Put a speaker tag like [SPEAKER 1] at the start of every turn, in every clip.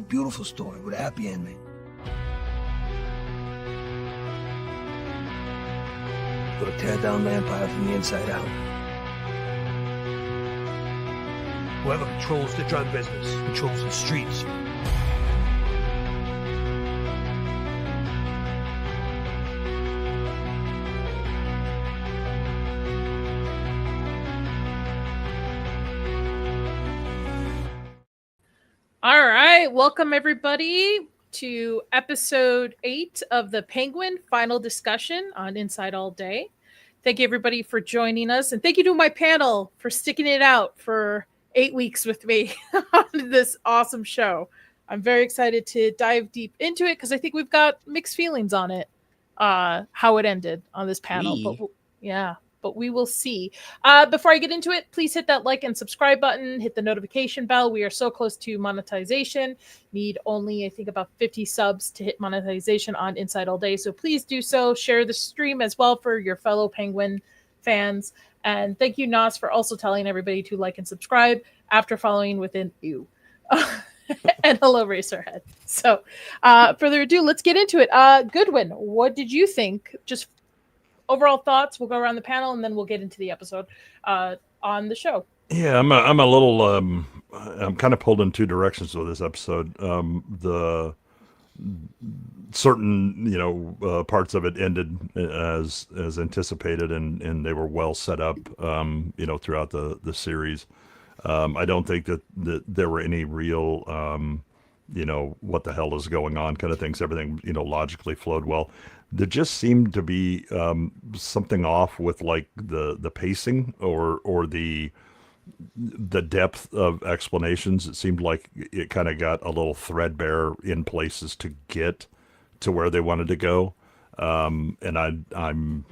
[SPEAKER 1] beautiful story with a happy ending. We're gonna tear down the empire from the inside out.
[SPEAKER 2] Whoever controls the drug business controls the streets.
[SPEAKER 3] All right, welcome everybody to episode 8 of the Penguin final discussion on Inside All Day. Thank you everybody for joining us, and thank you to my panel for sticking it out for 8 weeks with me on this awesome show. I'm very excited to dive deep into it because I think we've got mixed feelings on it, how it ended on this panel. But we will see. Before I get into it, please hit that like and subscribe button. Hit the notification bell. We are so close to monetization. Need only, I think, about 50 subs to hit monetization on Inside All Day. So please do so. Share the stream as well for your fellow Penguin fans. And thank you, Nas, for also telling everybody to like and subscribe after following within you. And hello, Racerhead. So further ado, let's get into it. Goodwin, what did you think? Just overall thoughts. We'll go around the panel and then we'll get into the episode on the show.
[SPEAKER 4] Yeah, I'm a little I'm kind of pulled in two directions with this episode. The certain parts of it ended as anticipated, and they were well set up throughout the series. I don't think that there were any real what the hell is going on kind of things. Everything logically flowed well. There just seemed to be something off with like the pacing or the depth of explanations. It seemed like it kind of got a little threadbare in places to get to where they wanted to go. And I'm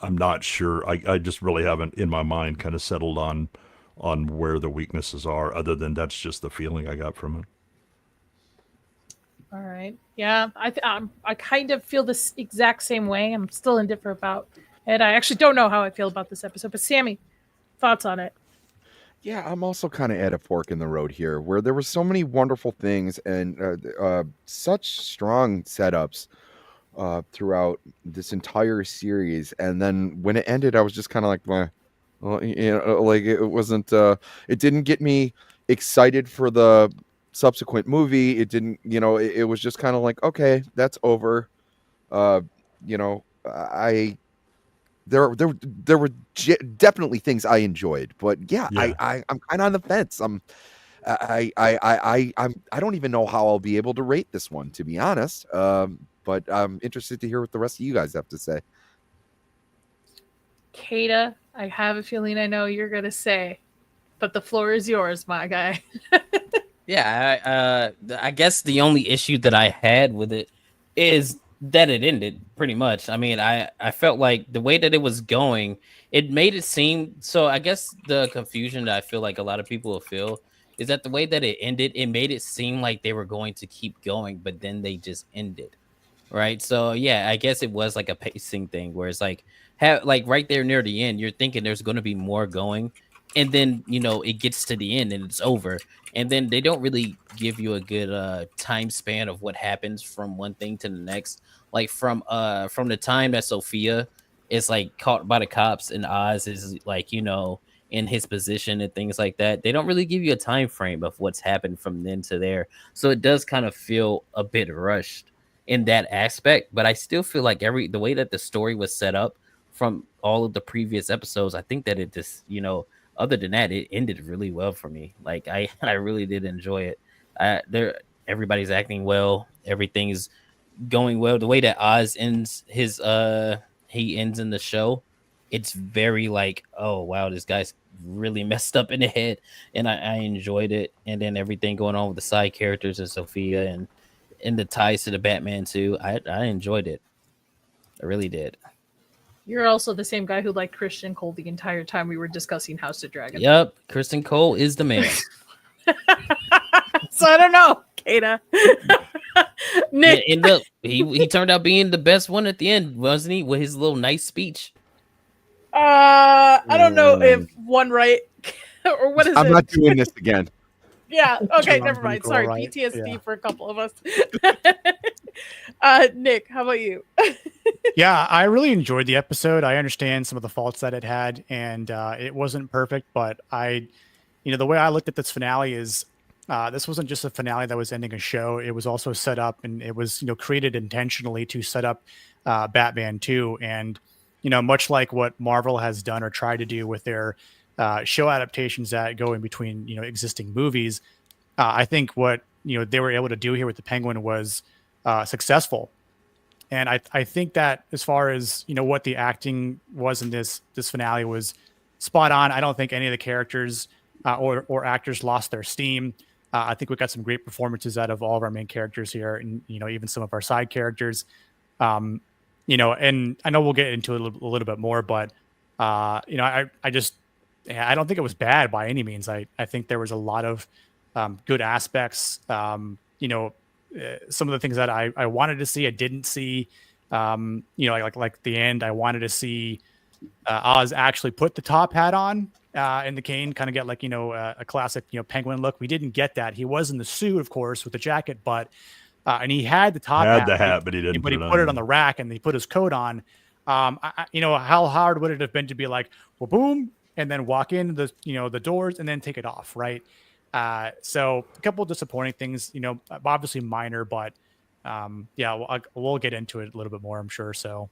[SPEAKER 4] not sure. I just really haven't in my mind kind of settled on where the weaknesses are, other than that's just the feeling I got from it.
[SPEAKER 3] All right. Yeah, I kind of feel this exact same way. I'm still indifferent about it. I actually don't know how I feel about this episode. But Sammy, thoughts on it?
[SPEAKER 5] Yeah, I'm also kind of at a fork in the road here, where there were so many wonderful things and such strong setups throughout this entire series. And then when it ended, I was just kind of like, well, like it wasn't. It didn't get me excited for the subsequent movie. It didn't, it was just kind of like, okay, that's over. There were definitely things I enjoyed, but yeah. I'm kind of on the fence. I don't even know how I'll be able to rate this one, to be honest. But I'm interested to hear what the rest of you guys have to say.
[SPEAKER 3] Kata, I have a feeling I know you're gonna say, but the floor is yours, my guy.
[SPEAKER 6] Yeah, I guess the only issue that I had with it is that it ended pretty much. I mean, I felt like the way that it was going, it made it seem. So I guess the confusion that I feel like a lot of people will feel is that the way that it ended, it made it seem like they were going to keep going, but then they just ended. Right. So, yeah, I guess it was like a pacing thing where it's like right there near the end, you're thinking there's going to be more going. And then, it gets to the end and it's over. And then they don't really give you a good time span of what happens from one thing to the next. Like from the time that Sophia is like caught by the cops and Oz is like, in his position and things like that. They don't really give you a time frame of what's happened from then to there. So it does kind of feel a bit rushed in that aspect. But I still feel like the way that the story was set up from all of the previous episodes, I think that it just, other than that, it ended really well for me. Like I really did enjoy it. Everybody's acting well. Everything's going well. The way that Oz ends he ends in the show, it's very like, oh wow, this guy's really messed up in the head, and I enjoyed it. And then everything going on with the side characters and Sophia and the ties to the Batman too. I enjoyed it. I really did.
[SPEAKER 3] You're also the same guy who liked Christian Cole the entire time we were discussing House of Dragon.
[SPEAKER 6] Yep, Christian Cole is the man.
[SPEAKER 3] So I don't know, Kata. Nick,
[SPEAKER 6] yeah, he turned out being the best one at the end, wasn't he? With his little nice speech.
[SPEAKER 3] I don't know if one right or what is
[SPEAKER 5] I'm
[SPEAKER 3] it?
[SPEAKER 5] not doing this again.
[SPEAKER 3] Yeah. Okay.
[SPEAKER 7] Sounds
[SPEAKER 3] Never
[SPEAKER 7] pretty
[SPEAKER 3] mind.
[SPEAKER 7] cool,
[SPEAKER 3] Sorry.
[SPEAKER 7] right?
[SPEAKER 3] PTSD
[SPEAKER 7] Yeah.
[SPEAKER 3] for a couple of us. Nick, how about you?
[SPEAKER 7] Yeah, I really enjoyed the episode. I understand some of the faults that it had, and it wasn't perfect. But the way I looked at this finale is, this wasn't just a finale that was ending a show. It was also set up, and it was created intentionally to set up Batman 2. And much like what Marvel has done or tried to do with their show adaptations that go in between existing movies, I think what they were able to do here with the Penguin was successful. And I think that as far as what the acting was in this finale was spot on. I don't think any of the characters or actors lost their steam. I think we got some great performances out of all of our main characters here, and even some of our side characters. And I know we'll get into it a little bit more, but I don't think it was bad by any means. I think there was a lot of good aspects. Some of the things that I wanted to see, I didn't see. Like the end, I wanted to see Oz actually put the top hat on and the cane, kind of get like a classic Penguin look. We didn't get that. He was in the suit, of course, with the jacket, but and he had the top hat,
[SPEAKER 4] but he didn't.
[SPEAKER 7] But he put it on the rack, and he put his coat on. How hard would it have been to be like, well, boom, and then walk in the doors and then take it off, right? So a couple of disappointing things, obviously minor, but we'll get into it a little bit more, I'm sure. So,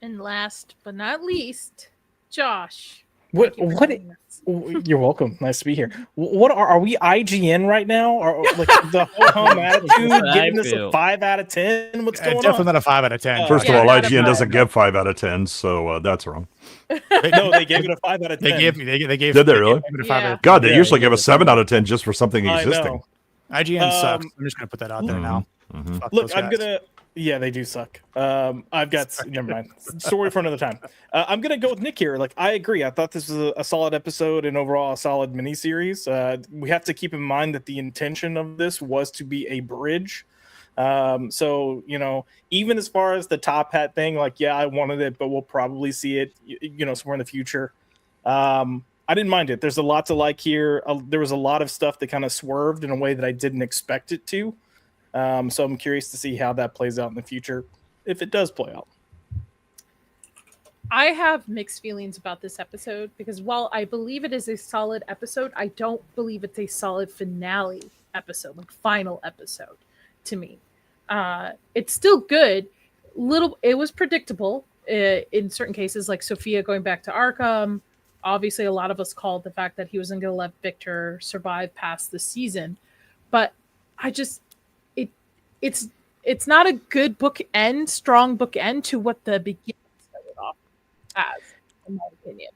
[SPEAKER 3] And last but not least, Josh.
[SPEAKER 8] What?
[SPEAKER 3] thank you for
[SPEAKER 8] What?
[SPEAKER 3] joining us.
[SPEAKER 8] You're welcome. Nice to be here. What are we IGN right now? Or like the whole home attitude giving this a
[SPEAKER 6] feel.
[SPEAKER 8] 5 out of 10? What's going
[SPEAKER 7] definitely
[SPEAKER 8] on?
[SPEAKER 7] not a 5 out of 10.
[SPEAKER 4] First
[SPEAKER 3] Yeah,
[SPEAKER 4] of all,
[SPEAKER 3] not a
[SPEAKER 4] IGN doesn't
[SPEAKER 3] 5.
[SPEAKER 4] give 5 out of 10, so that's wrong.
[SPEAKER 8] No, they gave it a 5 out of 10.
[SPEAKER 7] They gave
[SPEAKER 4] Did they really?
[SPEAKER 7] gave it a 5 out of 10.
[SPEAKER 4] God, they
[SPEAKER 8] Yeah,
[SPEAKER 4] usually
[SPEAKER 8] yeah.
[SPEAKER 4] give a 7 out of 10 just for something
[SPEAKER 8] I
[SPEAKER 4] existing.
[SPEAKER 8] know.
[SPEAKER 7] IGN sucks. I'm just gonna put that out there now.
[SPEAKER 4] Mhm.
[SPEAKER 7] Fuck
[SPEAKER 8] Look,
[SPEAKER 7] those
[SPEAKER 8] I'm
[SPEAKER 7] guys.
[SPEAKER 8] gonna. Yeah, they do suck. I've got. Never mind. Story for another time. I'm gonna go with Nick here. Like, I agree. I thought this was a solid episode and overall a solid miniseries. We have to keep in mind that the intention of this was to be a bridge. So even as far as the top hat thing, like, yeah, I wanted it, but we'll probably see it, somewhere in the future. I didn't mind it. There's a lot to like here. There was a lot of stuff that kind of swerved in a way that I didn't expect it to. So I'm curious to see how that plays out in the future, if it does play out.
[SPEAKER 3] I have mixed feelings about this episode because while I believe it is a solid episode, I don't believe it's a solid finale episode, like final episode to me. It's still good. It was predictable in certain cases, like Sophia going back to Arkham. Obviously, a lot of us called the fact that he wasn't going to let Victor survive past the season, but it's not a good strong book end to what the beginning started off as, in my opinion.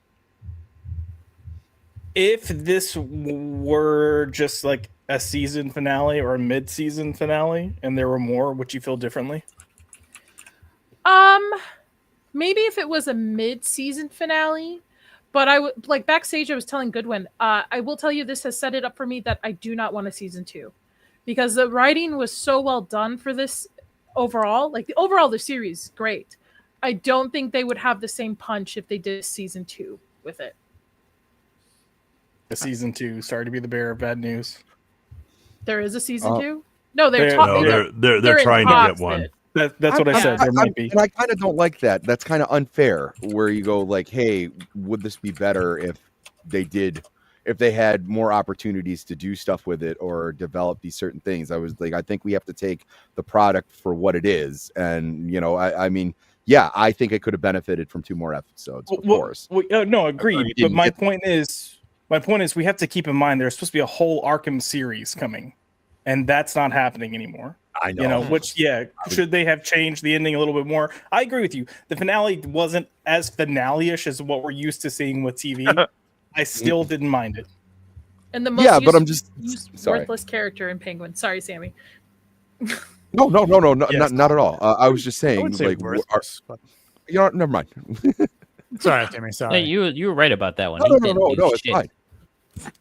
[SPEAKER 8] If this were just like a season finale or a mid-season finale and there were more, would you feel differently?
[SPEAKER 3] Maybe if it was a mid-season finale, but I would like backstage. I was telling Goodwin, I will tell you this has set it up for me that I do not want a season 2 because the writing was so well done for this overall. Like the series, great. I don't think they would have the same punch if they did season 2 with it.
[SPEAKER 8] The season 2. Sorry to be the bearer of bad news.
[SPEAKER 3] There is a season 2? No,
[SPEAKER 8] they're
[SPEAKER 4] They're
[SPEAKER 3] in
[SPEAKER 4] trying to
[SPEAKER 3] talks,
[SPEAKER 4] get one.
[SPEAKER 8] That's what I said. There might be.
[SPEAKER 5] And I kind of don't like that. That's kind of unfair. Where you go like, hey, would this be better if they had more opportunities to do stuff with it or develop these certain things? I was like, I think we have to take the product for what it is. And, I mean, yeah, I think it could have benefited from 2 more episodes, of course.
[SPEAKER 8] No, agreed. But
[SPEAKER 5] didn't
[SPEAKER 8] my
[SPEAKER 5] get-
[SPEAKER 8] point is we have to keep in mind there's supposed to be a whole Arkham series coming, and that's not happening anymore.
[SPEAKER 5] I know.
[SPEAKER 8] Which, yeah, should they have changed the ending a little bit more? I agree with you. The finale wasn't as finale-ish as what we're used to seeing with TV. I still didn't mind it.
[SPEAKER 3] And the most
[SPEAKER 5] but I'm just sorry.
[SPEAKER 3] worthless character in Penguin. Sorry, Sammy.
[SPEAKER 5] No,
[SPEAKER 8] Yes.
[SPEAKER 5] not at all. I was just
[SPEAKER 7] I
[SPEAKER 5] saying,
[SPEAKER 7] would say
[SPEAKER 5] like,
[SPEAKER 7] worthless, but
[SPEAKER 5] never mind.
[SPEAKER 7] sorry, Timmy. Sorry.
[SPEAKER 6] Yeah, you were right about that one.
[SPEAKER 5] No,
[SPEAKER 6] He didn't do
[SPEAKER 5] no, it's
[SPEAKER 6] shit.
[SPEAKER 5] fine.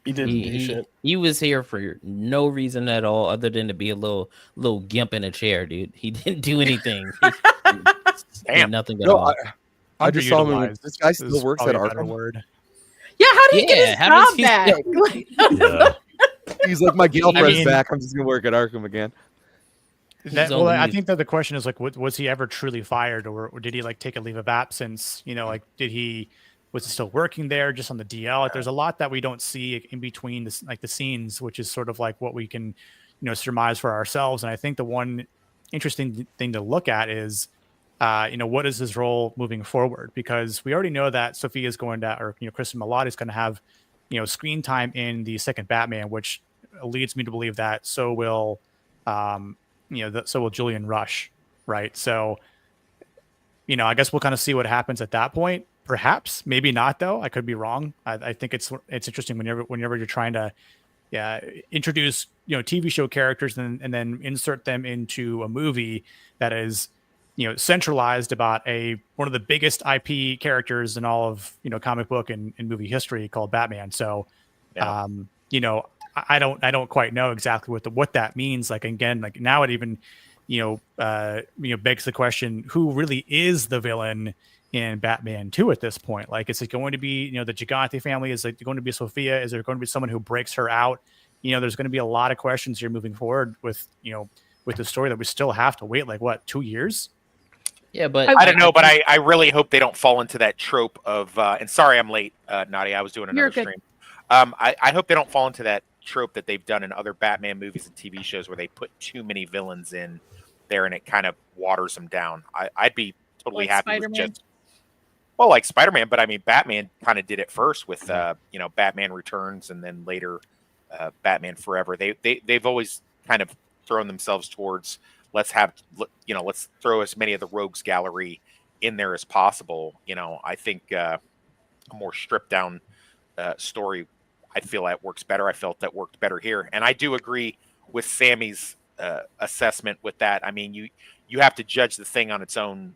[SPEAKER 8] He didn't do shit.
[SPEAKER 6] He was here for no reason at all other than to be a little gimp in a chair, dude. He didn't do anything.
[SPEAKER 7] Damn.
[SPEAKER 6] Nothing at
[SPEAKER 5] No,
[SPEAKER 6] all.
[SPEAKER 5] I just saw him.
[SPEAKER 7] Underutilized.
[SPEAKER 5] This guy
[SPEAKER 7] Is
[SPEAKER 5] still works at
[SPEAKER 7] probably a better
[SPEAKER 5] Arkham.
[SPEAKER 7] word.
[SPEAKER 3] Yeah, how did he get his
[SPEAKER 6] how does
[SPEAKER 3] job
[SPEAKER 6] he-
[SPEAKER 3] back?
[SPEAKER 4] Yeah.
[SPEAKER 5] He's like, my girlfriend's
[SPEAKER 6] mean-
[SPEAKER 5] back. I'm just gonna work at Arkham again.
[SPEAKER 7] Well, I
[SPEAKER 6] only-
[SPEAKER 7] think that the question is like, was he ever truly fired, or did he like take a leave of absence? You know, like was he still working there just on the DL? Like, there's a lot that we don't see in between this, like the scenes, which is sort of like what we can, surmise for ourselves. And I think the one interesting thing to look at is, what is his role moving forward? Because we already know that Sophia is going to, or Kristen Milotti is going to have, screen time in the second Batman, which leads me to believe that so will, so will Julian Rush, right? So, I guess we'll kind of see what happens at that point. Perhaps, maybe not though. I could be wrong. I think it's interesting whenever you're trying to introduce TV show characters and then insert them into a movie that is centralized about one of the biggest IP characters in all of comic book and movie history called Batman. So
[SPEAKER 9] Yeah.
[SPEAKER 7] I don't quite know exactly what that means. Like, again, like now it even begs the question, who really is the villain in Batman 2 at this point? Like, is it going to be the Gigante family? Is it going to be Sophia? Is there going to be someone who breaks her out? There's going to be a lot of questions here moving forward with the story that we still have to wait, like, what, 2 years?
[SPEAKER 6] Yeah, but
[SPEAKER 9] I don't know, but I really hope they don't fall into that trope of and sorry I'm late, Nadia. I was doing
[SPEAKER 3] You're
[SPEAKER 9] another
[SPEAKER 3] good.
[SPEAKER 9] stream. I hope they don't fall into that trope that they've done in other Batman movies and TV shows where they put too many villains in there and it kind of waters them down. I'd be totally
[SPEAKER 3] Like
[SPEAKER 9] happy
[SPEAKER 3] Spider-Man?
[SPEAKER 9] with just like Spider-Man, but I mean Batman kind of did it first with Batman Returns and then later Batman Forever. They've always kind of thrown themselves towards let's throw as many of the rogues gallery in there as possible. I think a more stripped down story, I feel that works better. I felt that worked better here, and I do agree with Sammy's assessment with that. I mean, you have to judge the thing on its own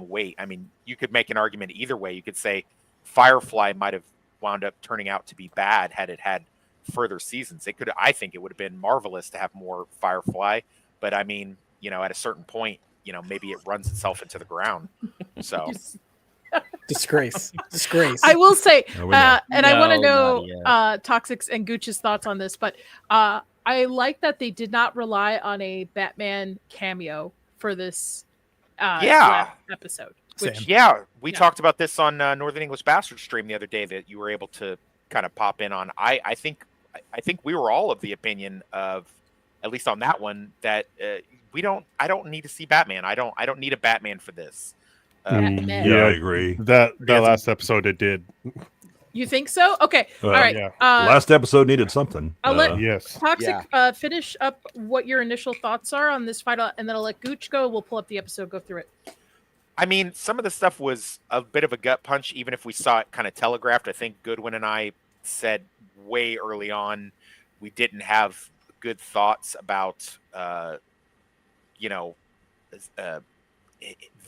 [SPEAKER 9] weight. I mean, you could make an argument either way. You could say Firefly might have wound up turning out to be bad had it had further seasons. I think it would have been marvelous to have more Firefly, but I mean, at a certain point, maybe it runs itself into the ground. So
[SPEAKER 8] Disgrace.
[SPEAKER 3] I will say,
[SPEAKER 4] No, we know.
[SPEAKER 3] and I want to
[SPEAKER 6] No,
[SPEAKER 3] know
[SPEAKER 6] not
[SPEAKER 3] Toxic's and Gooch's thoughts on this, but I like that they did not rely on a Batman cameo for this last episode. Which,
[SPEAKER 7] Same.
[SPEAKER 9] we
[SPEAKER 3] Yeah.
[SPEAKER 9] talked about this on Northern English Bastard stream the other day that you were able to kind of pop in on. I think we were all of the opinion of, at least on that one, that I don't need to see Batman. I don't need a Batman for this.
[SPEAKER 3] Batman.
[SPEAKER 4] Yeah, I agree.
[SPEAKER 10] That
[SPEAKER 9] Because-
[SPEAKER 10] last episode it did.
[SPEAKER 3] You think so? Okay. All right.
[SPEAKER 10] yeah.
[SPEAKER 4] Last episode needed something.
[SPEAKER 3] I'll let
[SPEAKER 10] Yes.
[SPEAKER 3] Toxic finish up what your initial thoughts are on this final, and then I'll let Gooch go. We'll pull up the episode, go through it.
[SPEAKER 9] I mean, some of the stuff was a bit of a gut punch, even if we saw it kind of telegraphed. I think Goodwin and I said way early on we didn't have good thoughts about,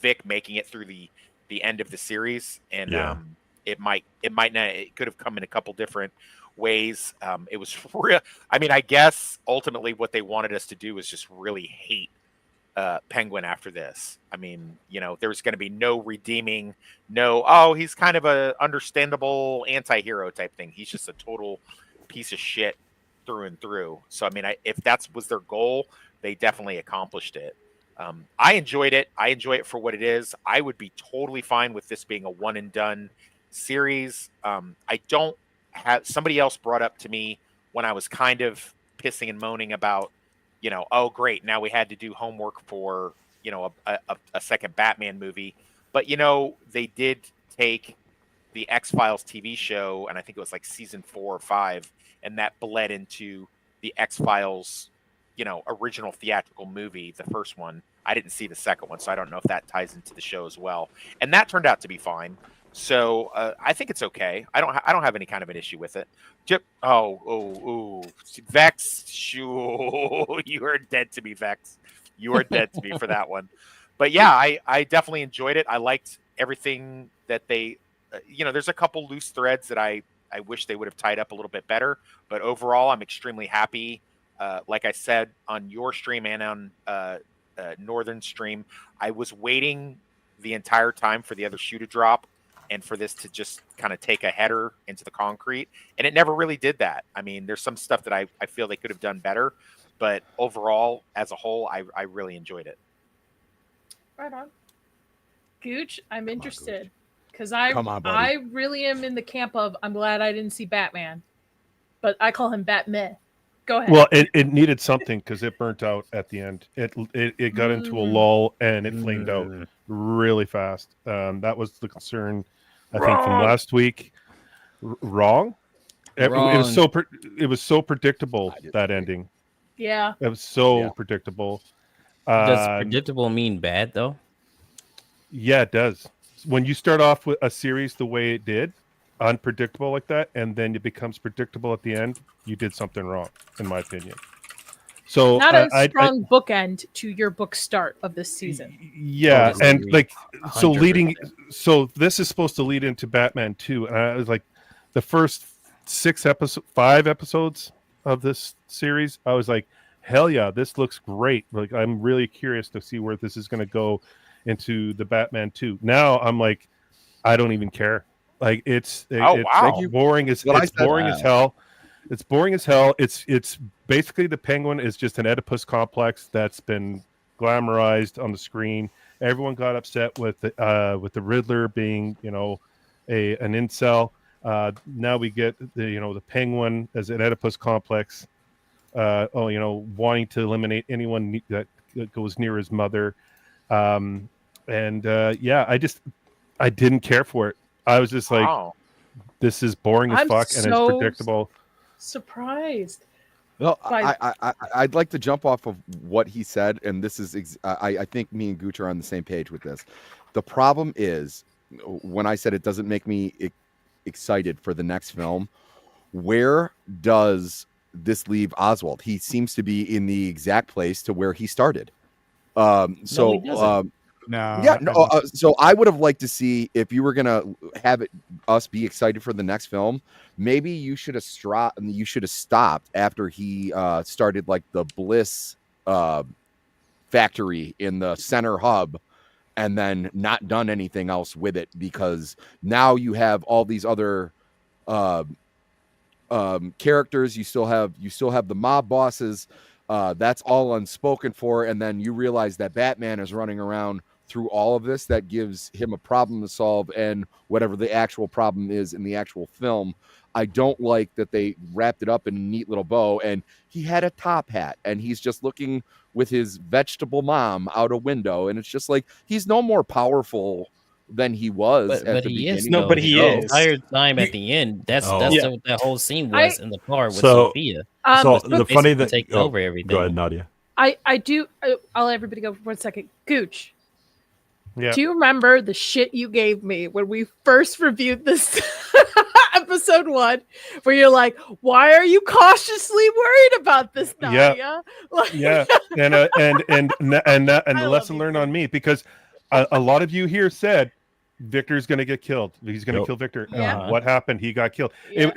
[SPEAKER 9] Vic making it through the end of the series, and
[SPEAKER 4] Yeah.
[SPEAKER 9] it might not. It could have come in a couple different ways. It was real. I mean, I guess ultimately what they wanted us to do was just really hate Penguin after this. I mean, there was going to be no redeeming, he's kind of a understandable anti-hero type thing. He's just a total piece of shit through and through. So, I mean, if that was their goal, they definitely accomplished it. I enjoyed it. I enjoy it for what it is. I would be totally fine with this being a one and done series. I don't have, somebody else brought up to me when I was kind of pissing and moaning about, oh great, now we had to do homework for, a second Batman movie. But they did take the X-Files TV show, and I think it was like season 4 or 5, and that bled into the X-Files, original theatrical movie, the first one. I didn't see the second one, so I don't know if that ties into the show as well. And that turned out to be fine. So I think it's okay. I don't have any kind of an issue with it. Vex, shoo, you are dead to me, Vex. You are dead to me for that one. But yeah, I definitely enjoyed it. I liked everything that they, there's a couple loose threads that I wish they would have tied up a little bit better. But overall, I'm extremely happy. Like I said on your stream and on Northern stream, I was waiting the entire time for the other shoe to drop. and for this to just kind of take a header into the concrete. And it never really did that. I mean, there's some stuff that I feel they could have done better, but overall, as a whole, I really enjoyed it.
[SPEAKER 3] Right on. Gooch, I'm interested.
[SPEAKER 5] Gooch.
[SPEAKER 3] Because
[SPEAKER 5] Come on, buddy.
[SPEAKER 3] I really am in the camp of I'm glad I didn't see Batman. But I call him Batman. Go ahead.
[SPEAKER 10] Well, it needed something because it burnt out at the end. It got into a lull and it flamed out really fast. That was the concern, I think, from last week. Wrong? It was so predictable, that ending.
[SPEAKER 3] Yeah.
[SPEAKER 10] It was so predictable.
[SPEAKER 6] Does predictable mean bad though?
[SPEAKER 10] Yeah, it does. When you start off with a series the way it did, unpredictable like that, and then it becomes predictable at the end, you did something wrong, in my opinion. So
[SPEAKER 3] not a strong bookend to your book start of this season.
[SPEAKER 10] Yeah, and like so this is supposed to lead into Batman 2, and I was like, the first 5 episodes of this series, I was like, hell yeah, this looks great. Like, I'm really curious to see where this is going to go into the Batman 2. Now I'm like, I don't even care. Like, it's boring as boring as hell. It's boring as hell. It's basically the Penguin is just an Oedipus complex that's been glamorized on the screen. Everyone got upset with the Riddler being, an incel. Now we get the Penguin as an Oedipus complex. Wanting to eliminate anyone that goes near his mother. I didn't care for it. I was just like, this is boring as fuck, and it's predictable.
[SPEAKER 3] Surprised.
[SPEAKER 5] Well, I'd like to jump off of what he said, and this is I think me and Gooch are on the same page with this. The problem is, when I said it doesn't make me excited for the next film, where does this leave Oswald? He seems to be in the exact place to where he started. So I would have liked to see, if you were gonna have us be excited for the next film, maybe you should have stopped after he started like the Bliss factory in the center hub, and then not done anything else with it, because now you have all these other characters. You still have the mob bosses. That's all unspoken for, and then you realize that Batman is running around through all of this. That gives him a problem to solve, and whatever the actual problem is in the actual film. I don't like that they wrapped it up in a neat little bow, and he had a top hat, and he's just looking with his vegetable mom out a window, and it's just like, he's no more powerful than he was at the beginning.
[SPEAKER 8] But he is.
[SPEAKER 6] The entire time at the end. That's what that whole scene was in the car with Sophia.
[SPEAKER 4] So the funny thing,
[SPEAKER 6] taking over everything.
[SPEAKER 4] Go ahead, Nadia.
[SPEAKER 3] I do. I'll let everybody go for 1 second. Gooch.
[SPEAKER 10] Yeah.
[SPEAKER 3] Do you remember the shit you gave me when we first reviewed this episode 1, where you're like, "Why are you cautiously worried about this, Nadia?"
[SPEAKER 10] Yeah, and the lesson learned on me, because a lot of you here said Victor's going to get killed. He's going to kill Victor.
[SPEAKER 3] Yeah.
[SPEAKER 10] What happened? He got killed.
[SPEAKER 3] Yeah.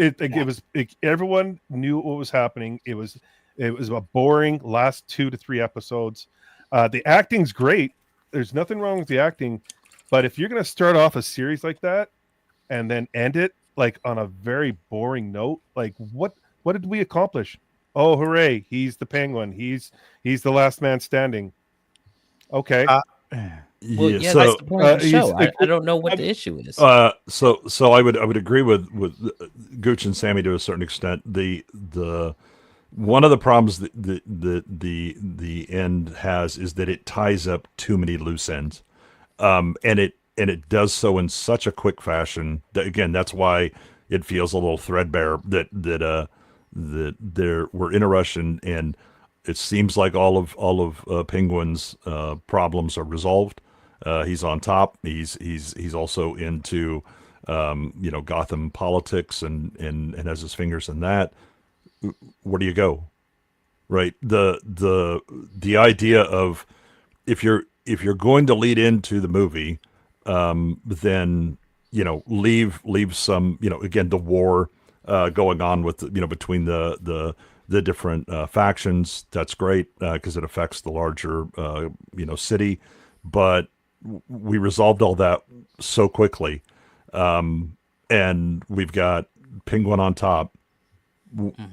[SPEAKER 10] Everyone knew what was happening. It was a boring last 2 to 3 episodes. The acting's great. There's nothing wrong with the acting, but if you're going to start off a series like that and then end it like on a very boring note, like what did we accomplish? Oh, hooray! He's the Penguin. He's the last man standing. Okay.
[SPEAKER 6] Well, yeah, that's the point of the show. I don't know what the issue is.
[SPEAKER 4] So I would agree with Gooch and Sammy to a certain extent. The one of the problems that the end has is that it ties up too many loose ends, and it does so in such a quick fashion that, again, that's why it feels a little threadbare. That we're in a rush, and it seems like all of Penguin's problems are resolved. He's on top. He's also into Gotham politics and has his fingers in that. Where do you go? Right. The idea of if you're going to lead into the movie, then leave some, again, the war going on with between the different factions. That's great because it affects the larger city, but we resolved all that so quickly and we've got Penguin on top.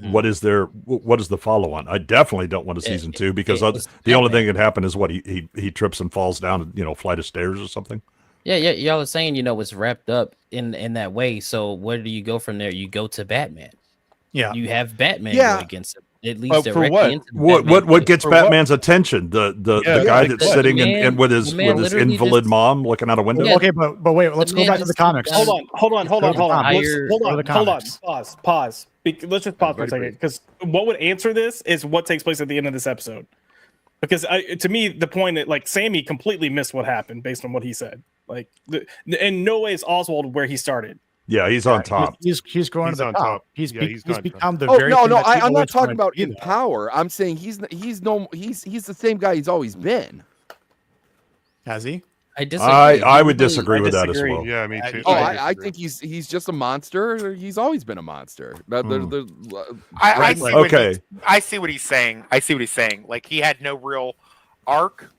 [SPEAKER 4] What is the follow on? I definitely don't want a season 2 because the only thing that happened is what he trips and falls down, a flight of stairs or something.
[SPEAKER 6] Yeah, y'all are saying, it's wrapped up in that way. So where do you go from there? You go to Batman.
[SPEAKER 7] Yeah,
[SPEAKER 6] you have Batman go against him. It leads directly
[SPEAKER 10] what?
[SPEAKER 6] into
[SPEAKER 4] What gets Batman's attention? The guy that's sitting and with his invalid mom looking out a window.
[SPEAKER 7] Okay, but wait, let's go back to the comics.
[SPEAKER 8] Hold on. Pause. Let's just pause for a second, because what would answer this is what takes place at the end of this episode. Because to me, the point that like Sammy completely missed what happened based on what he said. Like, in no way is Oswald where he started.
[SPEAKER 4] Yeah, he's on top.
[SPEAKER 7] He's growing to the
[SPEAKER 10] on
[SPEAKER 7] top.
[SPEAKER 10] top.
[SPEAKER 7] He's
[SPEAKER 10] He's
[SPEAKER 7] become the
[SPEAKER 5] Oh
[SPEAKER 7] very.
[SPEAKER 5] no,
[SPEAKER 7] thing that
[SPEAKER 5] I'm
[SPEAKER 7] people
[SPEAKER 5] not talking
[SPEAKER 7] wanted
[SPEAKER 5] about
[SPEAKER 7] to be,
[SPEAKER 5] in
[SPEAKER 7] though.
[SPEAKER 5] power. I'm saying he's the same guy he's always been.
[SPEAKER 7] Has he?
[SPEAKER 6] I disagree.
[SPEAKER 4] I would disagree with that as well.
[SPEAKER 10] Yeah, me too.
[SPEAKER 5] Oh, I think he's just a monster. He's always been a monster.
[SPEAKER 9] I see
[SPEAKER 4] Okay.
[SPEAKER 9] what he's saying. Like, he had no real arc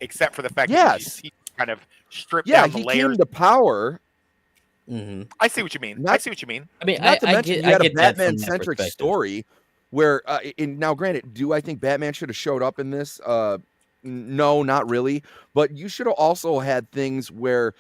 [SPEAKER 9] except for the fact that he kind of stripped down the
[SPEAKER 5] he
[SPEAKER 9] layers.
[SPEAKER 5] came to power.
[SPEAKER 9] I see what you mean.
[SPEAKER 6] I mean,
[SPEAKER 5] Not to
[SPEAKER 6] I
[SPEAKER 5] mention
[SPEAKER 6] get,
[SPEAKER 5] he had
[SPEAKER 6] I
[SPEAKER 5] a
[SPEAKER 6] get that from that
[SPEAKER 5] Batman-centric
[SPEAKER 6] perspective.
[SPEAKER 5] story where, now granted, do I think Batman should have showed up in this? No, not really. But you should have also had things where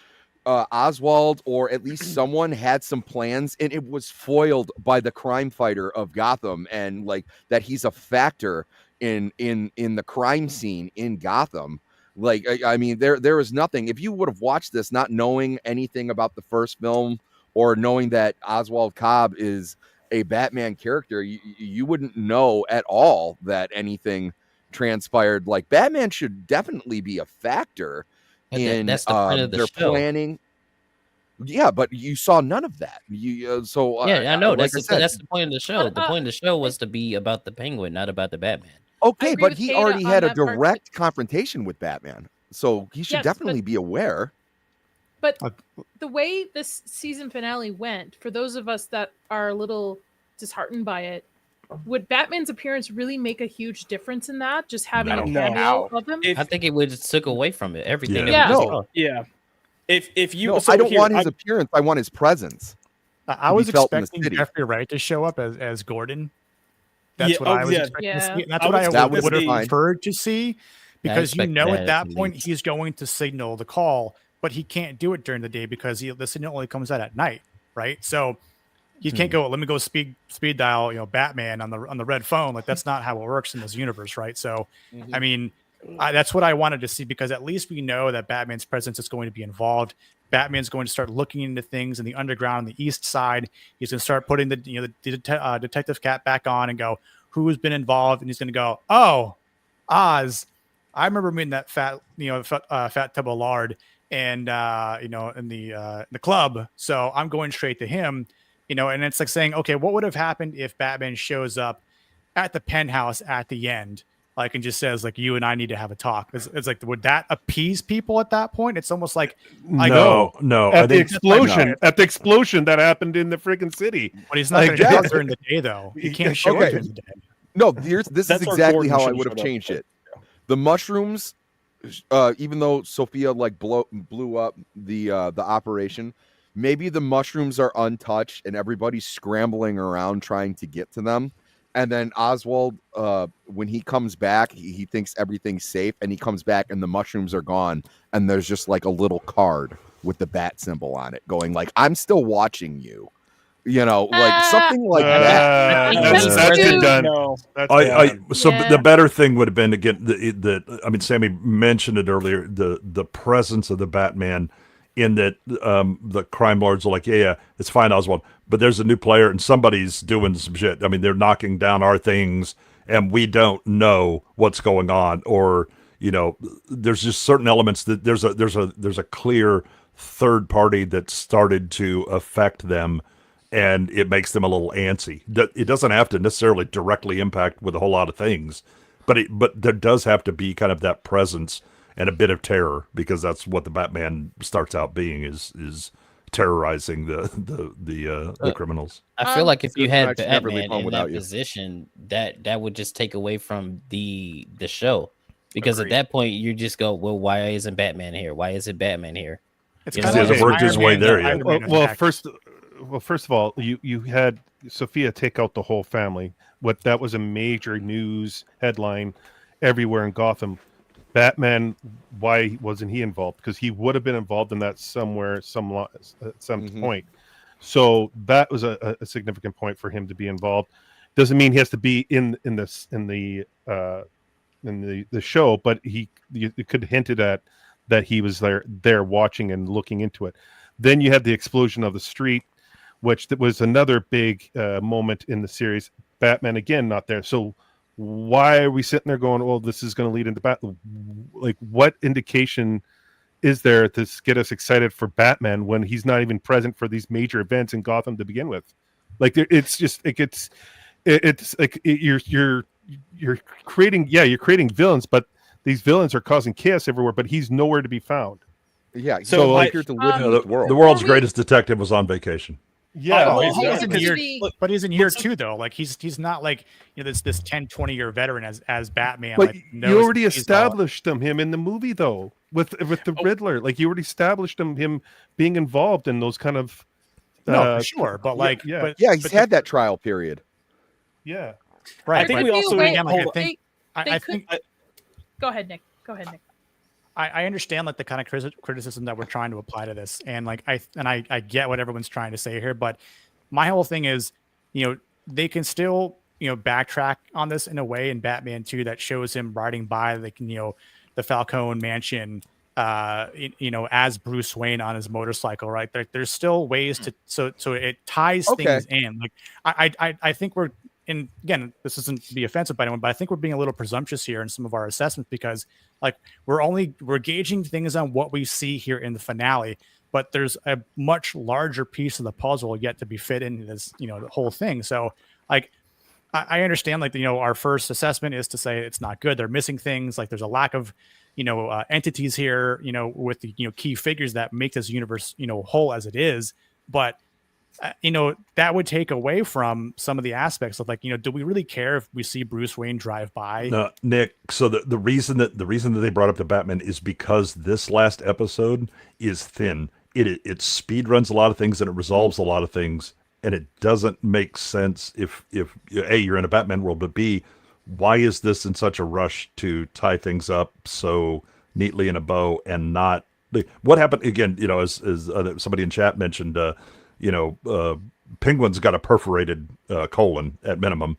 [SPEAKER 5] Oswald, or at least someone, had some plans, and it was foiled by the crime fighter of Gotham, and like that he's a factor in the crime scene in Gotham. Like, I mean, there is nothing. If you would have watched this not knowing anything about the first film, or knowing that Oswald Cobb is a Batman character, you wouldn't know at all that anything transpired. Like, Batman should definitely be a factor in
[SPEAKER 6] that's the point of the
[SPEAKER 5] their
[SPEAKER 6] show.
[SPEAKER 5] planning. Yeah, but you saw none of that.
[SPEAKER 6] I know
[SPEAKER 5] like
[SPEAKER 6] that's the point of the show. The point of the show was to be about the Penguin, not about the Batman.
[SPEAKER 5] Okay,
[SPEAKER 3] agree
[SPEAKER 5] but
[SPEAKER 3] with
[SPEAKER 5] he
[SPEAKER 3] Data
[SPEAKER 5] already
[SPEAKER 3] on
[SPEAKER 5] had a
[SPEAKER 3] that part,
[SPEAKER 5] direct confrontation with Batman, so he should
[SPEAKER 3] Yes,
[SPEAKER 5] definitely be aware.
[SPEAKER 3] But the way this season finale went, for those of us that are a little disheartened by it, would Batman's appearance really make a huge difference in that? Just having a cameo of him?
[SPEAKER 6] I think it would just took away from it. Everything.
[SPEAKER 4] Yeah.
[SPEAKER 6] That we just saw.
[SPEAKER 8] Yeah. If you,
[SPEAKER 5] No, I don't want his appearance. I want his presence.
[SPEAKER 7] I
[SPEAKER 5] to
[SPEAKER 7] was
[SPEAKER 5] be felt in the
[SPEAKER 7] expecting
[SPEAKER 5] city.
[SPEAKER 7] Jeffrey Wright to show up as Gordon. That's
[SPEAKER 8] Yeah,
[SPEAKER 7] what
[SPEAKER 8] oh,
[SPEAKER 7] I was
[SPEAKER 8] yeah.
[SPEAKER 7] expecting to see. And that's
[SPEAKER 8] I
[SPEAKER 7] what
[SPEAKER 8] was-
[SPEAKER 7] I
[SPEAKER 8] that
[SPEAKER 7] would
[SPEAKER 8] would've
[SPEAKER 7] have
[SPEAKER 8] been fine.
[SPEAKER 7] preferred to see, because
[SPEAKER 6] expect
[SPEAKER 7] at
[SPEAKER 6] that
[SPEAKER 7] that
[SPEAKER 6] at
[SPEAKER 7] point
[SPEAKER 6] least.
[SPEAKER 7] he's going to signal the call, but he can't do it during the day because the signal only comes out at night, right? So you can't go, let me go speed dial, Batman on the red phone. Like, that's not how it works in this universe, right? So, I mean, that's what I wanted to see, because at least we know that Batman's presence is going to be involved. Batman's going to start looking into things in the underground on the east side. He's going to start putting the detective cap back on and go, who's been involved? And he's going to go, oh, Oz. I remember meeting that fat tub of lard, and in the club. So I'm going straight to him, and it's like saying, okay, what would have happened if Batman shows up at the penthouse at the end, like, and just says, like, you and I need to have a talk? It's like, would that appease people at that point? It's almost like,
[SPEAKER 4] No.
[SPEAKER 10] At the explosion that happened in the freaking city.
[SPEAKER 7] But he's not going to do it during the day, though. He can't show it during the day.
[SPEAKER 5] No, this is
[SPEAKER 8] That's where
[SPEAKER 5] exactly
[SPEAKER 8] Gordon
[SPEAKER 5] how I
[SPEAKER 8] should've
[SPEAKER 5] would have
[SPEAKER 8] showed up.
[SPEAKER 5] changed it. The mushrooms, even though Sophia blew up the operation, maybe the mushrooms are untouched and everybody's scrambling around trying to get to them. And then Oswald, when he comes back, he thinks everything's safe, and he comes back and the mushrooms are gone, and there's just like a little card with the bat symbol on it going like, I'm still watching you. Like something like that.
[SPEAKER 10] That's been done.
[SPEAKER 8] No.
[SPEAKER 4] The better thing would have been to get Sammy mentioned it earlier, the presence of the Batman, in that the crime lords are like, yeah, it's fine, Oswald, but there's a new player and somebody's doing some shit. I mean, they're knocking down our things and we don't know what's going on, or there's just certain elements that there's a clear third party that started to affect them, and it makes them a little antsy. It doesn't have to necessarily directly impact with a whole lot of things, but there does have to be kind of that presence and a bit of terror, because that's what the Batman starts out being, is terrorizing the criminals.
[SPEAKER 6] I feel like if you had
[SPEAKER 5] I never leave
[SPEAKER 6] Batman
[SPEAKER 5] home
[SPEAKER 6] in
[SPEAKER 5] without
[SPEAKER 6] that
[SPEAKER 5] you.
[SPEAKER 6] position, that would just take away from the show, because
[SPEAKER 9] Agreed.
[SPEAKER 6] at that point you just go, well, why isn't Batman here? Why isn't Batman here?
[SPEAKER 7] It's
[SPEAKER 6] You
[SPEAKER 7] kind
[SPEAKER 6] know,
[SPEAKER 7] of
[SPEAKER 4] He hasn't worked his way there yet.
[SPEAKER 10] First of all, you had Sophia take out the whole family. That was a major news headline everywhere in Gotham. Batman, why wasn't he involved? Because he would have been involved in that somewhere, at some point. So that was a significant point for him to be involved. Doesn't mean he has to be in the show, but you could hinted at that he was there watching and looking into it. Then you had the explosion of the street, which was another big moment in the series. Batman again not there. So why are we sitting there going, "Well, this is going to lead into Batman"? Like, what indication is there to get us excited for Batman when he's not even present for these major events in Gotham to begin with? Like, it's just you're creating villains, but these villains are causing chaos everywhere. But he's nowhere to be found.
[SPEAKER 5] Yeah,
[SPEAKER 8] So,
[SPEAKER 5] so
[SPEAKER 8] like,
[SPEAKER 5] here to live in
[SPEAKER 4] The,
[SPEAKER 5] this world.
[SPEAKER 4] the world's greatest detective was on vacation.
[SPEAKER 10] Yeah,
[SPEAKER 7] he's in
[SPEAKER 3] Could
[SPEAKER 7] year,
[SPEAKER 3] be-
[SPEAKER 7] but he's in year 2 though. Like he's not like this 10, 20-year veteran as Batman.
[SPEAKER 10] but
[SPEAKER 7] like,
[SPEAKER 10] you
[SPEAKER 7] knows
[SPEAKER 10] already
[SPEAKER 7] he's
[SPEAKER 10] established him in the movie though with the Riddler. Like you already established him being involved in those kind of.
[SPEAKER 7] No, for sure, but like,
[SPEAKER 10] yeah.
[SPEAKER 7] but
[SPEAKER 5] Yeah, he's
[SPEAKER 7] but
[SPEAKER 5] had that trial period.
[SPEAKER 10] Yeah.
[SPEAKER 7] right.
[SPEAKER 8] I think
[SPEAKER 7] but
[SPEAKER 8] we also
[SPEAKER 7] again, like,
[SPEAKER 8] hold-
[SPEAKER 7] I think
[SPEAKER 3] Go ahead, Nick. Go ahead, Nick.
[SPEAKER 7] I understand like the kind of criticism that we're trying to apply to this, and like I get what everyone's trying to say here, but my whole thing is, they can still backtrack on this in a way in Batman 2 that shows him riding by like the Falcone mansion, as Bruce Wayne on his motorcycle, right? There's still ways to so it ties things in. Like I think we're. And again, this isn't to be offensive by anyone, but I think we're being a little presumptuous here in some of our assessments because, like, we're gauging things on what we see here in the finale, but there's a much larger piece of the puzzle yet to be fit into this, the whole thing. So, like, I understand, like, our first assessment is to say it's not good. They're missing things. Like, there's a lack of, entities here, with the key figures that make this universe, whole as it is, but. That would take away from some of the aspects of like, do we really care if we see Bruce Wayne drive by?
[SPEAKER 4] No, Nick. So the reason that they brought up the Batman is because this last episode is thin. It speed runs a lot of things and it resolves a lot of things, and it doesn't make sense if A, you're in a Batman world, but B, why is this in such a rush to tie things up so neatly in a bow and not what happened again? As somebody in chat mentioned. Penguin's got a perforated colon at minimum,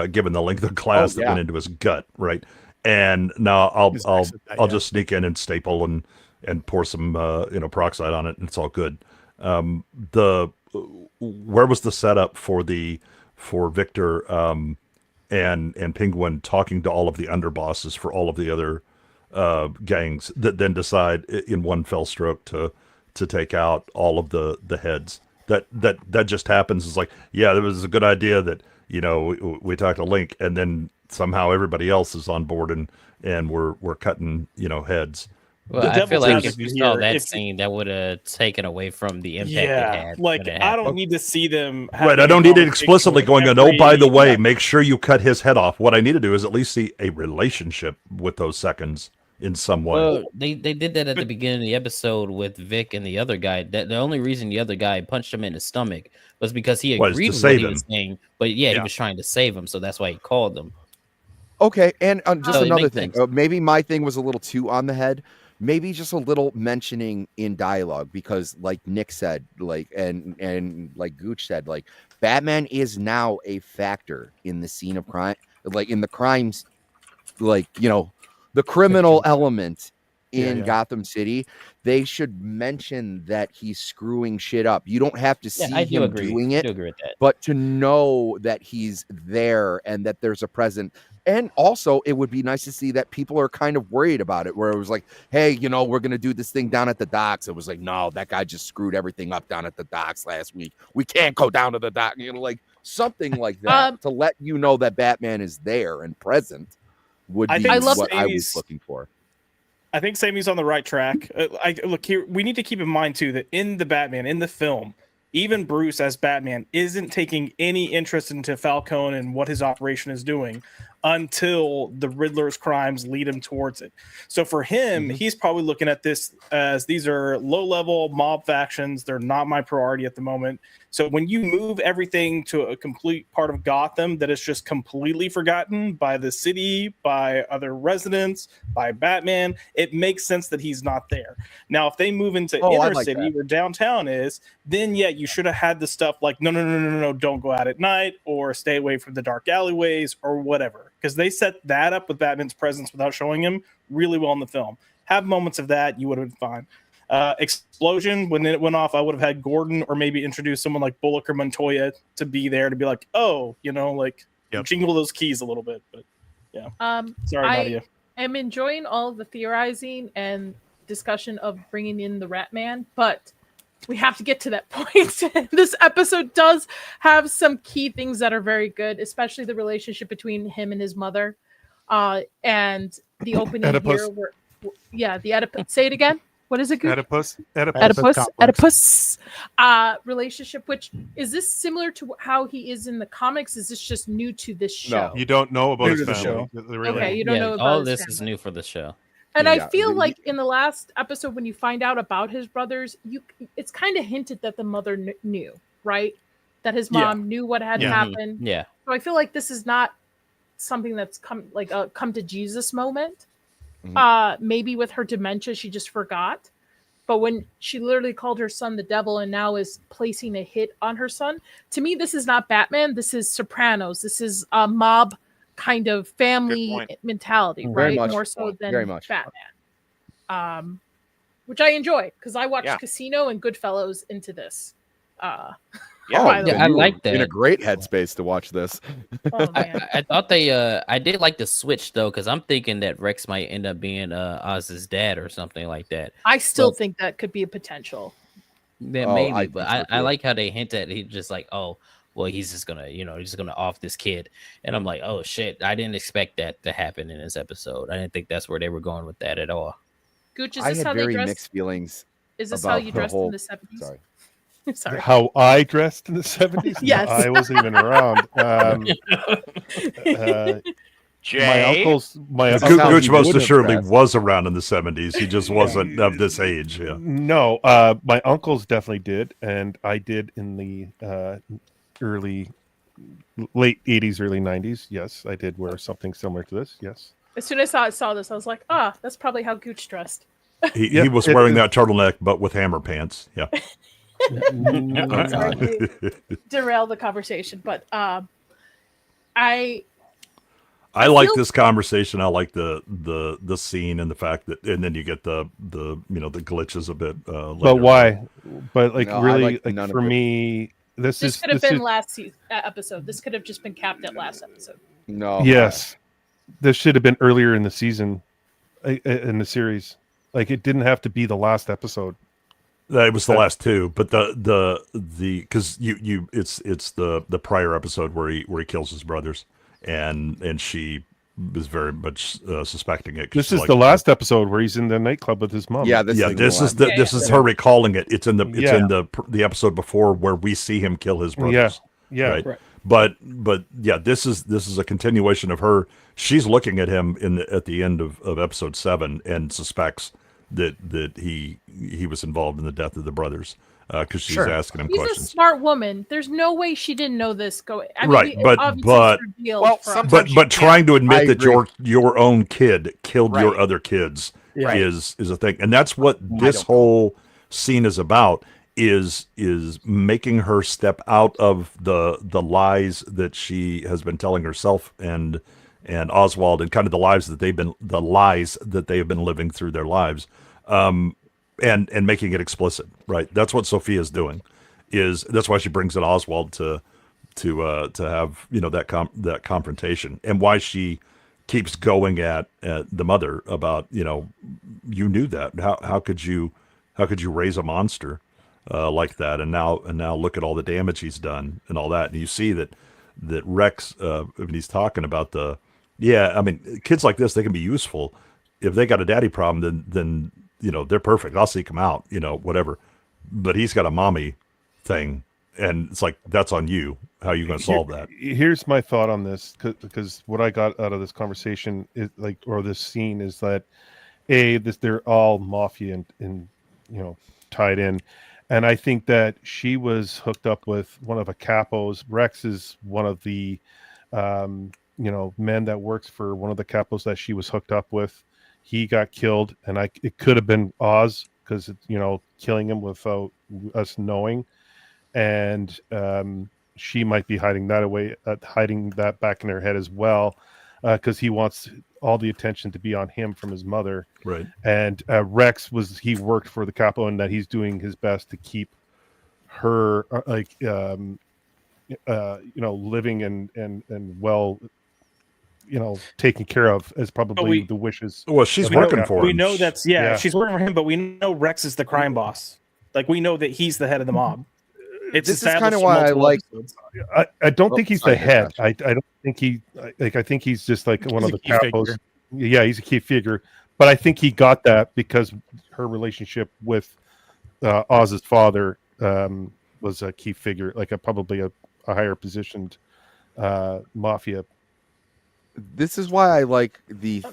[SPEAKER 4] given the length of glass that went into his gut, right? And now I'll just sneak in and staple and pour some peroxide on it, and it's all good. Where was the setup for Victor and Penguin talking to all of the underbosses for all of the other gangs that then decide in one fell stroke to take out all of the heads? That just happens. It's like, yeah, there was a good idea that we talked to Link, and then somehow everybody else is on board and we're cutting heads.
[SPEAKER 6] Well, I feel like if you saw that scene, that would have taken away from the impact it had.
[SPEAKER 8] Like, I don't need to see them.
[SPEAKER 4] Right, I don't need it explicitly going on. Oh, by the way, make sure you cut his head off. What I need to do is at least see a relationship with those seconds in some way.
[SPEAKER 6] Well, they did that at the beginning of the episode with Vic and the other guy. That the only reason the other guy punched him in the stomach was because he agreed with what he was saying. But he was trying to save him, so that's why he called him.
[SPEAKER 5] Okay, and just another thing.
[SPEAKER 6] Sense.
[SPEAKER 5] Maybe my thing was a little too on the head. Maybe just a little mentioning in dialogue, because like Nick said, like and like Gooch said, like Batman is now a factor in the scene of crime, like in the crimes, like the criminal element in Gotham City. They should mention that he's screwing shit up. You don't have to see him doing it, but to know that he's there and that there's a present. And also, it would be nice to see that people are kind of worried about it, where it was like, hey, we're going to do this thing down at the docks. It was like, no, that guy just screwed everything up down at the docks last week. We can't go down to the dock. Like something like that to let you know that Batman is there and present would be what I was looking for.
[SPEAKER 8] I think Sammy's on the right track. Look here, we need to keep in mind too that in the Batman, in the film, even Bruce as Batman isn't taking any interest into Falcone and what his operation is doing. until the Riddler's crimes lead him towards it. So for him, he's probably looking at this as these are low-level mob factions. They're not my priority at the moment. So when you move everything to a complete part of Gotham that is just completely forgotten by the city, by other residents, by Batman, it makes sense that he's not there. Now, if they move into inner city where downtown is, then yeah, you should have had the stuff like, no, don't go out at night or stay away from the dark alleyways or whatever. Because they set that up with Batman's presence without showing him really well in the film. Have moments of that, you would have been fine. Explosion, when it went off, I would have had Gordon or maybe introduce someone like Bullock or Montoya to be there to be like, oh, jingle those keys a little bit. But yeah, sorry, Nadia.
[SPEAKER 3] I'm enjoying all the theorizing and discussion of bringing in the Rat Man, but we have to get to that point. This episode does have some key things that are very good, especially the relationship between him and his mother, and the opening
[SPEAKER 10] Oedipus.
[SPEAKER 3] here. The Oedipus. Say it again. What is it? Gooch?
[SPEAKER 10] Oedipus.
[SPEAKER 3] Relationship. Which is this similar to how he is in the comics? Is this just new to this show?
[SPEAKER 10] You don't know about his family.
[SPEAKER 8] Show.
[SPEAKER 3] Okay, you don't know about
[SPEAKER 6] all
[SPEAKER 3] his
[SPEAKER 6] this
[SPEAKER 3] family.
[SPEAKER 6] is new for the show.
[SPEAKER 3] And I feel like in the last episode, when you find out about his brothers, it's kind of hinted that the mother knew, right? That his mom knew what had happened.
[SPEAKER 6] Yeah.
[SPEAKER 3] So I feel like this is not something that's come to Jesus moment. Maybe with her dementia, she just forgot. But when she literally called her son the devil and now is placing a hit on her son, to me, this is not Batman. This is Sopranos. This is a mob kind of family mentality, right? More so than Batman. Which I enjoy because I watched Casino and Goodfellas into this.
[SPEAKER 6] I like that.
[SPEAKER 5] In a great headspace to watch this.
[SPEAKER 3] Oh, man.
[SPEAKER 6] I thought I did like the switch though, because I'm thinking that Rex might end up being Oz's dad or something like that.
[SPEAKER 3] I still think that could be a potential.
[SPEAKER 6] Yeah, maybe, but I like how they hint at he's just like, oh, well, he's just gonna off this kid, and I'm like, oh shit, I didn't expect that to happen in this episode. I didn't think that's where they were going with that at all.
[SPEAKER 3] Gooch, is
[SPEAKER 5] I
[SPEAKER 3] this
[SPEAKER 5] had
[SPEAKER 3] how they
[SPEAKER 5] very
[SPEAKER 3] dressed?
[SPEAKER 5] mixed feelings.
[SPEAKER 3] Is this
[SPEAKER 5] about
[SPEAKER 3] how you
[SPEAKER 5] the
[SPEAKER 3] dressed
[SPEAKER 5] whole-
[SPEAKER 3] in the 70s?
[SPEAKER 5] Sorry.
[SPEAKER 3] Sorry.
[SPEAKER 10] How I dressed in the 70s?
[SPEAKER 3] Yes.
[SPEAKER 10] I wasn't even around.
[SPEAKER 9] Jay,
[SPEAKER 10] my
[SPEAKER 5] That's how
[SPEAKER 4] Gooch
[SPEAKER 5] he
[SPEAKER 4] most
[SPEAKER 5] would have
[SPEAKER 4] assuredly
[SPEAKER 5] dressed.
[SPEAKER 4] was around in the 70s. He just wasn't of this age. Yeah.
[SPEAKER 10] No, my uncles definitely did, and I did in the late 80s, early 90s. Yes, I did wear something similar to this. Yes.
[SPEAKER 3] As soon as I saw this, I was like, that's probably how Gooch dressed.
[SPEAKER 4] He was wearing that turtleneck, but with hammer pants. Yeah.
[SPEAKER 3] Sorry to derail the conversation, but I
[SPEAKER 4] like
[SPEAKER 3] feel-
[SPEAKER 4] this conversation. I like the scene and the fact that, and then you get the the glitches a bit. Later.
[SPEAKER 10] But why? But like
[SPEAKER 5] No, I
[SPEAKER 10] really,
[SPEAKER 5] like
[SPEAKER 10] like
[SPEAKER 5] none of
[SPEAKER 10] for
[SPEAKER 5] it.
[SPEAKER 10] me,
[SPEAKER 3] this could have been last episode. This could have just been capped at last episode.
[SPEAKER 5] No.
[SPEAKER 10] Yes, this should have been earlier in the season, in the series. Like it didn't have to be the last episode.
[SPEAKER 4] It was the last two, but the because it's the prior episode where he kills his brothers, and she is very much suspecting it.
[SPEAKER 10] This is the last episode where he's in the nightclub with his mom.
[SPEAKER 5] Yeah,
[SPEAKER 4] This
[SPEAKER 5] the
[SPEAKER 4] is her recalling it. It's in the episode before where we see him kill his brothers.
[SPEAKER 10] Yeah.
[SPEAKER 4] Right?
[SPEAKER 8] Right.
[SPEAKER 4] But yeah, this is a continuation of her. She's looking at him at the end of episode 7 and suspects that he was involved in the death of the brothers because she's asking him
[SPEAKER 3] She's
[SPEAKER 4] questions.
[SPEAKER 3] a smart woman. There's no way she didn't know this going. I mean,
[SPEAKER 4] Right,
[SPEAKER 3] it
[SPEAKER 4] but-
[SPEAKER 3] obviously
[SPEAKER 4] but-
[SPEAKER 3] it's revealed
[SPEAKER 9] Well,
[SPEAKER 3] from-
[SPEAKER 9] some-
[SPEAKER 4] But
[SPEAKER 9] Sometimes you
[SPEAKER 4] trying to
[SPEAKER 5] I
[SPEAKER 4] admit that
[SPEAKER 5] agree.
[SPEAKER 4] your own kid killed your
[SPEAKER 9] Right.
[SPEAKER 4] other kids
[SPEAKER 8] Right.
[SPEAKER 4] is a thing, and that's what this whole scene is about. Is making her step out of the lies that she has been telling herself and Oswald, and kind of the lies that they've been living through their lives, and making it explicit. Right, that's what Sophia's doing. That's why she brings in Oswald to have that confrontation, and why she keeps going at the mother about you knew that, how could you raise a monster like that, and now look at all the damage he's done and all that, and you see that Rex when he's talking about I mean, kids like this, they can be useful if they got a daddy problem, then they're perfect. I'll seek him out, whatever. But he's got a mommy thing and it's like, that's on you. How are you going to solve that?
[SPEAKER 10] Here's my thought on this, because what I got out of this conversation is like, or this scene, is that they're all mafia and tied in, and I think that she was hooked up with one of the capos. Rex is one of the men that works for one of the capos that she was hooked up with. He got killed, and it could have been Oz, because killing him without us knowing, and she might be hiding that back in her head as well, because he wants all the attention to be on him from his mother.
[SPEAKER 4] Right.
[SPEAKER 10] And Rex he worked for the capo, and that he's doing his best to keep her living and well, taken care of, as probably the wishes.
[SPEAKER 4] Well, she's working for him.
[SPEAKER 8] We know she's working for him, but we know Rex is the crime boss. Like, we know that he's the head of the mob. This
[SPEAKER 5] is kind of why I like.
[SPEAKER 10] I don't think he's the head. I don't think I think he's just like one of the capos. Figure. Yeah, he's a key figure. But I think he got that because her relationship with Oz's father was a key figure, like probably a higher positioned mafia.
[SPEAKER 5] This is why I like the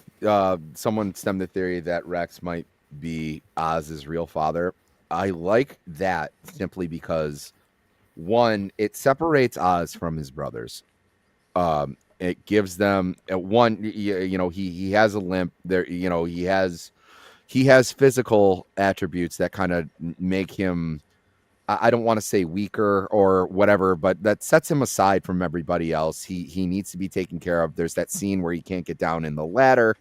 [SPEAKER 5] someone stemmed the theory that Rex might be Oz's real father. I like that simply because, one, it separates Oz from his brothers. It gives them he has a limp there. He has physical attributes that kind of make him, I don't want to say weaker or whatever, but that sets him aside from everybody else. He needs to be taken care of. There's that scene where he can't get down in the ladder.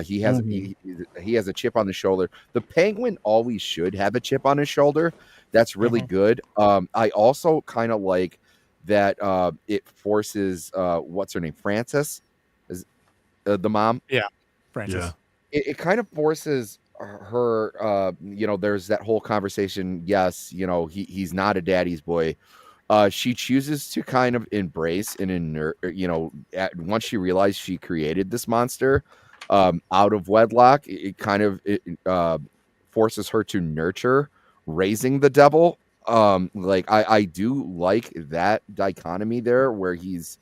[SPEAKER 5] He has a chip on the shoulder. The Penguin always should have a chip on his shoulder. That's really good. I also kind of like that it forces what's her name, Frances, is the mom.
[SPEAKER 7] Yeah, Frances.
[SPEAKER 4] Yeah.
[SPEAKER 5] It kind of forces her. There's that whole conversation. Yes, he's not a daddy's boy. She chooses to kind of embrace and once she realized she created this monster out of wedlock, it kind of forces her to nurture raising the devil. I do like that dichotomy there, where he's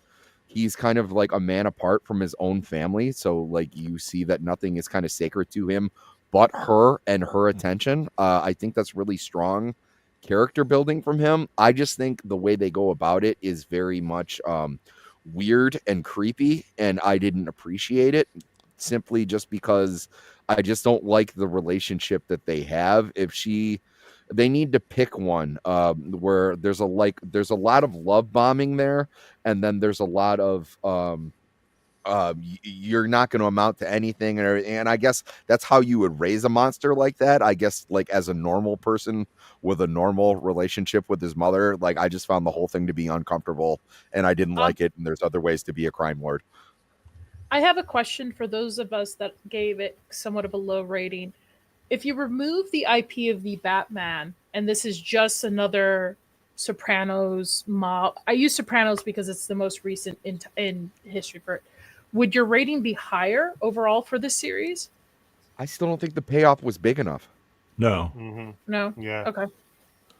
[SPEAKER 5] kind of like a man apart from his own family. So like you see that nothing is kind of sacred to him but her and her attention. I think that's really strong character building from him. I just think the way they go about it is very much weird and creepy, and I didn't appreciate it, simply just because I just don't like the relationship that they have. They need to pick one where there's a lot of love bombing there, and then there's a lot of you're not going to amount to anything, and I guess that's how you would raise a monster like that. I guess like as a normal person with a normal relationship with his mother, like I just found the whole thing to be uncomfortable, and I didn't like it. And there's other ways to be a crime lord.
[SPEAKER 3] I have a question for those of us that gave it somewhat of a low rating. If you remove the IP of the Batman, and this is just another Sopranos mob, I use Sopranos because it's the most recent in history for it. Would your rating be higher overall for this series?
[SPEAKER 5] I still don't think the payoff was big enough.
[SPEAKER 4] No.
[SPEAKER 10] Mm-hmm.
[SPEAKER 3] No.
[SPEAKER 10] Yeah.
[SPEAKER 3] Okay. All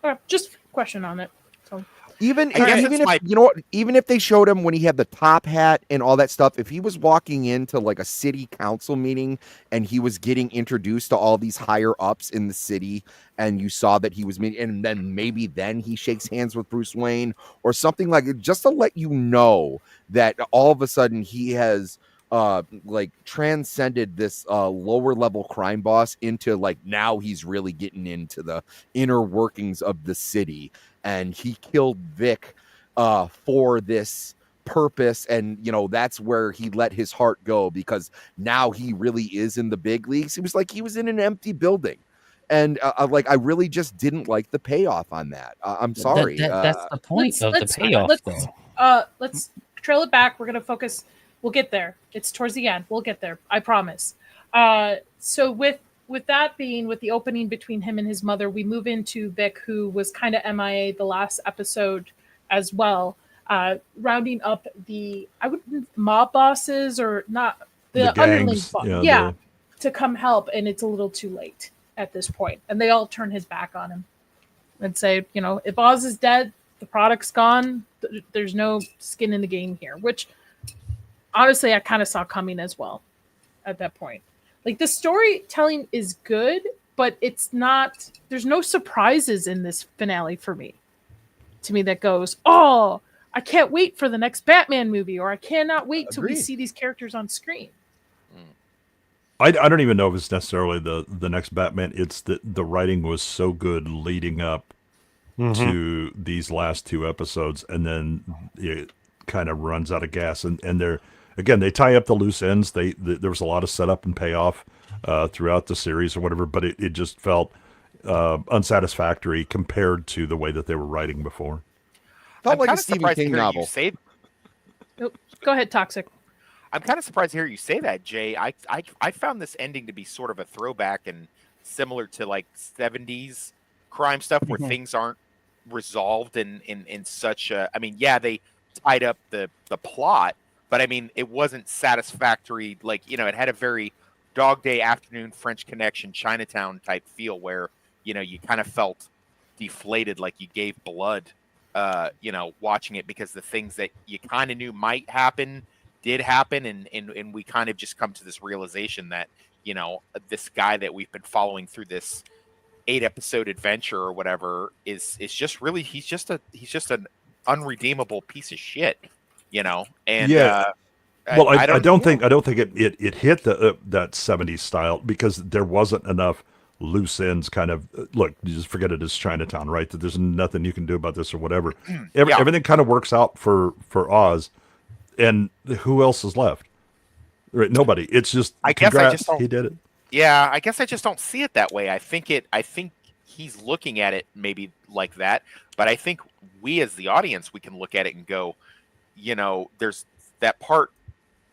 [SPEAKER 3] right. Just question on it. So.
[SPEAKER 5] Even if they showed him when he had the top hat and all that stuff, if he was walking into like a city council meeting and he was getting introduced to all these higher ups in the city, and you saw that he was meeting, and then maybe then he shakes hands with Bruce Wayne or something like it, just to let you know that all of a sudden he has transcended this lower level crime boss into like now he's really getting into the inner workings of the city, and he killed Vic for this purpose, and that's where he let his heart go, because now he really is in the big leagues. He was in an empty building, and I really just didn't like the payoff on that. I'm sorry.
[SPEAKER 6] That's the point of the payoff.
[SPEAKER 3] Let's trail it back. We're gonna focus. We'll get there. It's towards the end. We'll get there. I promise. So with that being, with the opening between him and his mother, we move into Vic, who was kind of MIA the last episode as well. Rounding up mob bosses, or not the underling boss, to come help, and it's a little too late at this point, and they all turn his back on him and say, if Oz is dead, The product's gone. There's no skin in the game here, which honestly I kind of saw coming as well at that point. Like, the storytelling is good, but it's not, there's no surprises in this finale for me. To me, that goes, oh, I can't wait for the next Batman movie, or I cannot wait till we see these characters on screen.
[SPEAKER 4] I don't even know if it's necessarily the next Batman. It's that the writing was so good leading up to these last two episodes, and then it kind of runs out of gas. And they're, again, they tie up the loose ends. There was a lot of setup and payoff throughout the series or whatever, but it just felt unsatisfactory compared to the way that they were writing before.
[SPEAKER 5] Felt like a Stephen King novel.
[SPEAKER 3] Go ahead, Toxic.
[SPEAKER 9] I'm kind of surprised to hear you say that, Jay. I found this ending to be sort of a throwback and similar to like 70s crime stuff where things aren't resolved in such a, I mean, yeah, they tied up the plot, but I mean, it wasn't satisfactory. Like, you know, it had a very Dog Day Afternoon, French Connection, Chinatown type feel where, you know, you kind of felt deflated, like you gave blood, you know, watching it, because the things that you kind of knew might happen did happen, and we kind of just come to this realization that, you know, this guy that we've been following through this 8-episode adventure or whatever is just really, he's just an unredeemable piece of shit, you know. And
[SPEAKER 4] well, I don't think it hit that 70s style, because there wasn't enough loose ends. Kind of, look, you just forget it as Chinatown, right? That there's nothing you can do about this or whatever. Everything kind of works out for Oz. And who else is left? Right, nobody. It's just,
[SPEAKER 9] I guess I just don't,
[SPEAKER 4] he did it.
[SPEAKER 9] Yeah, I guess I just don't see it that way. I think he's looking at it maybe like that, but I think we as the audience, we can look at it and go, you know, there's that part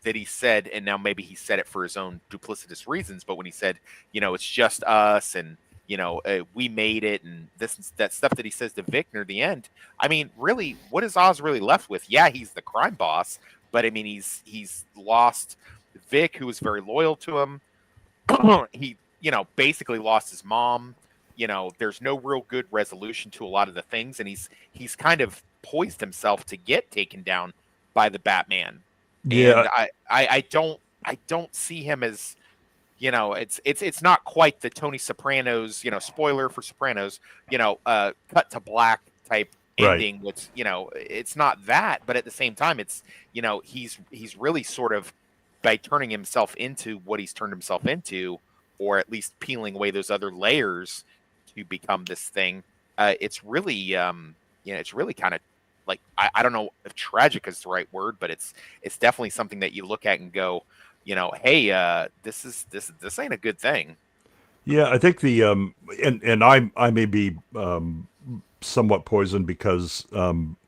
[SPEAKER 9] that he said, and now maybe he said it for his own duplicitous reasons, but when he said, you know, it's just us, and you know, we made it, and that stuff that he says to Vic near the end. I mean, really, what is Oz really left with? Yeah, he's the crime boss, but I mean, he's lost Vic, who was very loyal to him. He, you know, basically lost his mom. You know, there's no real good resolution to a lot of the things, and he's kind of poised himself to get taken down by the Batman.
[SPEAKER 4] Yeah,
[SPEAKER 9] and I don't see him as, you know, it's not quite the Tony Soprano's, you know, spoiler for Sopranos, you know, cut to black type ending, which, you know, it's not that, but at the same time, it's, you know, he's really sort of, by turning himself into what he's turned himself into, or at least peeling away those other layers to become this thing. It's really, you know, it's really kind of like, I don't know if tragic is the right word, but it's definitely something that you look at and go, you know, hey, this ain't a good thing.
[SPEAKER 4] Yeah, I think the and I may be somewhat poisoned, because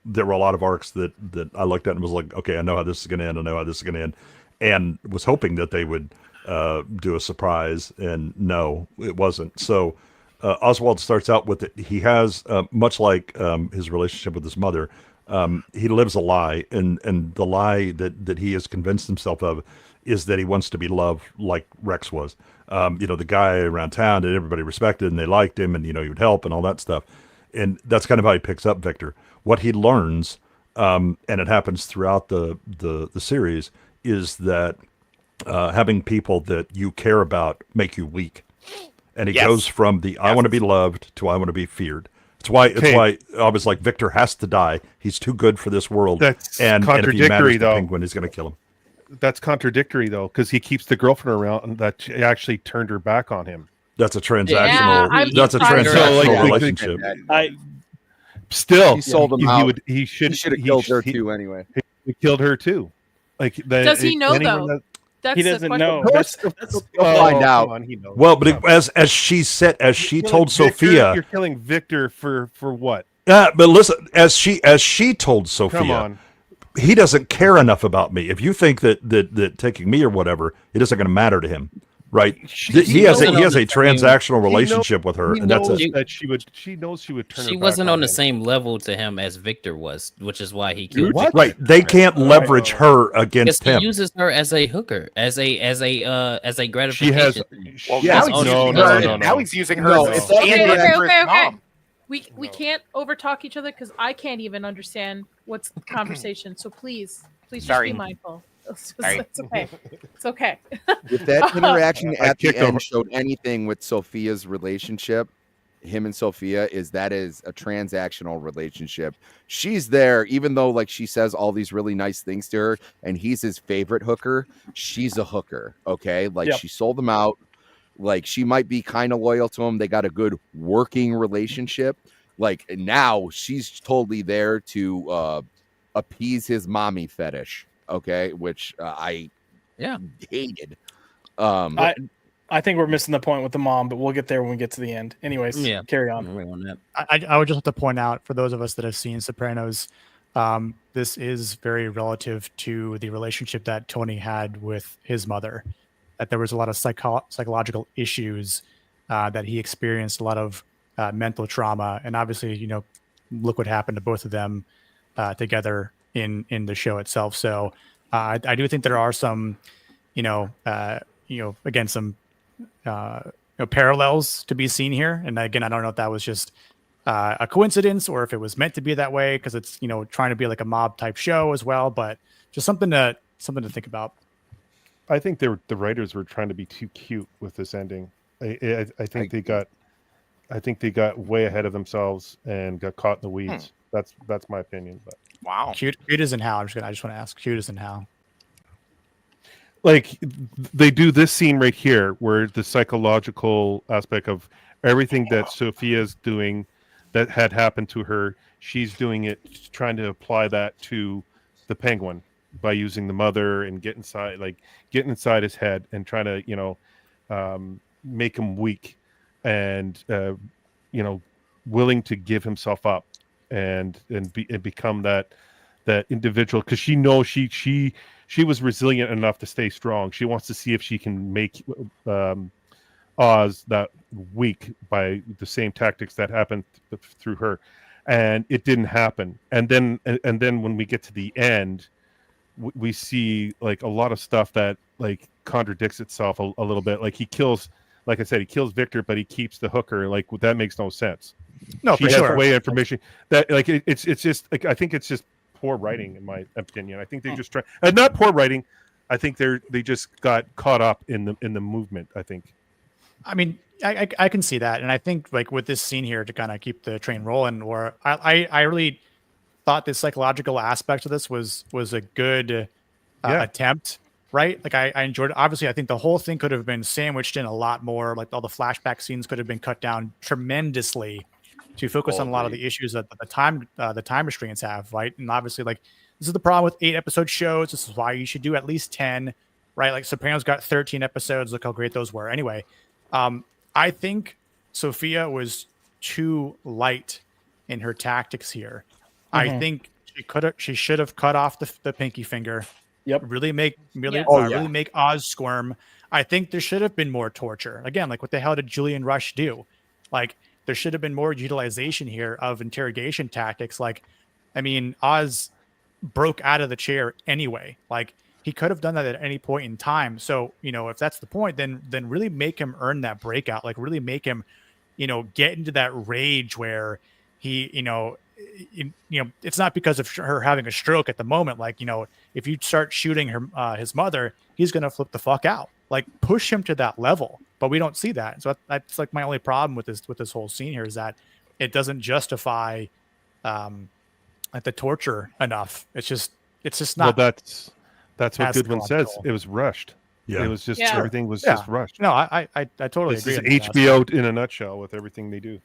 [SPEAKER 4] there were a lot of arcs that I looked at and was like, okay, I know how this is going to end. I know how this is going to end, and was hoping that they would do a surprise, and no, it wasn't. So Oswald starts out with it. He has much like his relationship with his mother. He lives a lie, and the lie that he has convinced himself of is that he wants to be loved like Rex was. You know, the guy around town that everybody respected and they liked him, and, you know, he would help and all that stuff. And that's kind of how he picks up Victor. What he learns, and it happens throughout the series, is that having people that you care about make you weak. And it goes from the I want to be loved to I want to be feared. It's why I was like, Victor has to die. He's too good for this world.
[SPEAKER 10] That's
[SPEAKER 4] and
[SPEAKER 10] contradictory,
[SPEAKER 4] if he matters,
[SPEAKER 10] though.
[SPEAKER 4] The Penguin is going to kill him.
[SPEAKER 10] That's contradictory, though, because he keeps the girlfriend around, and that actually turned her back on him.
[SPEAKER 4] That's a transactional. That's a transactional relationship.
[SPEAKER 5] He sold him out.
[SPEAKER 10] He should have
[SPEAKER 5] killed her too. Anyway,
[SPEAKER 10] he killed her too. Like,
[SPEAKER 3] does he know though?
[SPEAKER 8] He doesn't know.
[SPEAKER 5] We'll find out.
[SPEAKER 4] Well, but as she said, as she told Sophia,
[SPEAKER 10] you're killing Victor for what?
[SPEAKER 4] But listen, as she told Sophia,
[SPEAKER 10] come on.
[SPEAKER 4] He doesn't care enough about me. If you think that taking me or whatever, it isn't going to matter to him, right? He has a transactional relationship with her, and that's it.
[SPEAKER 10] That she knows she would turn.
[SPEAKER 6] She
[SPEAKER 10] her
[SPEAKER 6] wasn't
[SPEAKER 10] back
[SPEAKER 6] on the
[SPEAKER 10] him.
[SPEAKER 6] same level to him as Victor was, which is why he killed.
[SPEAKER 5] What?
[SPEAKER 4] Right? They can't leverage her against
[SPEAKER 6] He
[SPEAKER 4] him.
[SPEAKER 6] uses her as a hooker, as a gratification.
[SPEAKER 10] She has.
[SPEAKER 9] Well,
[SPEAKER 5] Yeah,
[SPEAKER 9] now
[SPEAKER 10] no.
[SPEAKER 9] he's using her as
[SPEAKER 3] Okay.
[SPEAKER 9] his mom.
[SPEAKER 3] We can't overtalk each other because I can't even understand what's the conversation. So please just
[SPEAKER 9] Sorry.
[SPEAKER 3] be mindful. It's
[SPEAKER 9] Sorry.
[SPEAKER 3] okay. It's okay.
[SPEAKER 5] If that interaction
[SPEAKER 10] I
[SPEAKER 5] at the
[SPEAKER 10] kicked
[SPEAKER 5] end
[SPEAKER 10] over-
[SPEAKER 5] showed anything with Sophia's relationship, him and Sophia, is a transactional relationship. She's there, even though like she says all these really nice things to her, and he's his favorite hooker. She's a hooker, okay? Like
[SPEAKER 8] Yep.
[SPEAKER 5] she sold him out. Like she might be kind of loyal to him. They got a good working relationship. Like now she's totally there to appease his mommy fetish, okay? Which I hated.
[SPEAKER 8] I think we're missing the point with the mom, but we'll get there when we get to the end. Anyways, carry on.
[SPEAKER 7] I would just have to point out for those of us that have seen Sopranos, this is very relative to the relationship that Tony had with his mother. That there was a lot of psychological issues that he experienced, a lot of mental trauma, and obviously, look what happened to both of them together in the show itself. So I do think there are some, again, some parallels to be seen here. And again, I don't know if that was just a coincidence or if it was meant to be that way because it's trying to be like a mob type show as well. But just something to think about.
[SPEAKER 10] I think the writers were trying to be too cute with this ending. I think they got way ahead of themselves and got caught in the weeds. That's my opinion. But
[SPEAKER 9] Wow.
[SPEAKER 7] Cute as in how? I just want to ask, cute as in how?
[SPEAKER 10] like they do this scene right here where the psychological aspect of everything that Sophia's doing that had happened to her, she's doing it, trying to apply that to the Penguin by using the mother and getting inside his head and trying to make him weak and willing to give himself up and become that individual, because she knows she was resilient enough to stay strong. She wants to see if she can make Oz that weak by the same tactics that happened through her, and it didn't happen. And then when we get to the end, we see like a lot of stuff that like contradicts itself a little bit. Like he kills Victor, but he keeps the hooker. Like that makes no sense.
[SPEAKER 7] No,
[SPEAKER 10] she
[SPEAKER 7] for
[SPEAKER 10] has
[SPEAKER 7] sure.
[SPEAKER 10] way information that like it's just like I think it's just poor writing in my opinion. I think they just try and not poor writing. I think they just got caught up in the movement. I think.
[SPEAKER 7] I mean, I can see that, and I think like with this scene here to kind of keep the train rolling, where I really thought the psychological aspect of this was a good attempt, right? Like I enjoyed it. Obviously, I think the whole thing could have been sandwiched in a lot more. Like all the flashback scenes could have been cut down tremendously to focus on a lot of the issues that the time restraints have, right? And obviously, like this is the problem with 8 episode shows. This is why you should do at least 10, right? Like Sopranos got 13 episodes. Look how great those were. Anyway, I think Sophia was too light in her tactics here. I think she should have cut off the pinky finger.
[SPEAKER 8] Yep.
[SPEAKER 7] Really make Oz squirm. I think there should have been more torture. Again, like what the hell did Julian Rush do? Like there should have been more utilization here of interrogation tactics. Like, I mean, Oz broke out of the chair anyway. Like he could have done that at any point in time. So, if that's the point, then really make him earn that breakout. Like really make him, get into that rage where he, it's not because of her having a stroke at the moment. Like, if you start shooting her, his mother, he's going to flip the fuck out. Like push him to that level, but we don't see that. So that's like my only problem with this whole scene here is that it doesn't justify, like the torture enough. It's just not.
[SPEAKER 10] Well, that's what Goodwin says. It was rushed.
[SPEAKER 4] Yeah.
[SPEAKER 10] It was just everything was just rushed.
[SPEAKER 7] No, I totally
[SPEAKER 10] This
[SPEAKER 7] agree.
[SPEAKER 10] is HBO in a nutshell with everything they do.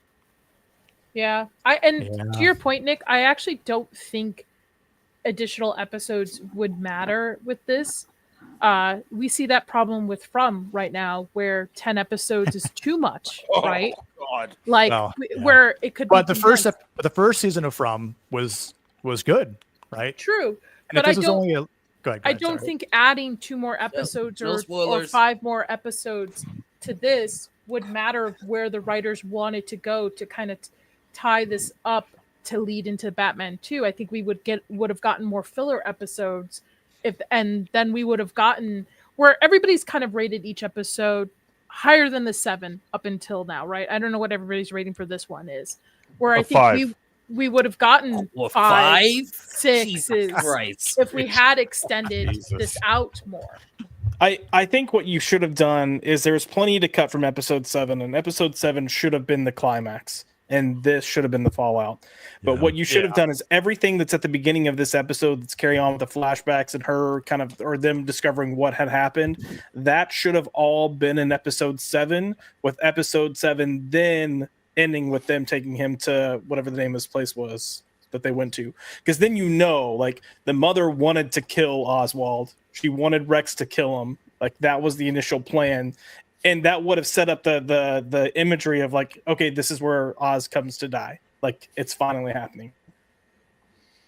[SPEAKER 3] Yeah. To your point, Nick, I actually don't think additional episodes would matter with this. We see that problem with From right now, where 10 episodes is too much, right?
[SPEAKER 9] God.
[SPEAKER 3] Like where it could.
[SPEAKER 7] But
[SPEAKER 3] be
[SPEAKER 7] the first season of From was good, right?
[SPEAKER 3] True,
[SPEAKER 7] And
[SPEAKER 3] but
[SPEAKER 7] if this was only a go ahead,
[SPEAKER 3] I don't think adding 2 more episodes or 5 more episodes to this would matter where the writers wanted to go to kind of tie this up to lead into Batman 2. I think we would have gotten more filler episodes and then we would have gotten where everybody's kind of rated each episode higher than the 7 up until now, right? I don't know what everybody's rating for this one is. where I
[SPEAKER 10] A
[SPEAKER 3] think
[SPEAKER 10] 5.
[SPEAKER 3] we would have gotten
[SPEAKER 6] Well,
[SPEAKER 3] 5,
[SPEAKER 6] 5?
[SPEAKER 3] 6s
[SPEAKER 6] Christ.
[SPEAKER 3] if we had extended
[SPEAKER 10] Jesus.
[SPEAKER 3] this out more.
[SPEAKER 8] I think what you should have done is there's plenty to cut from episode 7, and episode 7 should have been the climax, and this should have been the fallout. But
[SPEAKER 4] Yeah.
[SPEAKER 8] what you should have done is everything that's at the beginning of this episode that's carrying on with the flashbacks and her kind of, or them discovering what had happened, that should have all been in episode 7, with episode 7 then ending with them taking him to whatever the name of this place was that they went to. Because then like the mother wanted to kill Oswald. She wanted Rex to kill him. Like that was the initial plan. And that would have set up the imagery of like, okay, this is where Oz comes to die. Like it's finally happening.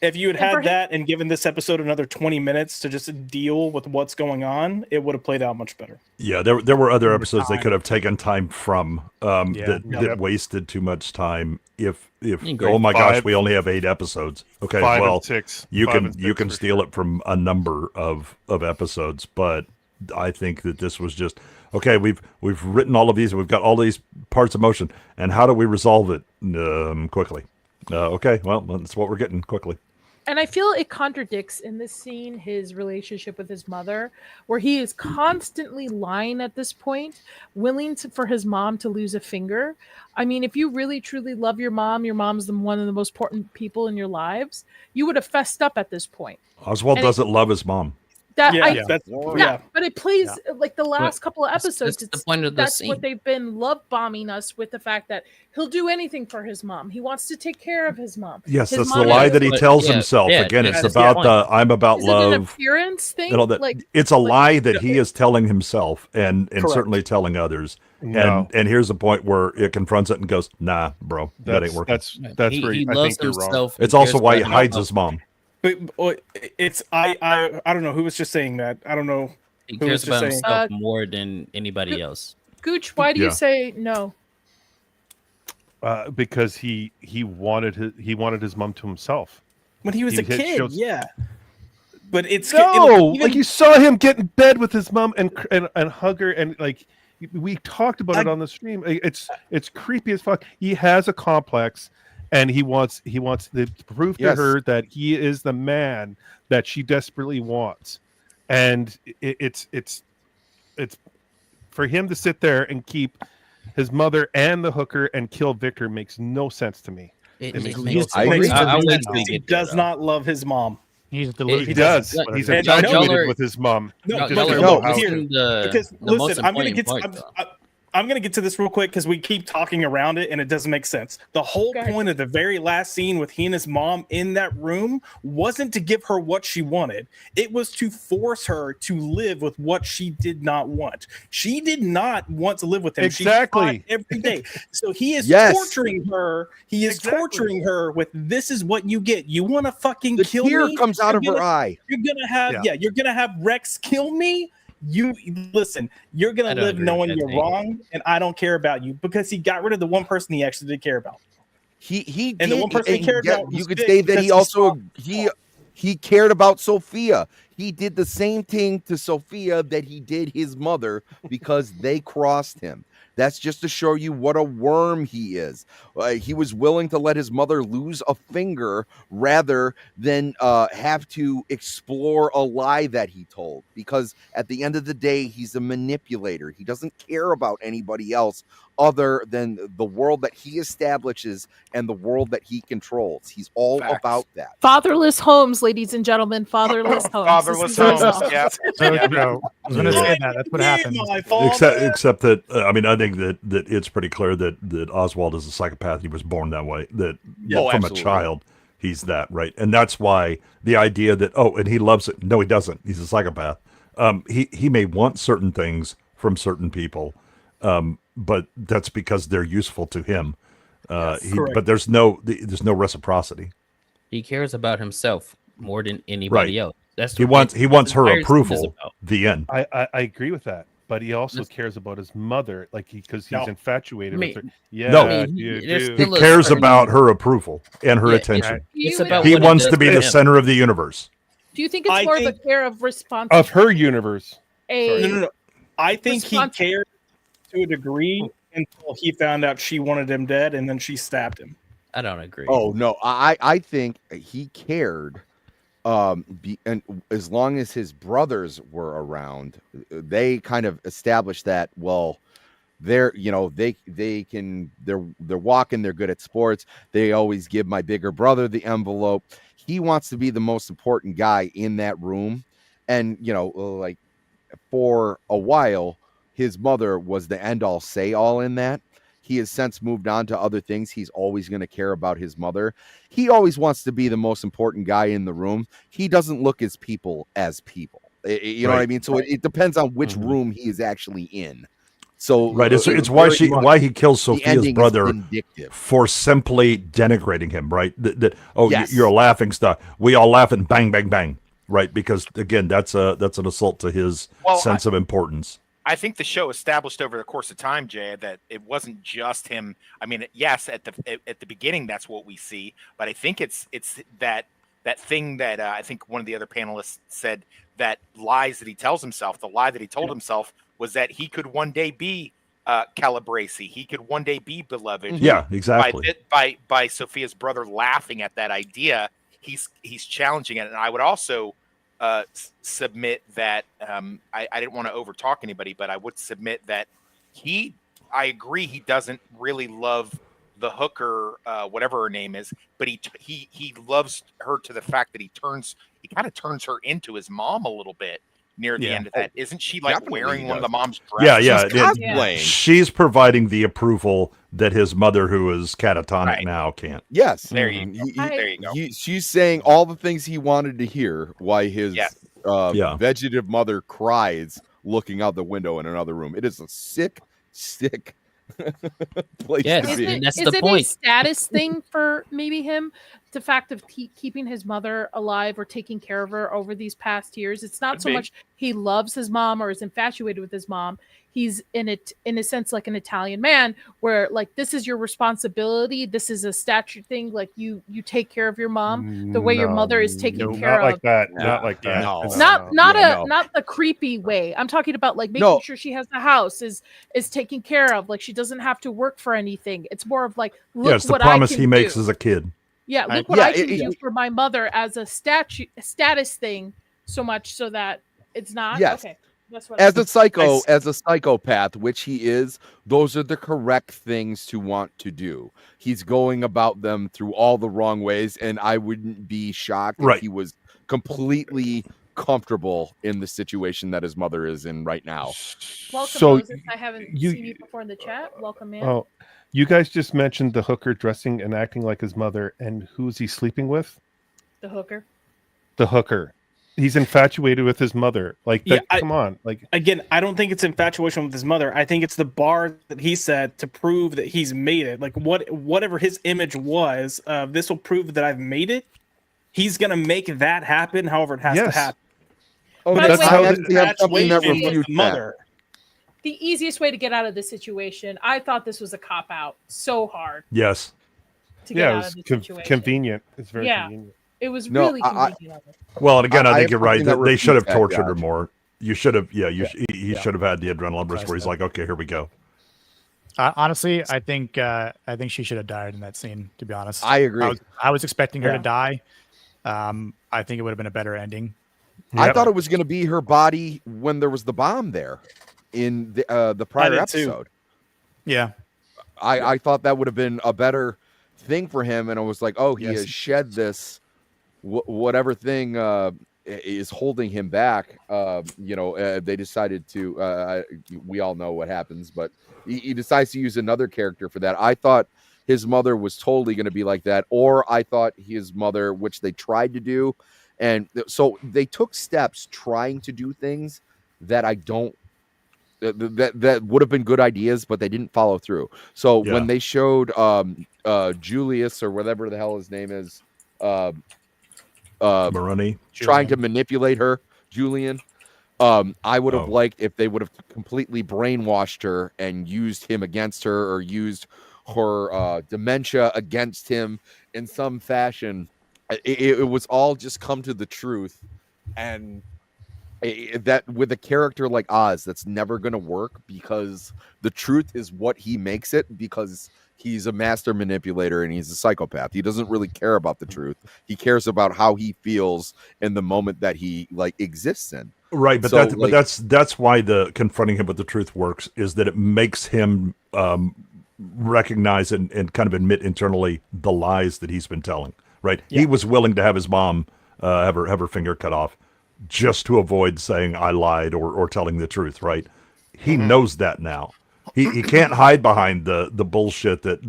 [SPEAKER 8] If you had that and given this episode another 20 minutes to just deal with what's going on, it would have played out much better.
[SPEAKER 4] Yeah, there were other episodes they could have taken time from that
[SPEAKER 10] Yep.
[SPEAKER 4] wasted too much time. If
[SPEAKER 6] agree.
[SPEAKER 4] oh my gosh,
[SPEAKER 10] 5
[SPEAKER 4] we only have 8 episodes. Okay,
[SPEAKER 10] 5
[SPEAKER 4] well
[SPEAKER 10] and 6.
[SPEAKER 4] you
[SPEAKER 10] 5
[SPEAKER 4] can
[SPEAKER 10] and
[SPEAKER 4] you
[SPEAKER 10] 6
[SPEAKER 4] can
[SPEAKER 10] for
[SPEAKER 4] steal
[SPEAKER 10] sure.
[SPEAKER 4] it from a number of episodes, but I think that this was just okay. We've written all of these, we've got all these parts of motion, and how do we resolve it quickly? Okay, well that's what we're getting quickly.
[SPEAKER 3] And I feel it contradicts in this scene his relationship with his mother, where he is constantly lying at this point, willing for his mom to lose a finger. I mean, if you really truly love your mom's one of the most important people in your lives, you would have fessed up at this point.
[SPEAKER 4] Oswald doesn't love his mom.
[SPEAKER 3] But it plays like the last couple of episodes.
[SPEAKER 6] That's the point of the
[SPEAKER 3] that's
[SPEAKER 6] scene.
[SPEAKER 3] what they've been love bombing us with, the fact that he'll do anything for his mom. He wants to take care of his mom.
[SPEAKER 4] Yes,
[SPEAKER 3] His
[SPEAKER 4] that's the
[SPEAKER 3] mom
[SPEAKER 4] lie
[SPEAKER 3] is-
[SPEAKER 4] that he tells himself. Again, it's about the I'm about
[SPEAKER 3] Is it an
[SPEAKER 4] love.
[SPEAKER 3] appearance thing?
[SPEAKER 4] And all that.
[SPEAKER 3] Like,
[SPEAKER 4] It's a lie that he is telling himself and
[SPEAKER 8] Correct.
[SPEAKER 4] certainly telling others.
[SPEAKER 10] No.
[SPEAKER 4] And here's the point where it confronts it and goes, "Nah, bro, that ain't working."
[SPEAKER 10] That's
[SPEAKER 6] he,
[SPEAKER 10] where
[SPEAKER 6] he
[SPEAKER 10] I
[SPEAKER 6] loves
[SPEAKER 10] think you're wrong.
[SPEAKER 6] himself.
[SPEAKER 4] It's also
[SPEAKER 6] cares
[SPEAKER 4] why he
[SPEAKER 6] about
[SPEAKER 4] hides
[SPEAKER 6] himself.
[SPEAKER 4] his mom.
[SPEAKER 8] But it's I don't know who was just saying that. I don't know.
[SPEAKER 6] He
[SPEAKER 8] who was
[SPEAKER 6] cares
[SPEAKER 8] just
[SPEAKER 6] about
[SPEAKER 8] saying-
[SPEAKER 6] himself more than anybody else.
[SPEAKER 3] Gooch, why do
[SPEAKER 4] Yeah.
[SPEAKER 3] you say no?
[SPEAKER 10] Because he wanted his mom to himself.
[SPEAKER 8] When he was
[SPEAKER 10] He
[SPEAKER 8] a
[SPEAKER 10] had
[SPEAKER 8] kid,
[SPEAKER 10] shows-
[SPEAKER 8] yeah. But it's
[SPEAKER 10] No,
[SPEAKER 8] even-
[SPEAKER 10] like you saw him get in bed with his mom and hug her, and like we talked about it on the stream. It's creepy as fuck. He has a complex, and he wants to prove to her that he is the man that she desperately wants, and it's for him to sit there and keep his mother and the hooker and kill Victor makes no sense to me.
[SPEAKER 6] It
[SPEAKER 10] makes
[SPEAKER 6] makes
[SPEAKER 5] I agree.
[SPEAKER 6] sense. I'll wait till we
[SPEAKER 8] he
[SPEAKER 6] get there,
[SPEAKER 8] does
[SPEAKER 6] though.
[SPEAKER 8] not love his mom.
[SPEAKER 7] He's
[SPEAKER 10] He
[SPEAKER 7] delusional.
[SPEAKER 10] does.
[SPEAKER 6] Yeah,
[SPEAKER 10] He's
[SPEAKER 8] and
[SPEAKER 10] infatuated
[SPEAKER 6] y'all are-
[SPEAKER 10] with his mom.
[SPEAKER 8] No,
[SPEAKER 6] Y'all
[SPEAKER 8] but
[SPEAKER 6] are
[SPEAKER 8] no,
[SPEAKER 6] missing
[SPEAKER 8] here, because
[SPEAKER 6] the most
[SPEAKER 8] listen, I'm gonna
[SPEAKER 6] important
[SPEAKER 8] get.
[SPEAKER 6] part, though.
[SPEAKER 8] I'm going to get to this real quick because we keep talking around it and it doesn't make sense. The whole point of the very last scene with he and his mom in that room wasn't to give her what she wanted. It was to force her to live with what she did not want. She did not want to live with him.
[SPEAKER 10] Exactly.
[SPEAKER 8] She fought every day. So he is
[SPEAKER 5] Yes.
[SPEAKER 8] torturing her. He is torturing her with, this is what you get. You want to fucking
[SPEAKER 5] The
[SPEAKER 8] kill
[SPEAKER 5] tear
[SPEAKER 8] me?
[SPEAKER 5] comes out
[SPEAKER 8] You're
[SPEAKER 5] of her
[SPEAKER 8] gonna-
[SPEAKER 5] eye.
[SPEAKER 8] You're going to have, you're going to have Rex kill me? You listen, you're
[SPEAKER 6] I
[SPEAKER 8] gonna
[SPEAKER 6] don't
[SPEAKER 8] live
[SPEAKER 6] agree
[SPEAKER 8] knowing
[SPEAKER 6] with that
[SPEAKER 8] you're
[SPEAKER 6] take.
[SPEAKER 8] wrong, and I don't care about you because he got rid of the one person he actually did care about.
[SPEAKER 5] He
[SPEAKER 8] And the
[SPEAKER 5] did,
[SPEAKER 8] one person he
[SPEAKER 5] and
[SPEAKER 8] cared
[SPEAKER 5] yeah,
[SPEAKER 8] about was
[SPEAKER 5] you could
[SPEAKER 8] Vic
[SPEAKER 5] say that
[SPEAKER 8] because
[SPEAKER 5] he
[SPEAKER 8] he
[SPEAKER 5] also
[SPEAKER 8] saw-
[SPEAKER 5] he cared about Sophia. He did the same thing to Sophia that he did his mother because they crossed him. That's just to show you what a worm he is. He was willing to let his mother lose a finger rather than have to explore a lie that he told. Because at the end of the day, he's a manipulator. He doesn't care about anybody else other than the world that he establishes and the world that he controls. He's all
[SPEAKER 9] Facts.
[SPEAKER 5] about that.
[SPEAKER 3] Fatherless homes, ladies and gentlemen. Fatherless homes.
[SPEAKER 9] Fatherless
[SPEAKER 3] This is
[SPEAKER 9] homes.
[SPEAKER 3] awesome.
[SPEAKER 9] Yeah.
[SPEAKER 7] So true. I was going to say that. That's what happened.
[SPEAKER 4] Except that I mean, I think that it's pretty clear that Oswald is a psychopath. He was born that way. That
[SPEAKER 9] Oh,
[SPEAKER 4] from
[SPEAKER 9] absolutely.
[SPEAKER 4] a child, he's that, right? And that's why the idea that and he loves it. No, he doesn't. He's a psychopath. He may want certain things from certain people, but that's because they're useful to him. But there's no reciprocity.
[SPEAKER 6] He cares about himself more than anybody else. That's
[SPEAKER 4] He
[SPEAKER 6] what
[SPEAKER 4] wants her
[SPEAKER 6] entire scene is
[SPEAKER 4] approval.
[SPEAKER 6] about.
[SPEAKER 4] The end.
[SPEAKER 10] I agree with that, but he also cares about his mother, like because he's infatuated with her. Yeah,
[SPEAKER 4] No.
[SPEAKER 6] I mean,
[SPEAKER 10] you
[SPEAKER 6] there's
[SPEAKER 10] do.
[SPEAKER 4] He
[SPEAKER 6] still a
[SPEAKER 4] cares
[SPEAKER 6] certain-
[SPEAKER 4] about her approval and her
[SPEAKER 6] Yeah,
[SPEAKER 4] attention.
[SPEAKER 6] It's
[SPEAKER 3] You-
[SPEAKER 6] about
[SPEAKER 4] He
[SPEAKER 6] what
[SPEAKER 4] wants
[SPEAKER 6] does
[SPEAKER 4] to be
[SPEAKER 6] for
[SPEAKER 4] the
[SPEAKER 6] him.
[SPEAKER 4] center of the universe.
[SPEAKER 3] Do you think it's
[SPEAKER 8] I
[SPEAKER 3] more of
[SPEAKER 8] think-
[SPEAKER 3] a care of responsibility?
[SPEAKER 10] Of her universe.
[SPEAKER 8] No. I think he
[SPEAKER 3] Respons-
[SPEAKER 8] cared to a degree until he found out she wanted him dead, and then she stabbed him.
[SPEAKER 6] I don't agree.
[SPEAKER 5] Oh no, I think he cared. And as long as his brothers were around, they kind of established that. Well, they're they're walking, they're good at sports. They always give my bigger brother the envelope. He wants to be the most important guy in that room, and like for a while, his mother was the end all say all in that. He has since moved on to other things. He's always going to care about his mother. He always wants to be the most important guy in the room. He doesn't look as people. You know what I mean? So it depends on which room he is actually in. So
[SPEAKER 4] right, it's why he kills Sophia's brother for simply denigrating him. Right? Yes. You're a laughing stock. We all laugh and bang, bang, bang. Right? Because again, that's an assault to his sense of importance.
[SPEAKER 9] I think the show established over the course of time, Jay, that it wasn't just him. I mean, yes, at the beginning, that's what we see, but I think it's that thing that I think one of the other panelists said, that lies that he tells himself. The lie that he told himself was that he could one day be Calabrese. He could one day be beloved.
[SPEAKER 4] Yeah, exactly.
[SPEAKER 9] By Sophia's brother laughing at that idea, he's challenging it, and I would also submit that I didn't want to overtalk anybody, but I would submit that I agree he doesn't really love the hooker, whatever her name is, but he loves her to the fact that he kind of turns her into his mom a little bit near the end of that. Isn't she like wearing one of the mom's dresses?
[SPEAKER 4] Yeah. She's providing the approval that his mother, who is catatonic now, can't.
[SPEAKER 5] Yes.
[SPEAKER 9] There you go.
[SPEAKER 5] She's saying all the things he wanted to hear, why his vegetative mother cries looking out the window in another room. It is a sick place to be.
[SPEAKER 6] That's
[SPEAKER 3] is
[SPEAKER 6] the
[SPEAKER 3] it
[SPEAKER 6] point.
[SPEAKER 3] a status thing for maybe him? The fact of keeping his mother alive or taking care of her over these past years. It's not so much he loves his mom or is infatuated with his mom. He's in a sense like an Italian man, where like this is your responsibility. This is a statute thing. Like you take care of your mom the way your mother is taken care of.
[SPEAKER 10] Not like that.
[SPEAKER 3] Not the creepy way. I'm talking about like making sure she has the house is taken care of. Like she doesn't have to work for anything. It's more of like look
[SPEAKER 4] it's the
[SPEAKER 3] what
[SPEAKER 4] promise
[SPEAKER 3] I can
[SPEAKER 4] he makes
[SPEAKER 3] do.
[SPEAKER 4] as a kid.
[SPEAKER 3] Yeah, look what I can do for my mother as a status thing, so much so that it's not okay. That's what
[SPEAKER 5] as a psychopath, which he is, those are the correct things to want to do. He's going about them through all the wrong ways, and I wouldn't be shocked if he was completely comfortable in the situation that his mother is in right now.
[SPEAKER 3] Welcome, Moses. I haven't seen you before in the chat. Welcome in.
[SPEAKER 10] Oh, you guys just mentioned the hooker dressing and acting like his mother, and who's he sleeping with?
[SPEAKER 3] The hooker.
[SPEAKER 10] The hooker. He's infatuated with his mother. Like, come on. Like,
[SPEAKER 8] again, I don't think it's infatuation with his mother. I think it's the bar that he set to prove that he's made it. Like, whatever his image was, this will prove that I've made it. He's gonna make that happen, however it has to happen.
[SPEAKER 5] Oh,
[SPEAKER 8] that's
[SPEAKER 5] how
[SPEAKER 8] mother.
[SPEAKER 3] The easiest way to get out of this situation, I thought this was a cop out so hard.
[SPEAKER 4] Yes.
[SPEAKER 3] To get out of the situation.
[SPEAKER 10] Convenient. It's very convenient.
[SPEAKER 3] It was really convenient.
[SPEAKER 4] Well, and again, I think you're right. They should have tortured her more. You should have, he should have had the adrenaline rush where he's like, okay, here we go.
[SPEAKER 7] Honestly, I think she should have died in that scene. To be honest,
[SPEAKER 5] I agree.
[SPEAKER 7] I was expecting her to die. I think it would have been a better ending.
[SPEAKER 5] I thought it was going to be her body when there was the bomb there in the prior episode.
[SPEAKER 7] Yeah,
[SPEAKER 5] I thought that would have been a better thing for him, and I was like, oh, he has shed this whatever thing is holding him back. They decided to. We all know what happens, but he decides to use another character for that. I thought his mother was totally going to be like that, or I thought his mother, which they tried to do, and so they took steps trying to do things that I don't. That would have been good ideas, but they didn't follow through. So when they showed Julius or whatever the hell his name is,
[SPEAKER 4] Maroni
[SPEAKER 5] trying to manipulate her, Julian, I would have liked if they would have completely brainwashed her and used him against her, or used her dementia against him in some fashion. It was all just come to the truth, and that with a character like Oz, that's never going to work, because the truth is what he makes it, because he's a master manipulator and he's a psychopath. He doesn't really care about the truth. He cares about how he feels in the moment that he like exists in.
[SPEAKER 4] Right, but
[SPEAKER 5] So,
[SPEAKER 4] that's why the confronting him with the truth works, is that it makes him recognize and kind of admit internally the lies that he's been telling. Right, he was willing to have his mom have her finger cut off just to avoid saying I lied or telling the truth. Right, he knows that now. He can't hide behind the bullshit that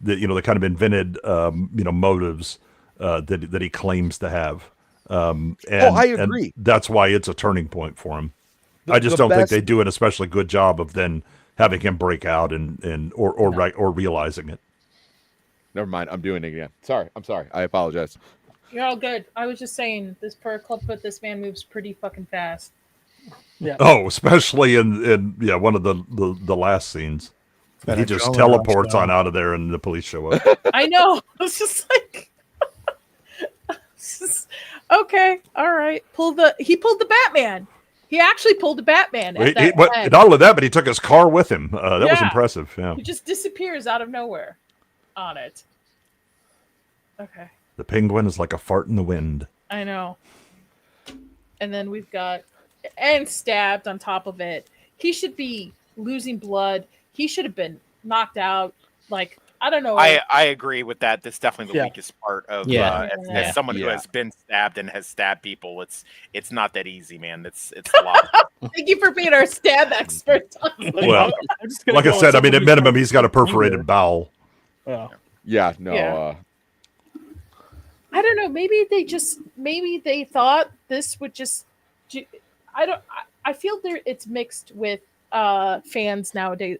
[SPEAKER 4] the kind of invented motives that he claims to have.
[SPEAKER 5] I agree.
[SPEAKER 4] And that's why it's a turning point for him. I just don't think they do an especially good job of then having him break out or realizing it.
[SPEAKER 5] Never mind. I'm doing it again. I'm sorry. I apologize.
[SPEAKER 3] You're all good. I was just saying, this per club, but this man moves pretty fucking fast.
[SPEAKER 8] Yeah.
[SPEAKER 4] Oh, especially in one of the last scenes.
[SPEAKER 7] That
[SPEAKER 4] He just
[SPEAKER 7] adrenaline
[SPEAKER 4] teleports
[SPEAKER 7] rush,
[SPEAKER 4] on out of there and the police show up.
[SPEAKER 3] I know. I was just like, okay, all right. He pulled the Batman. He actually pulled the Batman.
[SPEAKER 4] But not only that, but he took his car with him. That was impressive. Yeah.
[SPEAKER 3] He just disappears out of nowhere on it. Okay.
[SPEAKER 4] The Penguin is like a fart in the wind.
[SPEAKER 3] I know. And then we've got and stabbed on top of it. He should be losing blood. He should have been knocked out. Like, I don't know.
[SPEAKER 9] I agree with that. That's definitely the weakest part of as someone who has been stabbed and has stabbed people. It's not that easy, man. It's a lot.
[SPEAKER 3] Thank you for being our stab expert.
[SPEAKER 4] Well, like I said, I mean, at minimum, he's got a perforated bowel.
[SPEAKER 5] Yeah, no.
[SPEAKER 3] I don't know. Maybe they thought this would just. I feel it's mixed with fans nowadays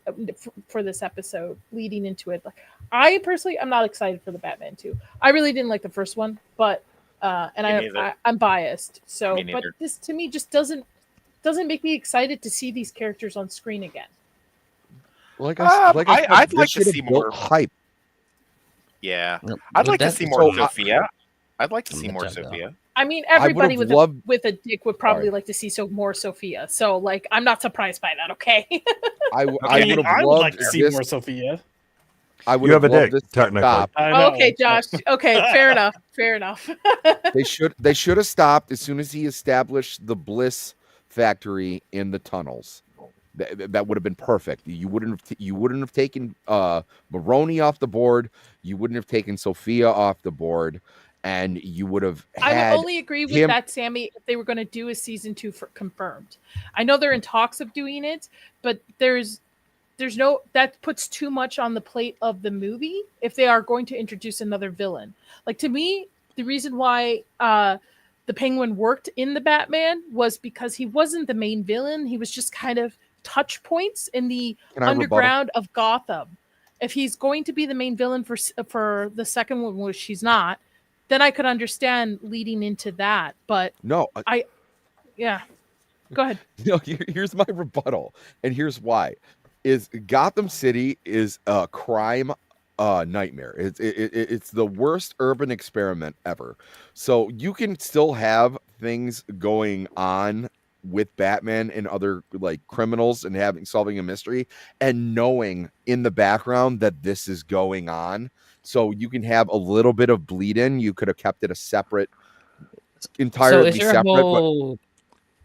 [SPEAKER 3] for this episode leading into it. Like, I personally, I'm not excited for the Batman 2. I really didn't like the first one, but I'm biased. So, but this to me just doesn't make me excited to see these characters on screen again.
[SPEAKER 9] I'd like to see more
[SPEAKER 5] hype.
[SPEAKER 9] Yeah, I'd like to see more Sophia. I'd like to see more Sophia.
[SPEAKER 3] I mean, everybody with a dick would probably like to see more Sophia. So, like, I'm not surprised by that. Okay.
[SPEAKER 5] I would like to see more
[SPEAKER 8] Sophia.
[SPEAKER 4] You have a dick, technically.
[SPEAKER 3] Okay, Josh. Okay, fair enough. Fair enough.
[SPEAKER 5] They should have stopped as soon as he established the Bliss factory in the tunnels. That would have been perfect. You wouldn't have taken Maroney off the board. You wouldn't have taken Sophia off the board. And you would have had
[SPEAKER 3] I would only agree with that, Sammy, if they were going to do a season 2 confirmed. I know they're in talks of doing it, but there's no, that puts too much on the plate of the movie if they are going to introduce another villain. Like, to me, the reason why the Penguin worked in the Batman was because he wasn't the main villain. He was just kind of touch points in the underground of Gotham. If he's going to be the main villain for the second one, which he's not, then I could understand leading into that. But
[SPEAKER 5] no,
[SPEAKER 3] go ahead.
[SPEAKER 5] No, here's my rebuttal, and here's why: is Gotham City is a crime nightmare. It's the worst urban experiment ever. So you can still have things going on with Batman and other like criminals and solving a mystery and knowing in the background that this is going on. So you can have a little bit of bleed in. You could have kept it a separate, entirely separate.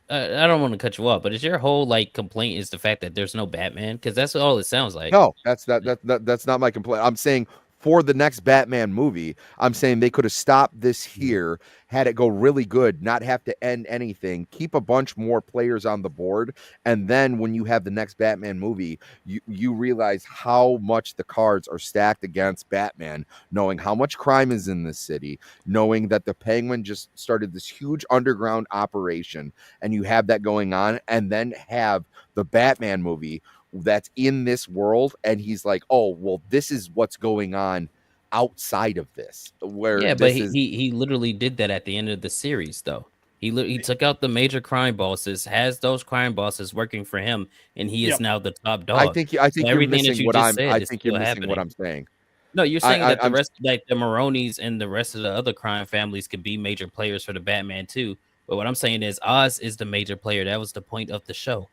[SPEAKER 6] I don't want to cut you off, but is your whole like complaint is the fact that there's no Batman? Because that's all it sounds like.
[SPEAKER 5] No, that's not my complaint. I'm saying for the next Batman movie, I'm saying they could have stopped this here, had it go really good, not have to end anything, keep a bunch more players on the board, and then when you have the next Batman movie, you realize how much the cards are stacked against Batman, knowing how much crime is in this city, knowing that the Penguin just started this huge underground operation, and you have that going on, and then have the Batman movie that's in this world, and he's like, oh well, this is what's going on outside of this.
[SPEAKER 6] But he literally did that at the end of the series, though. He took out the major crime bosses, has those crime bosses working for him, and he is now the top dog.
[SPEAKER 5] I think you're missing what I'm saying.
[SPEAKER 6] No, you're saying that the rest, like the Maronis and the rest of the other crime families, could be major players for the Batman too. But what I'm saying is Oz is the major player. That was the point of the show.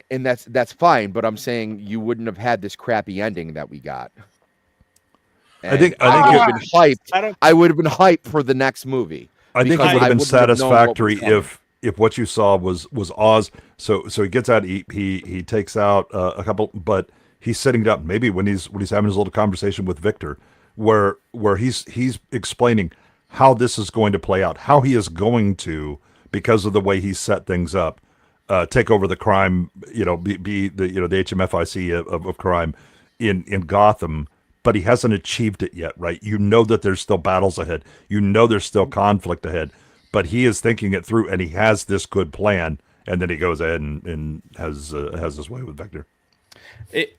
[SPEAKER 5] And that's fine, but I'm saying you wouldn't have had this crappy ending that we got. And
[SPEAKER 4] think
[SPEAKER 5] I would have
[SPEAKER 8] it-
[SPEAKER 5] been hyped.
[SPEAKER 8] I don't.
[SPEAKER 5] I would have been hyped for the next movie.
[SPEAKER 4] I think it
[SPEAKER 5] because
[SPEAKER 4] would have been
[SPEAKER 5] wouldn't have known what was
[SPEAKER 4] satisfactory
[SPEAKER 5] coming.
[SPEAKER 4] if what you saw was Oz. So he gets out. He takes out a couple, but he's sitting down. Maybe when he's having his little conversation with Victor, where he's explaining how this is going to play out, how he is going to, because of the way he set things up, take over the crime. Be the the HMFIC of crime in Gotham. But he hasn't achieved it yet, right? You know that there's still battles ahead. You know there's still conflict ahead. But he is thinking it through, and he has this good plan. And then he goes ahead and has his way with Vector.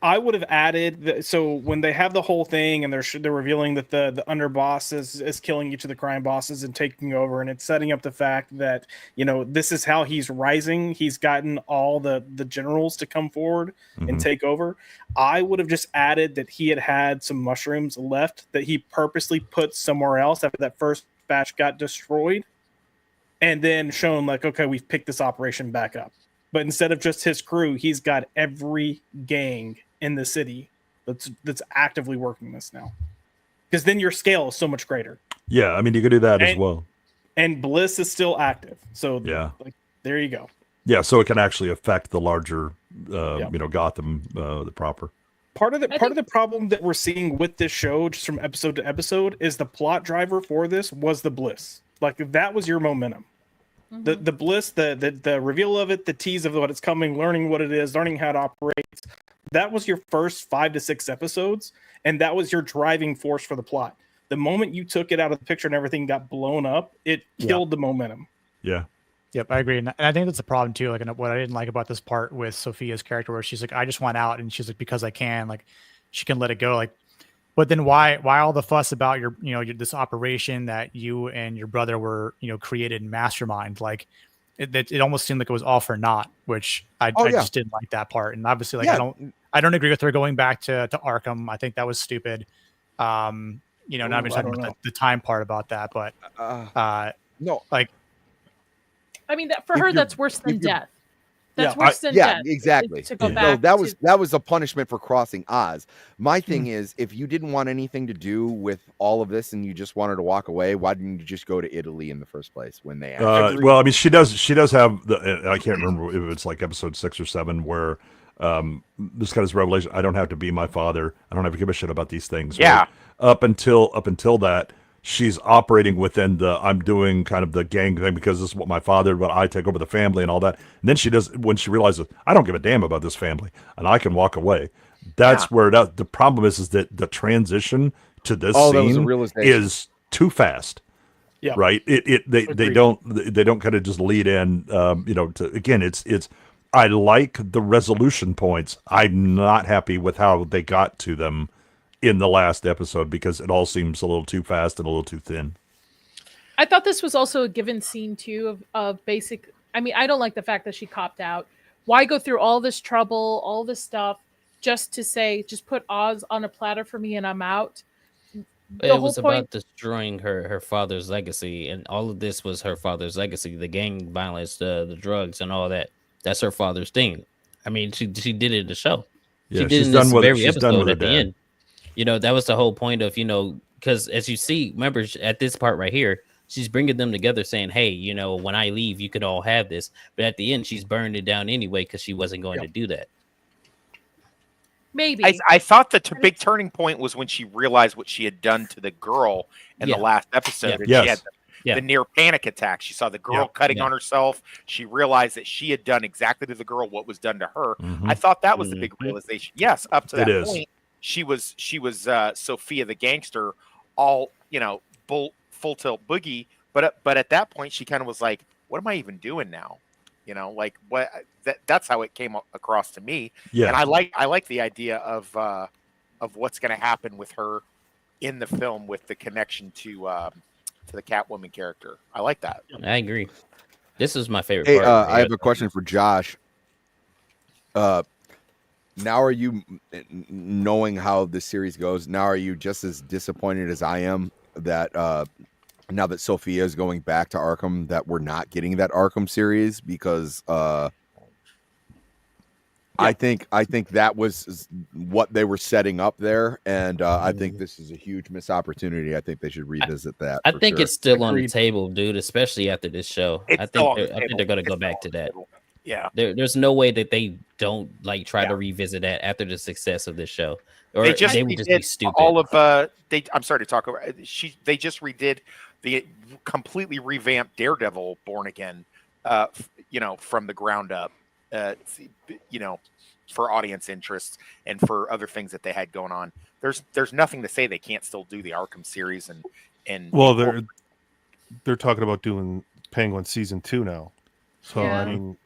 [SPEAKER 8] I would have added so when they have the whole thing and they're revealing that the underboss is killing each of the crime bosses and taking over, and it's setting up the fact that this is how he's rising. He's gotten all the generals to come forward and take over. I would have just added that he had some mushrooms left that he purposely put somewhere else after that first batch got destroyed, and then shown like, okay, we've picked this operation back up. But instead of just his crew, he's got every gang in the city that's actively working this now. Because then your scale is so much greater.
[SPEAKER 4] Yeah, I mean, you could do that as well.
[SPEAKER 8] And Bliss is still active. So
[SPEAKER 4] yeah,
[SPEAKER 8] there you go.
[SPEAKER 4] Yeah, so it can actually affect the larger, Gotham, the proper.
[SPEAKER 8] Part of the problem that we're seeing with this show, just from episode to episode, is the plot driver for this was the Bliss. Like that was your momentum. The Bliss, the reveal of it, the tease of what it's coming, learning what it is, learning how it operates. That was your first 5 to 6 episodes, and that was your driving force for the plot. The moment you took it out of the picture and everything got blown up, it killed the momentum.
[SPEAKER 4] Yeah.
[SPEAKER 7] Yep, I agree. And I think that's a problem too. Like, what I didn't like about this part with Sophia's character, where she's like, I just want out, and she's like, because I can, like, she can let it go. Like, but then why all the fuss about your this operation that you and your brother were, created in mastermind? Like, it almost seemed like it was all for naught, which I just didn't like that part. And obviously, like, I don't agree with her going back to Arkham. I think that was stupid. Not even talking about the time part about that, but
[SPEAKER 5] no,
[SPEAKER 7] like,
[SPEAKER 3] I mean, for her, that's worse than death. That's worse than death.
[SPEAKER 5] Exactly.
[SPEAKER 3] To go back
[SPEAKER 5] that was a punishment for crossing Oz. My thing is, if you didn't want anything to do with all of this and you just wanted to walk away, why didn't you just go to Italy in the first place when they actually
[SPEAKER 4] well, I mean, she does have I can't remember if it's like episode 6 or 7 where this kind of revelation, I don't have to be my father. I don't have to give a shit about these things.
[SPEAKER 9] Yeah.
[SPEAKER 4] Right? Up until that, she's operating within I'm doing kind of the gang thing because this is what my father, but I take over the family and all that. And then when she realizes, I don't give a damn about this family and I can walk away. That's where the problem is that the transition to this scene is too fast.
[SPEAKER 8] Yeah.
[SPEAKER 4] Right. They don't kind of just lead in, it's I like the resolution points. I'm not happy with how they got to them in the last episode because it all seems a little too fast and a little too thin.
[SPEAKER 3] I thought this was also a given scene too of basic. I mean, I don't like the fact that she copped out. Why go through all this trouble, all this stuff, just to say, just put Oz on a platter for me and I'm out?
[SPEAKER 6] It was about destroying her father's legacy, and all of this was her father's legacy. The gang violence, the drugs, and all that. That's her father's thing. I mean, she did it in the show.
[SPEAKER 4] Yeah,
[SPEAKER 6] she did in this very episode at the end. That was the whole point of, because as you see, remember at this part right here, she's bringing them together saying, hey, when I leave, you could all have this. But at the end, she's burned it down anyway because she wasn't going to do that.
[SPEAKER 3] Maybe.
[SPEAKER 9] I thought the big turning point was when she realized what she had done to the girl in the last episode. And she had the near panic attack. She saw the girl cutting on herself. She realized that she had done exactly to the girl what was done to her. I thought that was the big realization. Yes, up to that point. She was Sophia the gangster, all full tilt boogie. But at that point, she kind of was like, "What am I even doing now?" Like what? That's how it came across to me. Yeah, and I like the idea of what's going to happen with her in the film with the connection to the Catwoman character. I like that.
[SPEAKER 6] I agree. This is my favorite
[SPEAKER 5] part. I have a question for Josh. Now are you, knowing how this series goes, now are you just as disappointed as I am that now that Sophia is going back to Arkham, that we're not getting that Arkham series? Because I think that was what they were setting up there, and I think this is a huge missed opportunity. I think they should revisit that.
[SPEAKER 6] I
[SPEAKER 5] for
[SPEAKER 6] think
[SPEAKER 5] sure.
[SPEAKER 6] it's still on the
[SPEAKER 8] Agreed.
[SPEAKER 6] table, dude. Especially after this show,
[SPEAKER 9] It's
[SPEAKER 6] I
[SPEAKER 9] still
[SPEAKER 6] think
[SPEAKER 9] on the
[SPEAKER 6] I think
[SPEAKER 9] table.
[SPEAKER 6] they're gonna
[SPEAKER 9] It's
[SPEAKER 6] go
[SPEAKER 9] still
[SPEAKER 6] back
[SPEAKER 9] on
[SPEAKER 6] to
[SPEAKER 9] the
[SPEAKER 6] that.
[SPEAKER 9] table. Yeah.
[SPEAKER 6] There's no way that they don't like try to
[SPEAKER 9] Yeah.
[SPEAKER 6] revisit that after the success of this show, or
[SPEAKER 9] They just
[SPEAKER 6] would just be
[SPEAKER 9] redid
[SPEAKER 6] stupid.
[SPEAKER 9] all of I'm sorry to talk over. They just redid the completely revamped Daredevil Born Again, from the ground up, for audience interest and for other things that they had going on. There's nothing to say they can't still do the Arkham series and
[SPEAKER 10] Well, they're talking about doing Penguin season 2 now. So
[SPEAKER 3] Yeah.
[SPEAKER 10] I mean,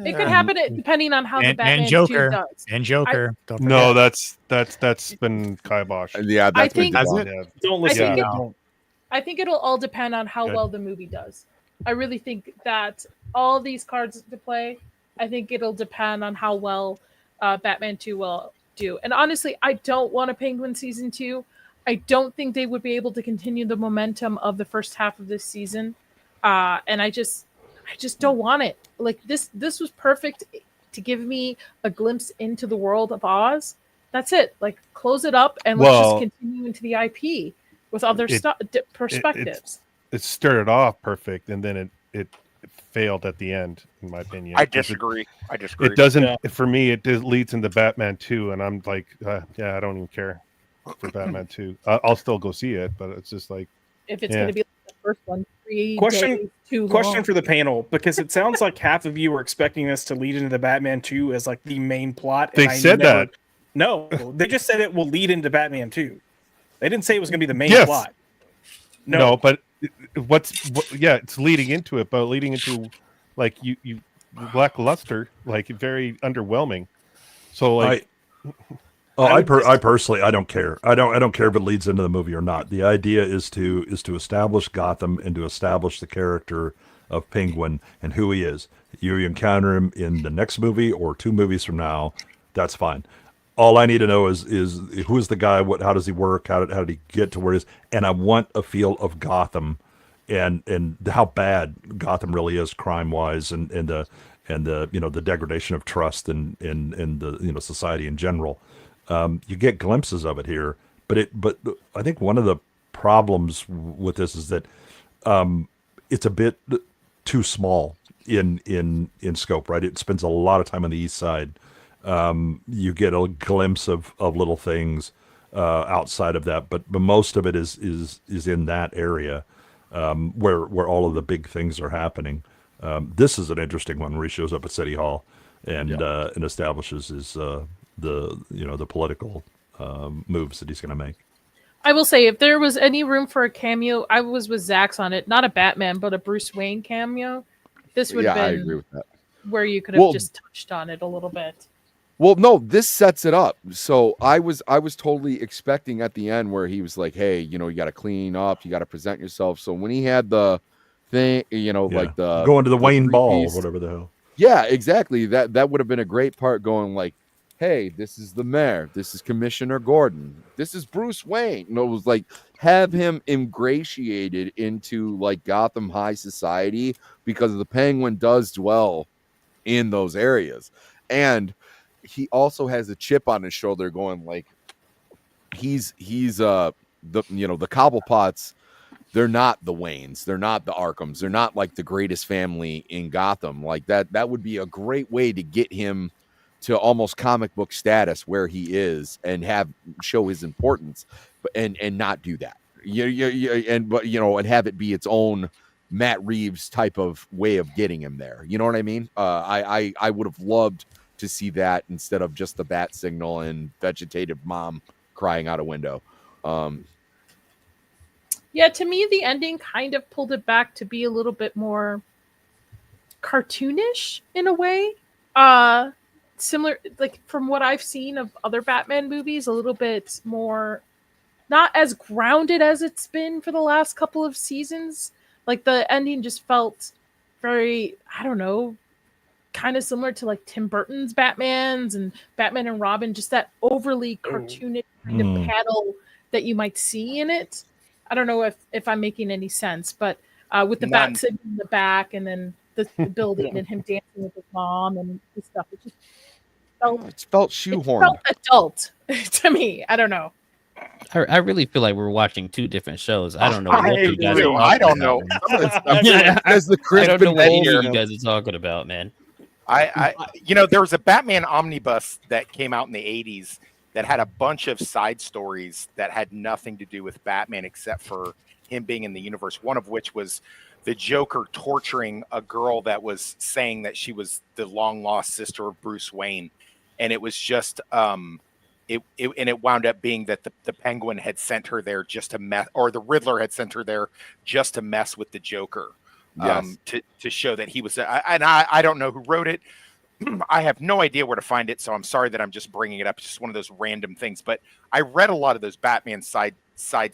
[SPEAKER 3] It could happen depending on how the Batman
[SPEAKER 7] and
[SPEAKER 3] 2
[SPEAKER 7] Joker
[SPEAKER 3] does.
[SPEAKER 7] and Joker. Don't
[SPEAKER 10] no,
[SPEAKER 7] forget.
[SPEAKER 10] that's been kiboshed.
[SPEAKER 5] Yeah,
[SPEAKER 3] I
[SPEAKER 5] that's been
[SPEAKER 3] think-
[SPEAKER 7] Has
[SPEAKER 5] debunked.
[SPEAKER 7] it?
[SPEAKER 10] Yeah.
[SPEAKER 8] Don't listen
[SPEAKER 3] I
[SPEAKER 8] to
[SPEAKER 3] think
[SPEAKER 8] them.
[SPEAKER 3] I think it'll all depend on how
[SPEAKER 7] Good.
[SPEAKER 3] well the movie does. I really think that all these cards to play, I think it'll depend on how well Batman 2 will do. And honestly, I don't want a Penguin season 2. I don't think they would be able to continue the momentum of the first half of this season. And I just don't want it. Like this was perfect to give me a glimpse into the world of Oz. That's it. Like close it up and let's just continue into the IP with other perspectives.
[SPEAKER 10] It started off perfect, and then it failed at the end, in my opinion.
[SPEAKER 9] I disagree.
[SPEAKER 10] It doesn't. For me, it leads into Batman 2, and I'm like, I don't even care for Batman 2. I'll still go see it, but it's just like,
[SPEAKER 3] If it's going to be like the first one, 3
[SPEAKER 8] Question-
[SPEAKER 3] days too
[SPEAKER 8] Question
[SPEAKER 3] long.
[SPEAKER 8] for the panel, because it sounds like half of you were expecting this to lead into the Batman 2 as like the main plot.
[SPEAKER 10] They said that.
[SPEAKER 8] No, they just said it will lead into Batman 2. They didn't say it was going to be the main
[SPEAKER 10] Yes.
[SPEAKER 8] plot.
[SPEAKER 10] no, but it's leading into it, but leading into like you lackluster, like very underwhelming. So like,
[SPEAKER 4] I personally, I don't care. I don't care if it leads into the movie or not. The idea is to establish Gotham and to establish the character of Penguin and who he is. You encounter him in the next movie or 2 movies from now, that's fine. All I need to know is who is the guy? How does he work? How did he get to where he is? And I want a feel of Gotham and how bad Gotham really is crime wise and the the degradation of trust and the society in general. You get glimpses of it here, but I think one of the problems with this is that it's a bit too small in scope, right? It spends a lot of time on the East Side. You get a glimpse of little things outside of that, but most of it is in that area where all of the big things are happening. This is an interesting one where he shows up at City Hall and establishes his the political moves that he's going to make.
[SPEAKER 3] I will say, if there was any room for a cameo, I was with Zach's on it. Not a Batman, but a Bruce Wayne cameo. This would have
[SPEAKER 5] I
[SPEAKER 3] been
[SPEAKER 5] agree with that.
[SPEAKER 3] where you could have just touched on it a little bit.
[SPEAKER 5] Well, no, this sets it up. So I was totally expecting at the end where he was like, "Hey, you got to clean up, you got to present yourself." So when he had the thing, like the
[SPEAKER 4] going to the Wayne Ball,
[SPEAKER 5] three-piece-
[SPEAKER 4] whatever the hell.
[SPEAKER 5] Yeah, exactly. That would have been a great part. Going like, "Hey, this is the mayor. This is Commissioner Gordon. This is Bruce Wayne." It was like have him ingratiated into like Gotham high society because the Penguin does dwell in those areas, and he also has a chip on his shoulder going like he's the Cobblepots, they're not the Waynes, they're not the Arkhams, they're not like the greatest family in Gotham. Like that would be a great way to get him to almost comic book status where he is and show his importance, but and not do that. And have it be its own Matt Reeves type of way of getting him there. You know what I mean? I would have loved to see that instead of just the bat signal and vegetative mom crying out a window.
[SPEAKER 3] Yeah, to me, the ending kind of pulled it back to be a little bit more cartoonish in a way. Similar, like from what I've seen of other Batman movies, a little bit more, not as grounded as it's been for the last couple of seasons. Like the ending just felt very, I don't know, kind of similar to like Tim Burton's Batmans and Batman and Robin, just that overly cartoonish kind of panel that you might see in it. I don't know if I'm making any sense, but with the bat sitting in the back and then the building and him dancing with his mom and stuff,
[SPEAKER 5] It felt
[SPEAKER 3] It
[SPEAKER 5] shoehorned.
[SPEAKER 3] felt adult to me. I don't know.
[SPEAKER 6] I really feel like we're watching two different shows. I don't know what you guys are
[SPEAKER 9] do.
[SPEAKER 6] talking
[SPEAKER 9] I don't
[SPEAKER 6] about,
[SPEAKER 9] know.
[SPEAKER 6] man.
[SPEAKER 5] As the
[SPEAKER 6] I don't know
[SPEAKER 5] Crispin
[SPEAKER 6] what
[SPEAKER 5] Bowl,
[SPEAKER 6] either
[SPEAKER 5] you
[SPEAKER 6] of you
[SPEAKER 5] know.
[SPEAKER 6] guys are talking about, man.
[SPEAKER 9] There was a Batman omnibus that came out in the 80s that had a bunch of side stories that had nothing to do with Batman except for him being in the universe. One of which was the Joker torturing a girl that was saying that she was the long lost sister of Bruce Wayne. And it was just, it wound up being that the Penguin had sent her there just to mess, or the Riddler had sent her there just to mess with the Joker.
[SPEAKER 5] Yes.
[SPEAKER 9] To show that he was, I don't know who wrote it. I have no idea where to find it, so I'm sorry that I'm just bringing it up. It's just one of those random things. But I read a lot of those Batman side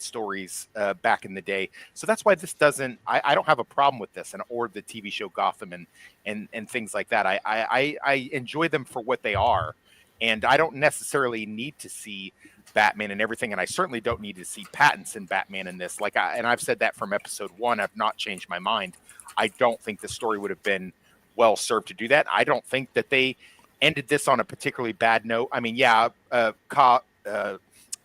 [SPEAKER 9] stories back in the day, so that's why this doesn't. I don't have a problem with this, or the TV show Gotham and things like that. I enjoy them for what they are, and I don't necessarily need to see Batman and everything, and I certainly don't need to see Pattinson Batman in this. And I've said that from episode 1. I've not changed my mind. I don't think the story would have been well served to do that. I don't think that they ended this on a particularly bad note. I mean, yeah,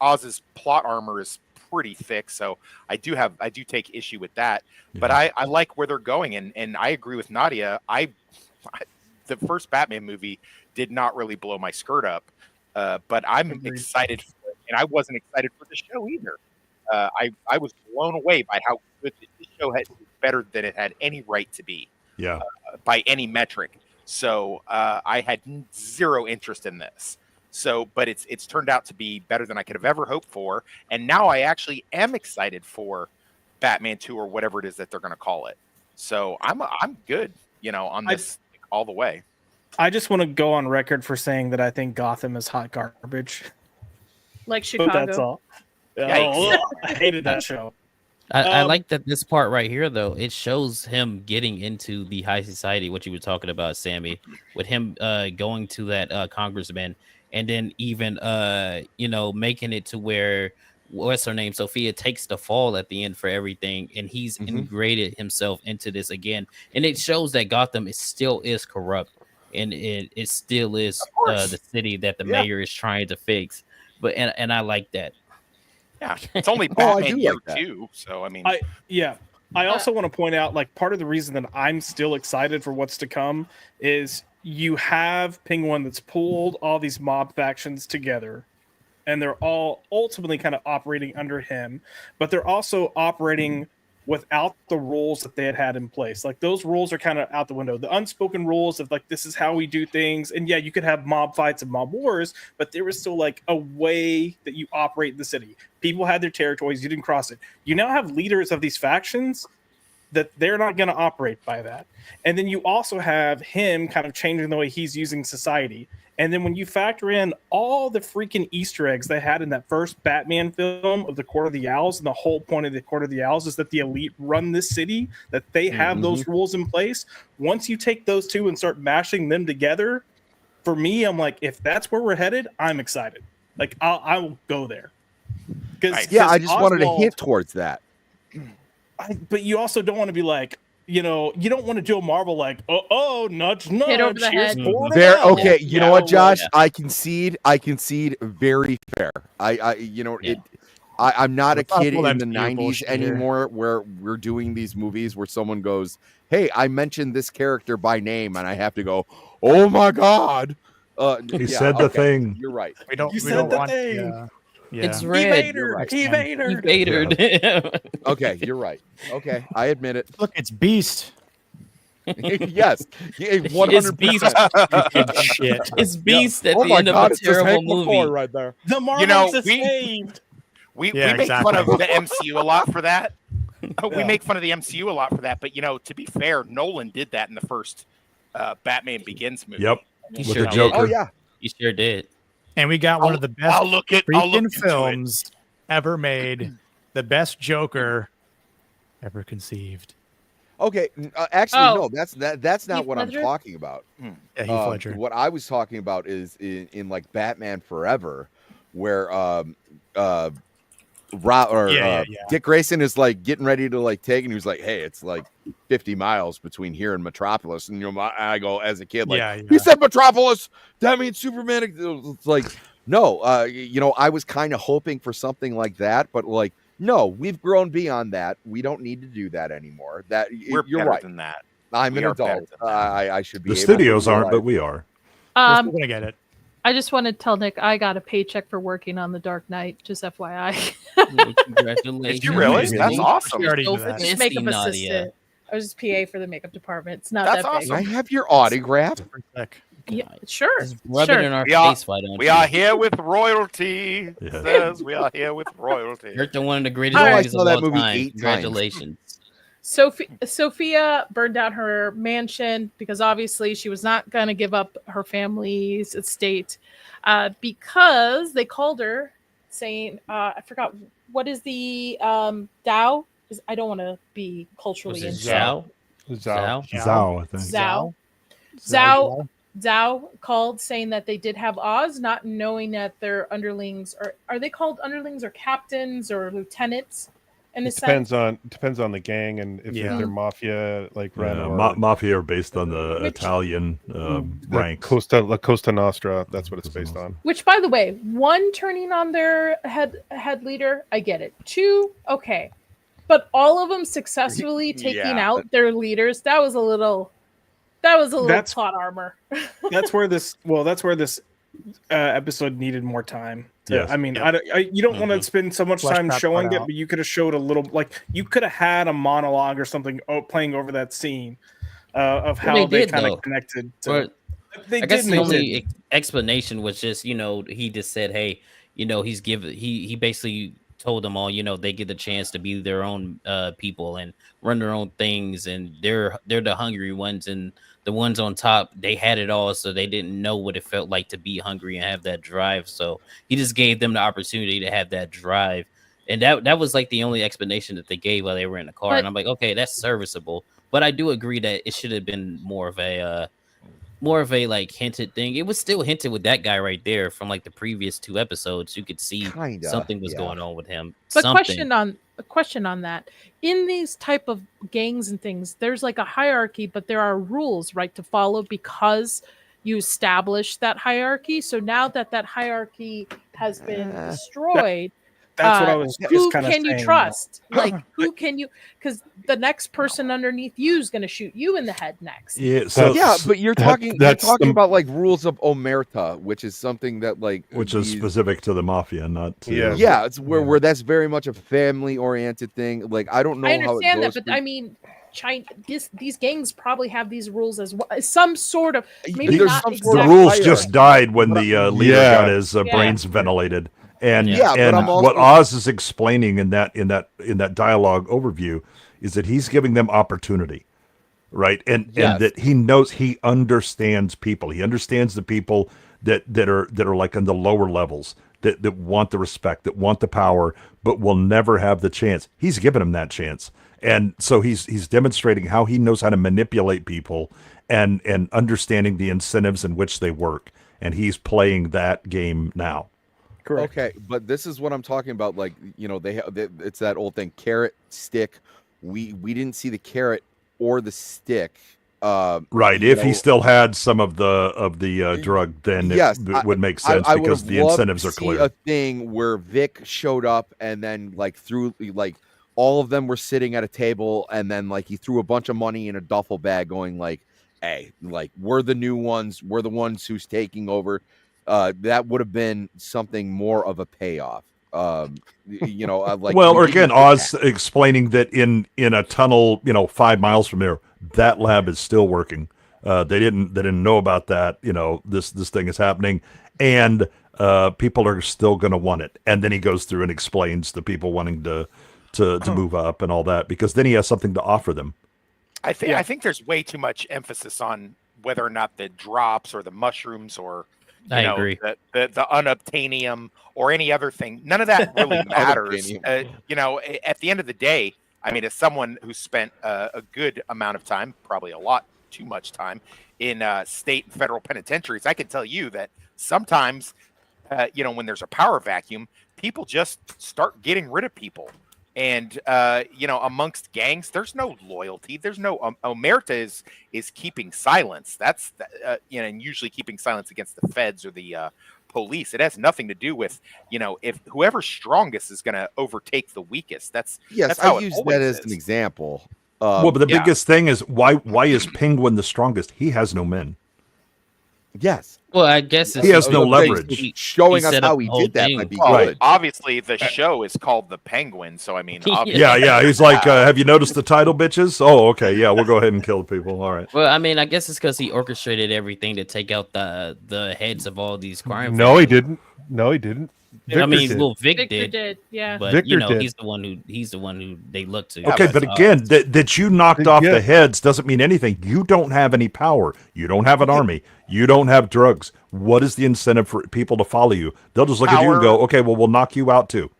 [SPEAKER 9] Oz's plot armor is pretty thick, so I do take issue with that. Yeah. But I like where they're going, and I agree with Nadia. The first Batman movie did not really blow my skirt up, but I'm excited for it, and I wasn't excited for the show either. I was blown away by how good this show had, better than it had any right to be.
[SPEAKER 4] Yeah.
[SPEAKER 9] By any metric. So I had zero interest in this. So, but it's turned out to be better than I could have ever hoped for. And now I actually am excited for Batman 2 or whatever it is that they're going to call it. So I'm good, on this all the way.
[SPEAKER 8] I just want to go on record for saying that I think Gotham is hot garbage.
[SPEAKER 3] Like Chicago.
[SPEAKER 8] But that's all.
[SPEAKER 9] Yikes.
[SPEAKER 8] I hated that show.
[SPEAKER 6] I like that this part right here, though. It shows him getting into the high society, what you were talking about, Sammy, with him going to that congressman, and then even making it to where what's her name, Sophia, takes the fall at the end for everything, and he's integrated himself into this again, and it shows that Gotham still is corrupt, and it still is the city that the mayor is trying to fix. But and I like that.
[SPEAKER 9] Yeah, it's only Batman year 2, so I mean,
[SPEAKER 8] I also want to point out, like, part of the reason that I'm still excited for what's to come is you have Penguin that's pulled all these mob factions together, and they're all ultimately kind of operating under him, but they're also operating without the rules that they had in place. Like, those rules are kind of out the window. The unspoken rules of, like, this is how we do things. And yeah, you could have mob fights and mob wars, but there was still, like, a way that you operate in the city. People had their territories. You didn't cross it. You now have leaders of these factions that they're not going to operate by that. And then you also have him kind of changing the way he's using society. And then when you factor in all the freaking Easter eggs they had in that first Batman film of the Court of the Owls, and the whole point of the Court of the Owls is that the elite run this city, that they have those rules in place. Once you take those two and start mashing them together, for me, I'm like, if that's where we're headed, I'm excited. Like, I will go there.
[SPEAKER 5] I just wanted to hint towards that.
[SPEAKER 8] But you also don't want to be like, you don't want to do a Marvel like, nudge,
[SPEAKER 3] hit over the head.
[SPEAKER 5] Okay, you know what, Josh? Yeah. I concede. Very fair. I'm not a kid in the 90s anymore where we're doing these movies where someone goes, "Hey, I mentioned this character by name," and I have to go, "Oh my god."
[SPEAKER 4] He said the thing.
[SPEAKER 5] You're right.
[SPEAKER 8] We don't want thing.
[SPEAKER 6] Yeah. It's red.
[SPEAKER 5] Evader. Okay, you're right. Okay, I admit it.
[SPEAKER 7] Look, it's Beast.
[SPEAKER 5] Yes, 100%.
[SPEAKER 6] It's Beast.
[SPEAKER 7] Shit.
[SPEAKER 6] It's Beast at the end of a terrible movie.
[SPEAKER 5] Right there.
[SPEAKER 8] The Marvels saved.
[SPEAKER 9] We make fun of the MCU a lot for that. We make fun of the MCU a lot for that. But to be fair, Nolan did that in the first Batman Begins movie.
[SPEAKER 4] Yep.
[SPEAKER 6] He
[SPEAKER 4] With
[SPEAKER 6] sure
[SPEAKER 4] the Joker.
[SPEAKER 5] Oh yeah.
[SPEAKER 6] He sure did.
[SPEAKER 7] And we got one of the best freaking films
[SPEAKER 9] it.
[SPEAKER 7] Ever made. The best Joker ever conceived.
[SPEAKER 5] Okay, actually, no, that's not
[SPEAKER 3] Heath
[SPEAKER 5] what
[SPEAKER 3] Ledger?
[SPEAKER 5] I'm talking about.
[SPEAKER 7] Yeah, Heath Ledger.
[SPEAKER 5] What I was talking about is in like Batman Forever, where Dick Grayson is like getting ready to like take, and he was like, "Hey, it's like 50 miles between here and Metropolis." And I go as a kid, like, he said Metropolis. That means Superman. It's like, no, I was kind of hoping for something like that, but like, no, we've grown beyond that. We don't need to do that anymore. You're
[SPEAKER 9] better
[SPEAKER 5] right.
[SPEAKER 9] than that.
[SPEAKER 5] I'm an adult. I should be.
[SPEAKER 4] The studios aren't, but we are.
[SPEAKER 7] We're gonna get it.
[SPEAKER 3] I just want to tell Nick I got a paycheck for working on The Dark Knight. Just FYI.
[SPEAKER 6] Congratulations!
[SPEAKER 9] Did you really? That's awesome.
[SPEAKER 3] Just makeup assistant. I was just PA for the makeup department. It's not
[SPEAKER 9] That's
[SPEAKER 3] that big.
[SPEAKER 5] Can I have your autograph?
[SPEAKER 3] Yeah, sure.
[SPEAKER 6] Just rub
[SPEAKER 3] sure.
[SPEAKER 6] it in our
[SPEAKER 9] We are-
[SPEAKER 6] face, why don't
[SPEAKER 9] We
[SPEAKER 6] you?
[SPEAKER 9] are here with royalty.
[SPEAKER 4] Yeah.
[SPEAKER 9] Says we are here with royalty.
[SPEAKER 6] You're one of the greatest
[SPEAKER 5] I
[SPEAKER 6] movies
[SPEAKER 5] saw
[SPEAKER 6] of
[SPEAKER 5] that
[SPEAKER 6] all
[SPEAKER 5] movie
[SPEAKER 6] time.
[SPEAKER 5] 8 times.
[SPEAKER 6] Congratulations.
[SPEAKER 3] Sophia burned down her mansion because obviously she was not going to give up her family's estate because they called her saying, I forgot, what is the Tao? I don't want to be culturally
[SPEAKER 6] Was it
[SPEAKER 3] incorrect.
[SPEAKER 6] Zhao?
[SPEAKER 4] Zhao, I think.
[SPEAKER 3] Zhao called saying that they did have Oz, not knowing that their underlings are they called underlings or captains or lieutenants? In a
[SPEAKER 10] It
[SPEAKER 3] sense,
[SPEAKER 10] depends on the gang and if they're mafia like run or
[SPEAKER 4] Mafia are based on the Italian ranks.
[SPEAKER 10] La Costa Nostra. That's what it's based on.
[SPEAKER 3] which, by the way, one turning on their head leader, I get it. Two, okay, but all of them successfully taking out their leaders. That was a little plot armor.
[SPEAKER 8] That's where this episode needed more time.
[SPEAKER 4] Yes.
[SPEAKER 8] I mean, you don't want to spend so much
[SPEAKER 7] Flesh
[SPEAKER 8] time
[SPEAKER 7] that
[SPEAKER 8] showing
[SPEAKER 7] part
[SPEAKER 8] it,
[SPEAKER 7] out.
[SPEAKER 8] but you could have showed a little, like you could have had a monologue or something playing over that scene of how
[SPEAKER 6] they
[SPEAKER 8] they
[SPEAKER 6] did,
[SPEAKER 8] kind
[SPEAKER 6] though.
[SPEAKER 8] of connected.
[SPEAKER 6] Or-
[SPEAKER 8] They
[SPEAKER 6] I guess
[SPEAKER 8] did.
[SPEAKER 6] the
[SPEAKER 8] They
[SPEAKER 6] only
[SPEAKER 8] did.
[SPEAKER 6] explanation was just, he just said, hey, he basically told them all, they get the chance to be their own people and run their own things, and they're the hungry ones, and the ones on top, they had it all, so they didn't know what it felt like to be hungry and have that drive. So he just gave them the opportunity to have that drive, and that was like the only explanation that they gave while they were in the car. And I'm like, okay, that's serviceable, but I do agree that it should have been more of a like hinted thing. It was still hinted with that guy right there from like the previous 2 episodes. You could see something was going on with him.
[SPEAKER 3] But question on that. In these type of gangs and things, there's like a hierarchy, but there are rules, right, to follow because you establish that hierarchy. So now that hierarchy has been destroyed,
[SPEAKER 8] That's what I was
[SPEAKER 3] who
[SPEAKER 8] just kind of
[SPEAKER 3] can you
[SPEAKER 8] saying.
[SPEAKER 3] trust? Like, who can you? Because the next person underneath you is going to shoot you in the head next.
[SPEAKER 4] Yeah, so
[SPEAKER 5] But you're talking about like rules of omerta, which is something that like
[SPEAKER 4] which is specific to the mafia, not to
[SPEAKER 5] it's where that's very much a family oriented thing. Like I don't know
[SPEAKER 3] I
[SPEAKER 5] how it
[SPEAKER 3] understand
[SPEAKER 5] goes
[SPEAKER 3] that, but I mean, these gangs probably have these rules as well. Some sort of maybe
[SPEAKER 5] There's
[SPEAKER 3] not
[SPEAKER 5] some sort
[SPEAKER 4] the
[SPEAKER 5] of
[SPEAKER 3] exactly.
[SPEAKER 4] rules just died when the leader got his brains ventilated. And
[SPEAKER 5] but I'm also,
[SPEAKER 4] what Oz is explaining in that dialogue overview is that he's giving them opportunity, right? And that he understands people. He understands the people that are like in the lower levels that want the respect, that want the power, but will never have the chance. He's given them that chance, and so he's demonstrating how he knows how to manipulate people and understanding the incentives in which they work, and he's playing that game now.
[SPEAKER 8] Correct.
[SPEAKER 5] Okay, but this is what I'm talking about. Like, it's that old thing: carrot, stick. We didn't see the carrot or the stick.
[SPEAKER 4] Right. If he still had some of the drug, then it would make sense because the incentives are clear.
[SPEAKER 5] A thing where Vic showed up and then all of them were sitting at a table, and then like he threw a bunch of money in a duffel bag, going like, "Hey, like we're the new ones. We're the ones who's taking over." That would have been something more of a payoff. Like
[SPEAKER 4] or again, Oz explaining that in a tunnel, 5 miles from there, that lab is still working. They didn't know about that. This thing is happening, and people are still going to want it. And then he goes through and explains the people wanting to move up and all that, because then he has something to offer them.
[SPEAKER 9] I think there's way too much emphasis on whether or not the drops or the mushrooms or
[SPEAKER 6] I agree.
[SPEAKER 9] The unobtainium or any other thing. None of that really matters. At the end of the day, I mean, as someone who spent a good amount of time, probably a lot too much time in state and federal penitentiaries, I can tell you that sometimes, when there's a power vacuum, people just start getting rid of people. And amongst gangs, there's no loyalty. There's no omerta is keeping silence. That's and usually keeping silence against the feds or the police. It has nothing to do with if whoever's strongest is going to overtake the weakest. That's how
[SPEAKER 5] I use that as an example.
[SPEAKER 4] Well, but the biggest thing is why is Penguin the strongest? He has no men.
[SPEAKER 5] Yes.
[SPEAKER 6] Well, I guess
[SPEAKER 4] he has no leverage.
[SPEAKER 5] Showing us how he did that might be good.
[SPEAKER 9] Obviously, the show is called The Penguin, so I mean,
[SPEAKER 4] yeah. He's like, have you noticed the title, bitches? Oh, okay, yeah, we'll go ahead and kill people. All right.
[SPEAKER 6] Well, I mean, I guess it's because he orchestrated everything to take out the heads of all these crime.
[SPEAKER 10] No, he didn't. Victor
[SPEAKER 6] I mean,
[SPEAKER 10] did.
[SPEAKER 6] well,
[SPEAKER 3] Victor
[SPEAKER 6] did.
[SPEAKER 3] did, yeah.
[SPEAKER 6] But
[SPEAKER 10] Victor did.
[SPEAKER 6] he's the one who they look to.
[SPEAKER 4] Okay, but again, that you knocked off the heads doesn't mean anything. You don't have any power. You don't have an army. You don't have drugs. What is the incentive for people to follow you? They'll just look at you and go, okay, well, we'll knock you out too.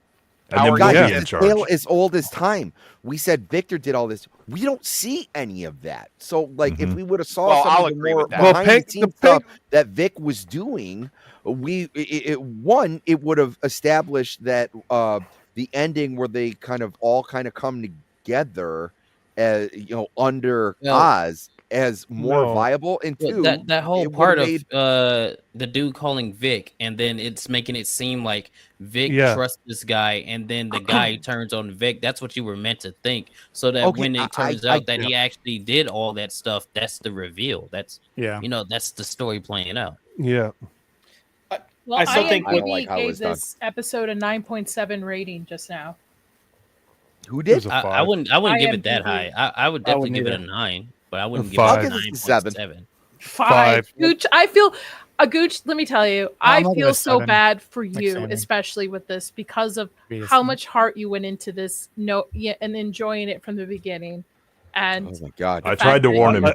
[SPEAKER 4] And then we'll be in charge.
[SPEAKER 5] Tale as old as time. We said Victor did all this. We don't see any of that. So, like, if we would have saw some of the more behind the scenes stuff that Vic was doing, it would have established that the ending where they kind of come together, under Oz as more viable. And two,
[SPEAKER 6] that whole part of the dude calling Vic, and then it's making it seem like Vic trusts this guy, and then the guy turns on Vic. That's what you were meant to think. So that when it turns out that he actually did all that stuff, that's the reveal. That's that's the story playing out.
[SPEAKER 10] Yeah.
[SPEAKER 3] Well,
[SPEAKER 8] I still think
[SPEAKER 3] IMDb gave this episode a 9.7 rating just now.
[SPEAKER 5] Who did?
[SPEAKER 6] I wouldn't give it that high. I would definitely give it a 9, but I wouldn't give it a 9.7.
[SPEAKER 3] 5. Gooch, I feel Gooch, let me tell you, I feel so bad for you, especially with this, because of how much heart you went into this and enjoying it from the beginning. And
[SPEAKER 5] oh my God,
[SPEAKER 4] I tried to warn him.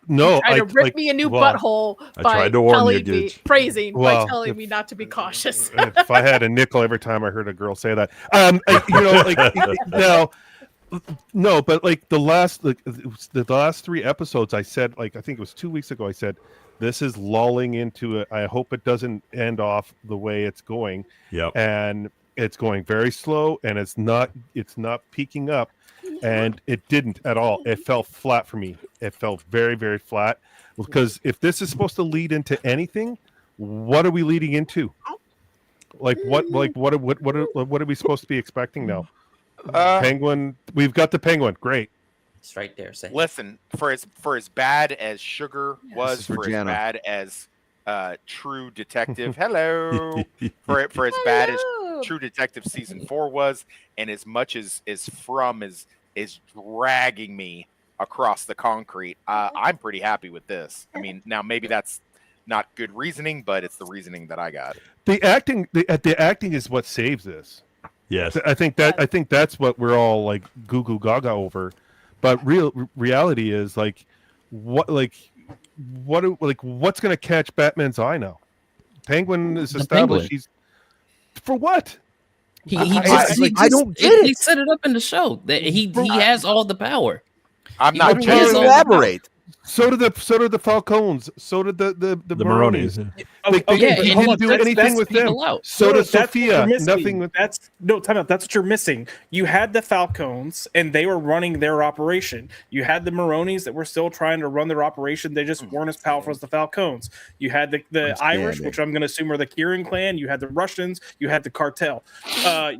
[SPEAKER 3] Try to rip me a new butthole by telling me, phrasing by telling me not to be cautious.
[SPEAKER 10] If I had a nickel every time I heard a girl say that, no, but like the last 3 episodes, I said, like, I think it was 2 weeks ago, I said, this is lulling into it. I hope it doesn't end off the way it's going. Yeah, and it's going very slow, and it's not peaking up. And it didn't at all. It fell flat for me. It fell very, very flat. Because if this is supposed to lead into anything, what are we leading into? What are we supposed to be expecting now? Penguin. We've got the Penguin. Great.
[SPEAKER 6] It's right there.
[SPEAKER 9] Listen, for as bad as Sugar was, for as bad as True Detective. Hello. for as bad as True Detective season 4 was, and as much as From is dragging me across the concrete, I'm pretty happy with this. I mean, now maybe that's not good reasoning, but it's the reasoning that I got.
[SPEAKER 10] The acting is what saves this.
[SPEAKER 4] Yes,
[SPEAKER 10] I think that's what we're all like goo goo gaga over. But reality is what's going to catch Batman's eye now? Penguin is established. He's for what?
[SPEAKER 6] I don't get it. He set it up in the show that he has all the power.
[SPEAKER 9] I'm not
[SPEAKER 5] trying to elaborate.
[SPEAKER 10] So did the Falcons. So did the
[SPEAKER 4] Maronis.
[SPEAKER 10] He didn't do anything with them. So did Sophia. Nothing with
[SPEAKER 8] time out. That's what you're missing. You had the Falcons, and they were running their operation. You had the Maronis that were still trying to run their operation. They just weren't as powerful as the Falcons. You had the Irish, which I'm going to assume are the Kieran clan. You had the Russians. You had the cartel.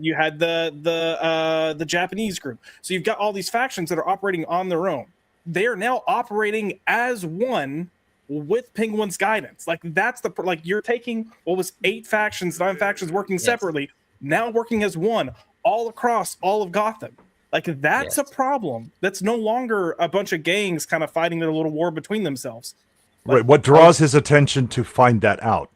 [SPEAKER 8] You had the Japanese group. So you've got all these factions that are operating on their own. They are now operating as one with Penguin's guidance. That's you're taking what was 8 factions, 9 factions working separately, now working as one all across all of Gotham. That's a problem. That's no longer a bunch of gangs kind of fighting their little war between themselves.
[SPEAKER 4] Right. What draws his attention to find that out?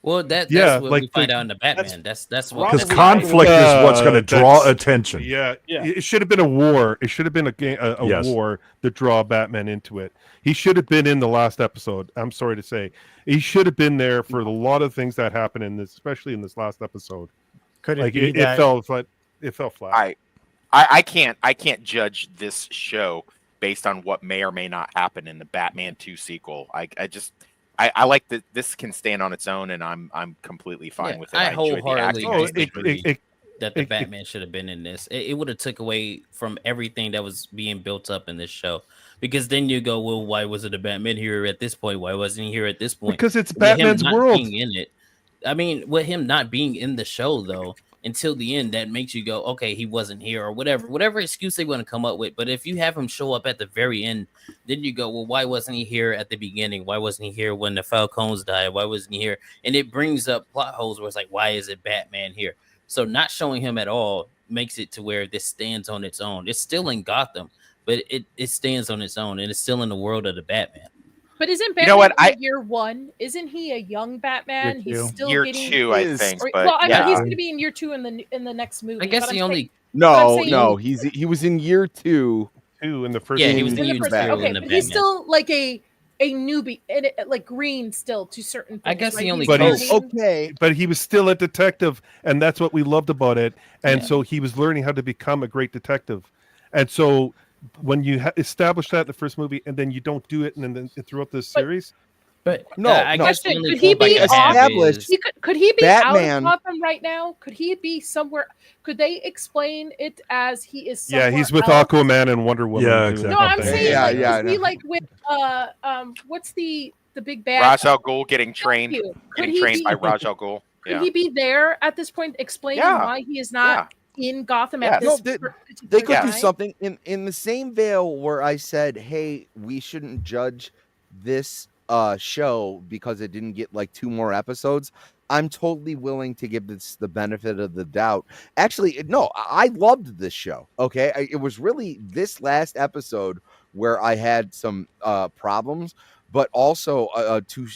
[SPEAKER 6] Well, that's what we find out in the Batman. That's what,
[SPEAKER 4] because conflict is what's going to draw attention.
[SPEAKER 10] Yeah, it should have been a war. It should have been a war to draw Batman into it. He should have been in the last episode. I'm sorry to say, he should have been there for a lot of things that happened in this, especially in this last episode.
[SPEAKER 7] Could
[SPEAKER 10] it fell flat? It fell flat.
[SPEAKER 9] I can't judge this show based on what may or may not happen in the Batman 2 sequel. I like that this can stand on its own, and I'm completely fine with it.
[SPEAKER 6] I
[SPEAKER 9] enjoyed the
[SPEAKER 6] wholeheartedly
[SPEAKER 9] acting.
[SPEAKER 6] disagree that the Batman should have been in this. It would have took away from everything that was being built up in this show. Because then you go, well, why wasn't the Batman here at this point? Why wasn't he here at this point?
[SPEAKER 10] Because it's
[SPEAKER 6] With him
[SPEAKER 10] Batman's
[SPEAKER 6] not
[SPEAKER 10] world.
[SPEAKER 6] being in it. I mean, with him not being in the show though, until the end, that makes you go, okay, he wasn't here or whatever excuse they want to come up with. But if you have him show up at the very end, then you go, well, why wasn't he here at the beginning? Why wasn't he here when the Falcons died? Why wasn't he here? And it brings up plot holes where it's like, why is it Batman here? So not showing him at all makes it to where this stands on its own. It's still in Gotham, but it stands on its own, and it's still in the world of the Batman.
[SPEAKER 3] But isn't Batman
[SPEAKER 9] You know what,
[SPEAKER 3] year one? Isn't he a young Batman?
[SPEAKER 7] Year
[SPEAKER 3] He's
[SPEAKER 7] two.
[SPEAKER 3] still
[SPEAKER 9] Year
[SPEAKER 3] getting
[SPEAKER 9] 2, I think.
[SPEAKER 3] Or,
[SPEAKER 9] But
[SPEAKER 3] well, I mean,
[SPEAKER 9] yeah.
[SPEAKER 3] he's going to be in year 2 in the next movie.
[SPEAKER 6] I guess
[SPEAKER 3] but
[SPEAKER 6] the
[SPEAKER 3] I'm
[SPEAKER 6] only
[SPEAKER 3] saying-
[SPEAKER 5] No,
[SPEAKER 3] saying-
[SPEAKER 5] no, he was in year 2.
[SPEAKER 10] In the first.
[SPEAKER 6] Yeah, he was
[SPEAKER 5] in
[SPEAKER 6] the
[SPEAKER 3] in the
[SPEAKER 6] new
[SPEAKER 3] first,
[SPEAKER 5] Batman.
[SPEAKER 3] okay,
[SPEAKER 6] in the
[SPEAKER 3] but he's
[SPEAKER 6] Batman.
[SPEAKER 3] still like a newbie, and like green still to certain. Things,
[SPEAKER 6] I guess
[SPEAKER 3] right?
[SPEAKER 6] the only
[SPEAKER 3] He's
[SPEAKER 10] But he's-
[SPEAKER 3] green.
[SPEAKER 5] Okay.
[SPEAKER 10] But he was still a detective, and that's what we loved about it. And
[SPEAKER 6] Yeah.
[SPEAKER 10] so he was learning how to become a great detective. And so when you establish that in the first movie, and then you don't do it, and then throughout this
[SPEAKER 3] But-
[SPEAKER 10] series,
[SPEAKER 6] But
[SPEAKER 5] No,
[SPEAKER 6] I
[SPEAKER 5] no.
[SPEAKER 6] guess the
[SPEAKER 3] Question,
[SPEAKER 6] only
[SPEAKER 3] could he
[SPEAKER 6] fallback
[SPEAKER 3] be
[SPEAKER 6] I have
[SPEAKER 5] established-
[SPEAKER 6] is-
[SPEAKER 3] Could he be
[SPEAKER 5] Batman-
[SPEAKER 3] out of Gotham right now? Could he be somewhere? Could they explain it as he is?
[SPEAKER 10] yeah, he's with
[SPEAKER 3] somewhere else?
[SPEAKER 10] Aquaman and Wonder Woman.
[SPEAKER 4] Yeah,
[SPEAKER 10] doing
[SPEAKER 4] exactly.
[SPEAKER 3] No, I'm
[SPEAKER 10] something.
[SPEAKER 3] saying
[SPEAKER 5] Yeah,
[SPEAKER 3] like,
[SPEAKER 5] yeah,
[SPEAKER 3] is
[SPEAKER 5] I
[SPEAKER 3] he
[SPEAKER 5] know.
[SPEAKER 3] like with what's the big bad?
[SPEAKER 9] Ra's al Ghul getting
[SPEAKER 3] Thank
[SPEAKER 9] trained,
[SPEAKER 3] you. Could
[SPEAKER 9] getting
[SPEAKER 3] he
[SPEAKER 9] trained
[SPEAKER 3] be,
[SPEAKER 9] by Ra's al Ghul.
[SPEAKER 3] could
[SPEAKER 9] Yeah.
[SPEAKER 3] he be there at this point, explaining
[SPEAKER 9] Yeah.
[SPEAKER 3] why he is not in Gotham
[SPEAKER 9] Yes.
[SPEAKER 3] at this?
[SPEAKER 5] No,
[SPEAKER 3] particular
[SPEAKER 5] They could do
[SPEAKER 3] time?
[SPEAKER 5] something in the same veil where I said, "Hey, we shouldn't judge this show because it didn't get like 2 more episodes." I'm totally willing to give this the benefit of the doubt. Actually, no, I loved this show. Okay, it was really this last episode where I had some problems, but also to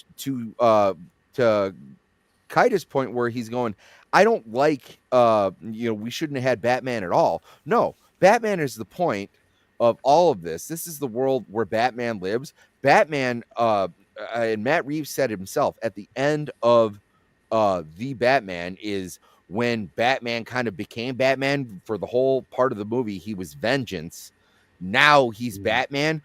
[SPEAKER 5] Kaida's point where he's going, I don't like we shouldn't have had Batman at all. No, Batman is the point of all of this. This is the world where Batman lives. Batman and Matt Reeves said himself at the end of the Batman is when Batman kind of became Batman. For the whole part of the movie, he was Vengeance. Now he's Batman.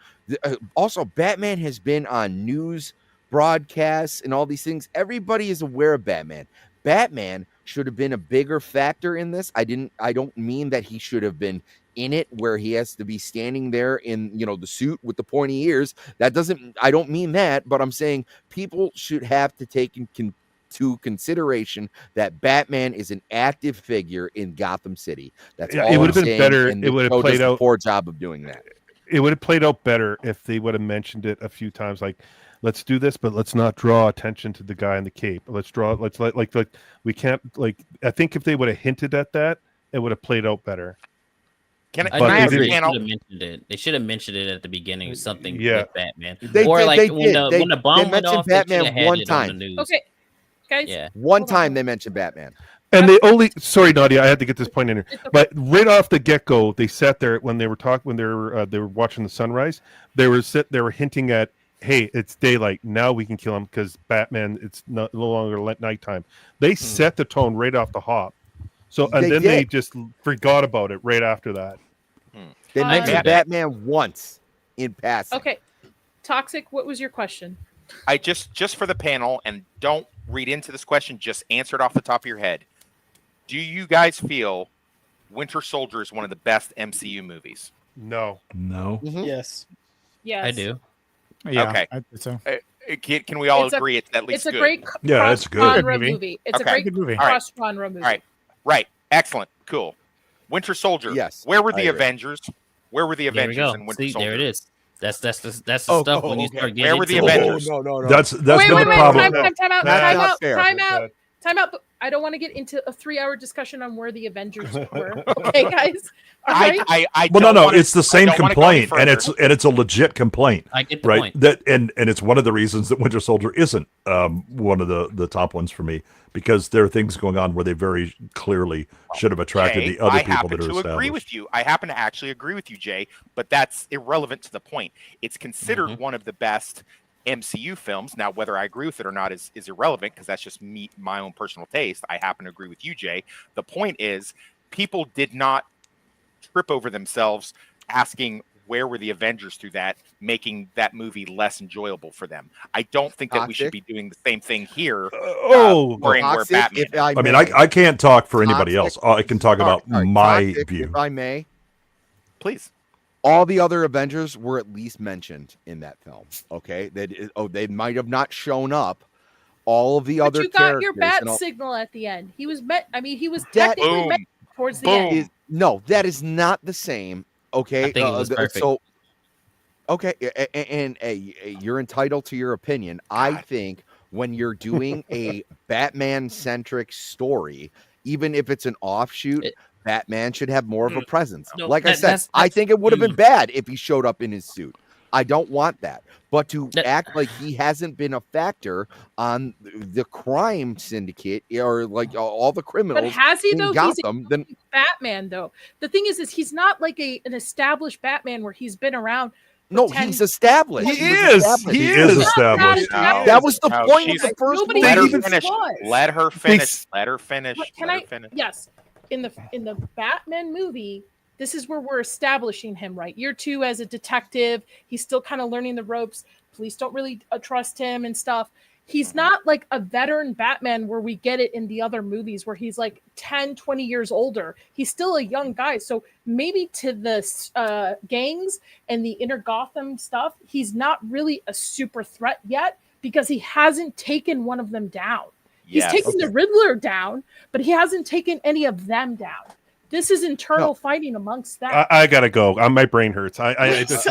[SPEAKER 5] Also, Batman has been on news broadcasts and all these things. Everybody is aware of Batman. Batman should have been a bigger factor in this. I don't mean that he should have been in it where he has to be standing there in the suit with the pointy ears. I don't mean that, but I'm saying people should have to take into consideration that Batman is an active figure in Gotham City. That's all
[SPEAKER 10] it would
[SPEAKER 5] I'm
[SPEAKER 10] have been
[SPEAKER 5] saying,
[SPEAKER 10] better.
[SPEAKER 5] and
[SPEAKER 10] It
[SPEAKER 5] the
[SPEAKER 10] would
[SPEAKER 5] show
[SPEAKER 10] have played
[SPEAKER 5] does a
[SPEAKER 10] out.
[SPEAKER 5] poor job of doing that.
[SPEAKER 10] It would have played out better if they would have mentioned it a few times. Like, let's do this, but let's not draw attention to the guy in the cape. Let's we can't I think if they would have hinted at that, it would have played out better.
[SPEAKER 9] Can
[SPEAKER 6] I
[SPEAKER 10] But
[SPEAKER 9] I
[SPEAKER 10] they
[SPEAKER 9] ask
[SPEAKER 6] agree.
[SPEAKER 9] the
[SPEAKER 6] They should
[SPEAKER 9] panel?
[SPEAKER 6] have mentioned it. They should have mentioned it at the beginning. Something
[SPEAKER 10] Yeah.
[SPEAKER 6] with Batman,
[SPEAKER 5] They
[SPEAKER 6] or
[SPEAKER 5] did-
[SPEAKER 6] like
[SPEAKER 5] they
[SPEAKER 6] when
[SPEAKER 5] did.
[SPEAKER 6] the when the bomb
[SPEAKER 5] They
[SPEAKER 6] went
[SPEAKER 5] mentioned
[SPEAKER 6] off,
[SPEAKER 5] Batman
[SPEAKER 6] they should have had
[SPEAKER 5] one
[SPEAKER 6] it on the
[SPEAKER 5] time.
[SPEAKER 6] news.
[SPEAKER 3] Okay, guys.
[SPEAKER 6] Yeah.
[SPEAKER 5] One
[SPEAKER 3] Hold on.
[SPEAKER 5] time they mentioned Batman.
[SPEAKER 10] And they only sorry, Nadia, I had to get this point in here.
[SPEAKER 3] It's okay.
[SPEAKER 10] But right off the get go, they sat there when they were they were watching the sunrise. They were hinting at, hey, it's daylight now. We can kill him because Batman. It's no longer nighttime. They set the tone right off the hop. So and
[SPEAKER 5] They
[SPEAKER 10] then
[SPEAKER 5] did.
[SPEAKER 10] they just forgot about it right after that.
[SPEAKER 5] They
[SPEAKER 3] Uh,
[SPEAKER 5] mentioned
[SPEAKER 9] Yeah.
[SPEAKER 5] Batman once in passing.
[SPEAKER 3] Okay, Toxic. What was your question?
[SPEAKER 9] I just for the panel, and don't read into this question. Just answer it off the top of your head. Do you guys feel Winter Soldier is one of the best MCU movies?
[SPEAKER 10] No,
[SPEAKER 4] No.
[SPEAKER 5] Mhm.
[SPEAKER 8] Yes.
[SPEAKER 3] Yes,
[SPEAKER 6] I do.
[SPEAKER 7] Yeah,
[SPEAKER 9] Okay.
[SPEAKER 7] I think so.
[SPEAKER 9] Can we all
[SPEAKER 3] It's a-
[SPEAKER 9] agree it's at least
[SPEAKER 3] It's a
[SPEAKER 9] good?
[SPEAKER 3] great
[SPEAKER 4] Yeah,
[SPEAKER 3] cross
[SPEAKER 4] it's good.
[SPEAKER 3] genre
[SPEAKER 7] Good movie.
[SPEAKER 3] movie. It's
[SPEAKER 9] Okay.
[SPEAKER 3] a great
[SPEAKER 7] Good movie.
[SPEAKER 9] All right.
[SPEAKER 3] cross genre movie.
[SPEAKER 9] All right. Right. Excellent. Cool. Winter Soldier.
[SPEAKER 5] Yes,
[SPEAKER 9] Where were
[SPEAKER 5] I
[SPEAKER 9] the
[SPEAKER 5] agree.
[SPEAKER 9] Avengers? Where were the
[SPEAKER 6] There we
[SPEAKER 9] Avengers
[SPEAKER 6] go.
[SPEAKER 9] in Winter
[SPEAKER 6] See,
[SPEAKER 9] Soldier?
[SPEAKER 6] there it is. That's the
[SPEAKER 5] Oh,
[SPEAKER 6] stuff when you
[SPEAKER 5] okay.
[SPEAKER 6] start getting
[SPEAKER 9] Where were the
[SPEAKER 6] into it.
[SPEAKER 9] Avengers?
[SPEAKER 5] no.
[SPEAKER 4] That's
[SPEAKER 3] Wait,
[SPEAKER 4] been
[SPEAKER 3] wait,
[SPEAKER 4] the
[SPEAKER 3] wait!
[SPEAKER 4] problem.
[SPEAKER 3] Time out!
[SPEAKER 5] That's
[SPEAKER 3] Time
[SPEAKER 5] not
[SPEAKER 3] out!
[SPEAKER 5] fair.
[SPEAKER 3] Time out! Time out! I don't want to get into a 3-hour discussion on where the Avengers were. Okay, guys. All right.
[SPEAKER 9] I
[SPEAKER 4] Well,
[SPEAKER 9] don't
[SPEAKER 4] no,
[SPEAKER 9] wanna-
[SPEAKER 4] it's the
[SPEAKER 9] I
[SPEAKER 4] same
[SPEAKER 9] don't wanna go any
[SPEAKER 4] complaint, and
[SPEAKER 9] further.
[SPEAKER 4] it's a legit complaint,
[SPEAKER 6] I get the
[SPEAKER 4] right?
[SPEAKER 6] point.
[SPEAKER 4] That and it's one of the reasons that Winter Soldier isn't one of the top ones for me, because there are things going on where they very clearly should have attracted
[SPEAKER 9] Jay,
[SPEAKER 4] the other
[SPEAKER 9] I
[SPEAKER 4] people
[SPEAKER 9] happen
[SPEAKER 4] that are
[SPEAKER 9] to agree
[SPEAKER 4] established.
[SPEAKER 9] with you. I happen to actually agree with you, Jay, but that's irrelevant to the point. It's considered
[SPEAKER 6] Mhm.
[SPEAKER 9] one of the best MCU films. Now, whether I agree with it or not is irrelevant because that's just my own personal taste. I happen to agree with you, Jay. The point is, people did not trip over themselves asking where were the Avengers through that, making that movie less enjoyable for them. I don't think that we should be doing the same thing here. Where Batman.
[SPEAKER 4] I mean, I can't talk for anybody else. I can talk about my view.
[SPEAKER 5] If I may,
[SPEAKER 9] please.
[SPEAKER 5] All the other Avengers were at least mentioned in that film. Okay, they might have not shown up. All of the other
[SPEAKER 3] you got your
[SPEAKER 5] characters
[SPEAKER 3] bat signal at the end. He was met. I mean, he was technically met towards the end.
[SPEAKER 5] No, that is not the same. Okay,
[SPEAKER 6] I think it was perfect.
[SPEAKER 5] So, okay, and you're entitled to your opinion. I think when you're doing a Batman-centric story, even if it's an offshoot, Batman should have more of a presence.
[SPEAKER 6] No,
[SPEAKER 5] like I said, I think it would have been bad if he showed up in his suit. I don't want that. But to act like he hasn't been a factor on the crime syndicate or like all the criminals.
[SPEAKER 3] But has he though?
[SPEAKER 5] Gotham,
[SPEAKER 3] he's Batman though. The thing is he's not like an established Batman where he's been around.
[SPEAKER 5] No, he's established.
[SPEAKER 10] He is established.
[SPEAKER 5] That was the point of the first movie.
[SPEAKER 9] Let her finish. Let her finish. Let her finish.
[SPEAKER 3] Yes. In the Batman movie, this is where we're establishing him, right? Year 2 as a detective. He's still kind of learning the ropes. Police don't really trust him and stuff. He's not like a veteran Batman where we get it in the other movies where he's like 10, 20 years older. He's still a young guy. So maybe to the gangs and the inner Gotham stuff, he's not really a super threat yet because he hasn't taken one of them down. He's taken the Riddler down, but he hasn't taken any of them down. This is internal fighting amongst them.
[SPEAKER 10] I gotta go. My brain hurts. This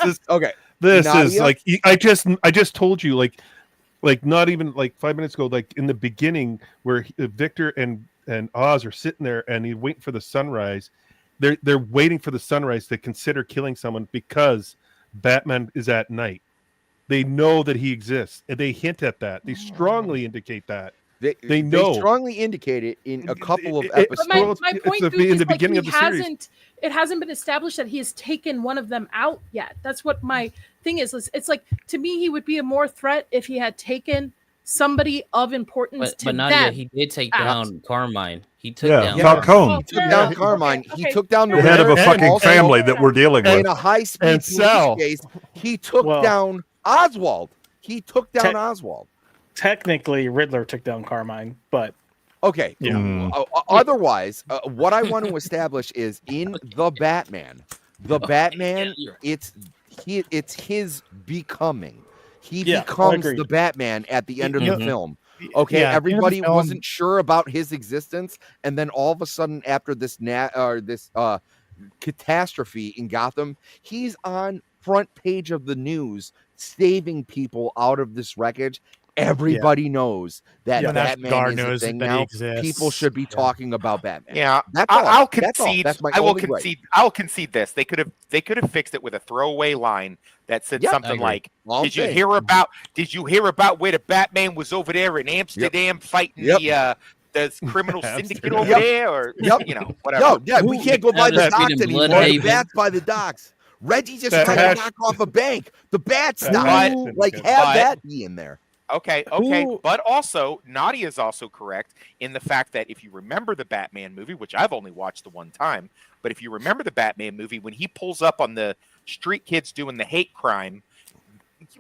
[SPEAKER 10] is
[SPEAKER 5] okay.
[SPEAKER 10] This is like I just told you like not even like 5 minutes ago. Like in the beginning, where Victor and Oz are sitting there and he's waiting for the sunrise. They're waiting for the sunrise to consider killing someone because Batman is at night. They know that he exists, and they hint at that. They strongly indicate that. They know.
[SPEAKER 5] They strongly indicate it in a couple of episodes.
[SPEAKER 3] My point
[SPEAKER 10] in the beginning of the series.
[SPEAKER 3] It hasn't been established that he has taken one of them out yet. That's what my thing is. It's like, to me, he would be a more threat if he had taken somebody of importance to
[SPEAKER 6] but
[SPEAKER 3] them.
[SPEAKER 6] Nadia, he did take down Carmine. He took down
[SPEAKER 4] Falcone.
[SPEAKER 5] He took down Carmine.
[SPEAKER 3] Okay.
[SPEAKER 5] He took down
[SPEAKER 4] the head of a fucking family that we're dealing with.
[SPEAKER 5] In a high-speed chase, he took down Oswald. He took down Oswald.
[SPEAKER 8] Technically, Riddler took down Carmine, but
[SPEAKER 5] okay. Otherwise, what I want to establish is in the Batman, it's his becoming. He becomes the Batman at the end of the film. Okay, everybody wasn't sure about his existence, and then all of a sudden, after this catastrophe in Gotham, he's on front page of the news, saving people out of this wreckage. Everybody knows that Batman is a thing now. People should be talking about Batman.
[SPEAKER 9] Yeah, I'll concede. I'll concede this. They could have fixed it with a throwaway line that said something like, "Did you hear about where the Batman was over there in Amsterdam fighting the criminal syndicate over there?" Or whatever.
[SPEAKER 5] No, we can't go by the docks anymore. The Bat's by the docks. Reggie just tried to knock off a bank. The Bat's not have that be in there.
[SPEAKER 9] Okay. But also, Nadia is also correct in the fact that if you remember the Batman movie, which I've only watched the one time, but if you remember the Batman movie, when he pulls up on the street kids doing the hate crime,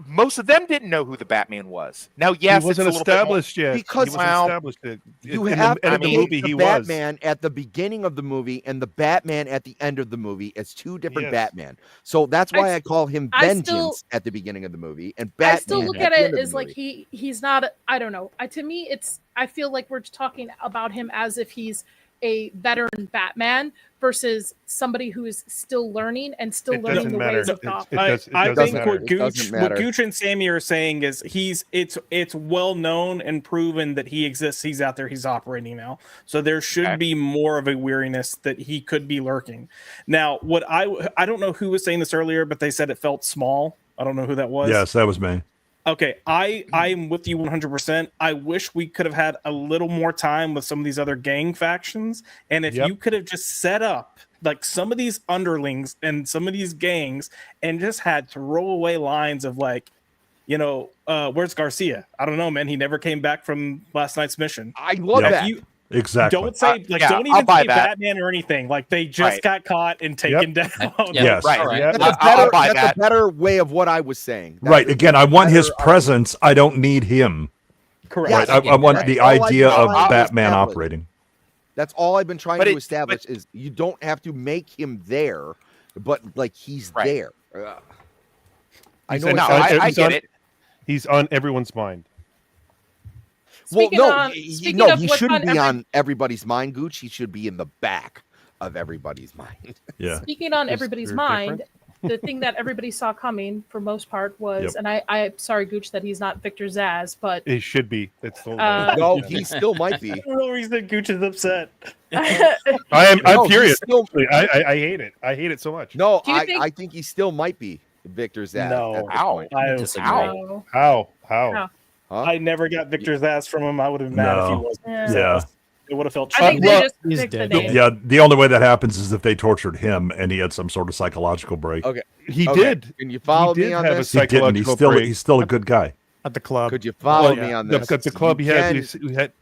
[SPEAKER 9] most of them didn't know who the Batman was. Now, yes,
[SPEAKER 10] he wasn't established yet.
[SPEAKER 5] Because
[SPEAKER 10] he wasn't established yet.
[SPEAKER 5] You have
[SPEAKER 10] in the movie,
[SPEAKER 5] the Batman at the beginning of the movie and the Batman at the end of the movie as two different Batman. So that's why I call him Vengeance at the beginning of the movie, and Batman.
[SPEAKER 3] I still look at it as like he's not. I don't know. To me, I feel like we're talking about him as if he's a veteran Batman versus somebody who is still learning and still learning the ways of Gotham.
[SPEAKER 8] I think what Gooch and Sammy are saying is it's well known and proven that he exists. He's out there. He's operating now. So there should be more of a weariness that he could be lurking. Now, what I don't know who was saying this earlier, but they said it felt small. I don't know who that was.
[SPEAKER 4] Yes, that was me.
[SPEAKER 8] Okay, I'm with you 100%. I wish we could have had a little more time with some of these other gang factions, and if you could have just set up like some of these underlings and some of these gangs, and just had throwaway lines of like, where's Garcia? I don't know, man. He never came back from last night's mission.
[SPEAKER 5] I love that.
[SPEAKER 4] Exactly.
[SPEAKER 8] Don't say
[SPEAKER 9] yeah,
[SPEAKER 8] don't
[SPEAKER 9] I'll
[SPEAKER 8] even
[SPEAKER 9] buy
[SPEAKER 8] say
[SPEAKER 9] that.
[SPEAKER 8] Batman or anything. Like they just
[SPEAKER 9] Right.
[SPEAKER 8] got caught and taken down.
[SPEAKER 4] Yes.
[SPEAKER 9] Right.
[SPEAKER 6] All right.
[SPEAKER 5] That's,
[SPEAKER 9] I'll buy
[SPEAKER 5] that's
[SPEAKER 9] that.
[SPEAKER 5] a better way of what I was saying.
[SPEAKER 4] Right.
[SPEAKER 5] That's
[SPEAKER 4] Again,
[SPEAKER 5] a
[SPEAKER 4] I want his
[SPEAKER 5] better
[SPEAKER 4] presence. I don't need him.
[SPEAKER 8] Correct.
[SPEAKER 4] Right.
[SPEAKER 5] Yes,
[SPEAKER 4] I want
[SPEAKER 9] right.
[SPEAKER 4] the
[SPEAKER 5] All I've
[SPEAKER 4] idea
[SPEAKER 5] been
[SPEAKER 4] of
[SPEAKER 5] trying to
[SPEAKER 4] Batman
[SPEAKER 5] establish.
[SPEAKER 4] operating.
[SPEAKER 5] That's all I've been trying
[SPEAKER 9] But
[SPEAKER 5] to
[SPEAKER 9] it-
[SPEAKER 5] establish is you don't have to make him there, but like he's
[SPEAKER 9] Right.
[SPEAKER 5] there. I
[SPEAKER 10] He's
[SPEAKER 5] know.
[SPEAKER 10] on-
[SPEAKER 5] it
[SPEAKER 9] No,
[SPEAKER 5] sounds-
[SPEAKER 9] I
[SPEAKER 10] he's
[SPEAKER 9] get
[SPEAKER 10] on-
[SPEAKER 9] it.
[SPEAKER 10] He's on everyone's mind.
[SPEAKER 5] Well,
[SPEAKER 3] Speaking
[SPEAKER 5] no,
[SPEAKER 3] on-
[SPEAKER 5] he
[SPEAKER 3] speaking of
[SPEAKER 5] he
[SPEAKER 3] what's
[SPEAKER 5] shouldn't
[SPEAKER 3] on
[SPEAKER 5] be
[SPEAKER 3] every-
[SPEAKER 5] on everybody's mind, Gooch. He should be in the back of everybody's mind.
[SPEAKER 4] Yeah.
[SPEAKER 3] Speaking on
[SPEAKER 10] Is
[SPEAKER 3] everybody's
[SPEAKER 10] there
[SPEAKER 3] mind, the thing that everybody saw coming for most part was,
[SPEAKER 4] Yep.
[SPEAKER 3] and I'm sorry, Gooch, that he's not Victor Zsasz, but
[SPEAKER 10] It should be. It's the
[SPEAKER 5] No, he still might be.
[SPEAKER 8] I don't know reason Gooch is upset.
[SPEAKER 10] I'm
[SPEAKER 5] No, he's
[SPEAKER 10] furious.
[SPEAKER 5] still-
[SPEAKER 10] I hate it. I hate it so much.
[SPEAKER 5] No,
[SPEAKER 3] Do you think-
[SPEAKER 5] I think he still might be Victor Zsasz.
[SPEAKER 8] No.
[SPEAKER 5] at this
[SPEAKER 9] Ow.
[SPEAKER 5] point.
[SPEAKER 8] I,
[SPEAKER 6] Disagree.
[SPEAKER 3] No.
[SPEAKER 10] How?
[SPEAKER 3] No.
[SPEAKER 5] Huh?
[SPEAKER 8] I never got Victor's ass from him. I would have been mad if he
[SPEAKER 4] No.
[SPEAKER 8] wasn't.
[SPEAKER 4] Yeah.
[SPEAKER 8] It would have felt.
[SPEAKER 3] I think
[SPEAKER 8] cheated.
[SPEAKER 3] they
[SPEAKER 10] well,
[SPEAKER 3] just
[SPEAKER 7] he's
[SPEAKER 3] picked the
[SPEAKER 7] dead.
[SPEAKER 3] name.
[SPEAKER 4] Yeah. The only way that happens is if they tortured him and he had some sort of psychological break.
[SPEAKER 5] Okay.
[SPEAKER 10] He
[SPEAKER 5] Okay,
[SPEAKER 10] did.
[SPEAKER 5] Can you follow
[SPEAKER 10] He
[SPEAKER 5] me
[SPEAKER 10] did
[SPEAKER 5] on
[SPEAKER 10] have
[SPEAKER 5] this?
[SPEAKER 4] He didn't.
[SPEAKER 10] psychological
[SPEAKER 4] He's still a good guy.
[SPEAKER 7] At the club.
[SPEAKER 5] Could you follow
[SPEAKER 10] Well,
[SPEAKER 5] me on
[SPEAKER 10] the-
[SPEAKER 5] this?
[SPEAKER 10] The club
[SPEAKER 5] You
[SPEAKER 10] he had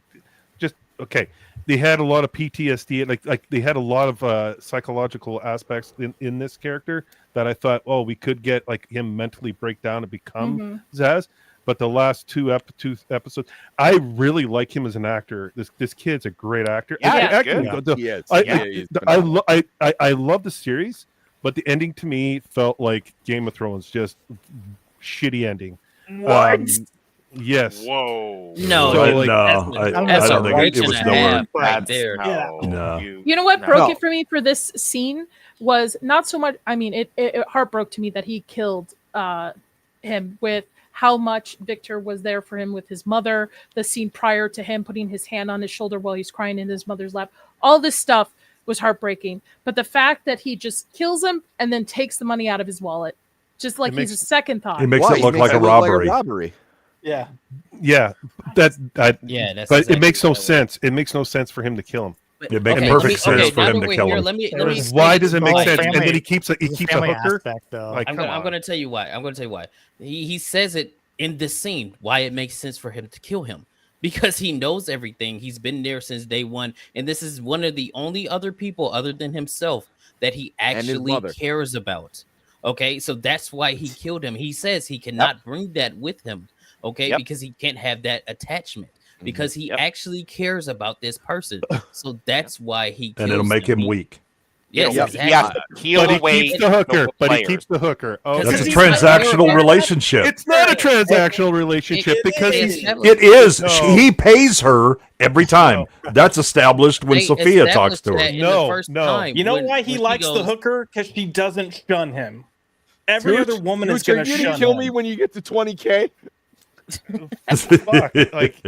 [SPEAKER 10] just okay. They had a lot of PTSD, like they had a lot of psychological aspects in this character that I thought, oh, we could get like him mentally break down and become
[SPEAKER 3] Mhm.
[SPEAKER 10] Zsasz. But the last two episodes, I really like him as an actor. This kid's a great actor.
[SPEAKER 9] Yeah,
[SPEAKER 10] The
[SPEAKER 9] he's
[SPEAKER 10] acting-
[SPEAKER 9] good.
[SPEAKER 10] the-
[SPEAKER 5] He is.
[SPEAKER 10] I,
[SPEAKER 5] Yeah,
[SPEAKER 10] I,
[SPEAKER 5] he's
[SPEAKER 10] the-
[SPEAKER 5] phenomenal.
[SPEAKER 10] I love the series, but the ending to me felt like Game of Thrones, just shitty ending.
[SPEAKER 8] What?
[SPEAKER 10] Yes.
[SPEAKER 9] Whoa.
[SPEAKER 6] No,
[SPEAKER 10] So,
[SPEAKER 6] that's,
[SPEAKER 10] like-
[SPEAKER 4] no,
[SPEAKER 6] that's
[SPEAKER 4] I
[SPEAKER 6] a
[SPEAKER 4] don't think
[SPEAKER 6] reach
[SPEAKER 4] it
[SPEAKER 6] and
[SPEAKER 4] was
[SPEAKER 6] a
[SPEAKER 4] nowhere.
[SPEAKER 6] half right
[SPEAKER 9] That's-
[SPEAKER 6] there.
[SPEAKER 4] No.
[SPEAKER 3] You know what broke
[SPEAKER 5] No.
[SPEAKER 3] it for me for this scene was not so much. I mean, it heartbroke to me that he killed him with how much Victor was there for him with his mother. The scene prior to him putting his hand on his shoulder while he's crying in his mother's lap. All this stuff was heartbreaking. But the fact that he just kills him and then takes the money out of his wallet, just like
[SPEAKER 10] It makes-
[SPEAKER 3] he's a second thought.
[SPEAKER 4] It makes
[SPEAKER 5] Why?
[SPEAKER 4] it
[SPEAKER 5] He
[SPEAKER 4] look like a
[SPEAKER 5] look
[SPEAKER 4] robbery.
[SPEAKER 5] robbery.
[SPEAKER 8] Yeah.
[SPEAKER 10] Yeah.
[SPEAKER 6] Yeah, that's
[SPEAKER 10] But
[SPEAKER 6] exactly
[SPEAKER 10] it makes no
[SPEAKER 6] what was.
[SPEAKER 10] sense. It makes no sense for him to kill him.
[SPEAKER 6] But-
[SPEAKER 4] It makes
[SPEAKER 6] okay,
[SPEAKER 4] perfect
[SPEAKER 6] let me-
[SPEAKER 4] sense
[SPEAKER 6] okay,
[SPEAKER 4] for
[SPEAKER 6] now
[SPEAKER 4] him
[SPEAKER 6] that
[SPEAKER 4] to
[SPEAKER 6] we're
[SPEAKER 4] kill
[SPEAKER 6] here,
[SPEAKER 4] him.
[SPEAKER 6] Let me
[SPEAKER 7] Why
[SPEAKER 10] Why does it make
[SPEAKER 7] Well,
[SPEAKER 10] sense?
[SPEAKER 7] family-
[SPEAKER 10] And then he keeps a
[SPEAKER 7] There's a
[SPEAKER 10] hooker.
[SPEAKER 7] family aspect, though.
[SPEAKER 10] Like,
[SPEAKER 6] I'm
[SPEAKER 10] come
[SPEAKER 6] gonna, I'm
[SPEAKER 10] on.
[SPEAKER 6] gonna tell you why. I'm gonna tell you why. He says it in this scene why it makes sense for him to kill him because he knows everything. He's been there since day one, and this is one of the only other people other than himself that he
[SPEAKER 5] his
[SPEAKER 6] actually
[SPEAKER 5] mother.
[SPEAKER 6] cares about. Okay, so that's why he killed him. He says he cannot bring that with him. Okay,
[SPEAKER 9] Yep.
[SPEAKER 6] because he can't have that attachment because he
[SPEAKER 9] Yep.
[SPEAKER 6] actually cares about this person. So that's why he kills
[SPEAKER 4] And it'll make him
[SPEAKER 6] He-
[SPEAKER 4] weak.
[SPEAKER 6] Yes,
[SPEAKER 9] He
[SPEAKER 6] exactly.
[SPEAKER 9] has to peel
[SPEAKER 10] But he
[SPEAKER 9] away
[SPEAKER 10] keeps the hooker.
[SPEAKER 9] the
[SPEAKER 10] But he
[SPEAKER 9] players.
[SPEAKER 10] keeps the hooker. Oh,
[SPEAKER 6] Because
[SPEAKER 4] That's a
[SPEAKER 6] he's not-
[SPEAKER 4] transactional
[SPEAKER 6] no,
[SPEAKER 4] relationship.
[SPEAKER 10] it's not a transactional relationship
[SPEAKER 6] It-
[SPEAKER 10] because
[SPEAKER 6] it's
[SPEAKER 10] he's
[SPEAKER 6] established.
[SPEAKER 4] It is.
[SPEAKER 10] No.
[SPEAKER 4] He pays her every time. That's established when
[SPEAKER 6] They
[SPEAKER 4] Sophia talks
[SPEAKER 6] established
[SPEAKER 4] to her.
[SPEAKER 6] that in the
[SPEAKER 10] No,
[SPEAKER 6] first
[SPEAKER 10] no.
[SPEAKER 6] time
[SPEAKER 8] You know
[SPEAKER 6] when-
[SPEAKER 8] why he
[SPEAKER 6] when she
[SPEAKER 8] likes the
[SPEAKER 6] goes-
[SPEAKER 8] hooker? Because she doesn't shun him. Every
[SPEAKER 5] Gooch,
[SPEAKER 8] other woman is
[SPEAKER 5] Gooch, are
[SPEAKER 8] going to
[SPEAKER 5] you
[SPEAKER 8] shun
[SPEAKER 5] gonna kill
[SPEAKER 8] him.
[SPEAKER 5] me when you get to 20K?
[SPEAKER 10] fuck. Like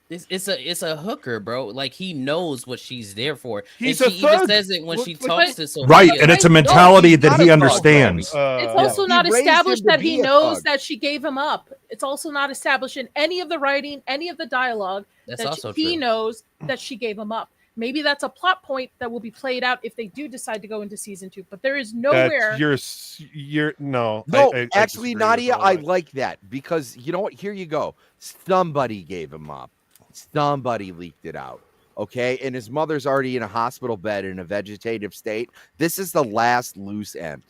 [SPEAKER 6] It's a hooker, bro. Like he knows what she's there for.
[SPEAKER 10] He's
[SPEAKER 6] and
[SPEAKER 10] a
[SPEAKER 6] she even
[SPEAKER 10] thug.
[SPEAKER 6] says it when
[SPEAKER 10] Look,
[SPEAKER 6] she
[SPEAKER 10] like-
[SPEAKER 6] talks to Sophia.
[SPEAKER 4] Right, and it's a
[SPEAKER 3] No,
[SPEAKER 4] mentality
[SPEAKER 5] he's
[SPEAKER 4] that
[SPEAKER 5] not
[SPEAKER 4] he
[SPEAKER 5] a thug,
[SPEAKER 4] understands.
[SPEAKER 3] It's
[SPEAKER 10] yeah.
[SPEAKER 3] also not
[SPEAKER 5] He raised him
[SPEAKER 3] established
[SPEAKER 5] to
[SPEAKER 3] that
[SPEAKER 5] be
[SPEAKER 3] he
[SPEAKER 5] a
[SPEAKER 3] knows
[SPEAKER 5] thug.
[SPEAKER 3] that she gave him up. It's also not established in any of the writing, any of the dialogue
[SPEAKER 6] That's
[SPEAKER 3] that
[SPEAKER 6] also
[SPEAKER 3] he
[SPEAKER 6] true.
[SPEAKER 3] knows that she gave him up. Maybe that's a plot point that will be played out if they do decide to go into season 2. But there is nowhere.
[SPEAKER 10] that's you're no.
[SPEAKER 5] No,
[SPEAKER 10] I
[SPEAKER 5] actually,
[SPEAKER 10] disagree with
[SPEAKER 5] Nadia,
[SPEAKER 10] all
[SPEAKER 5] I
[SPEAKER 10] that.
[SPEAKER 5] like that because you know what? Here you go. Somebody gave him up. Somebody leaked it out. Okay, and his mother's already in a hospital bed in a vegetative state. This is the last loose end.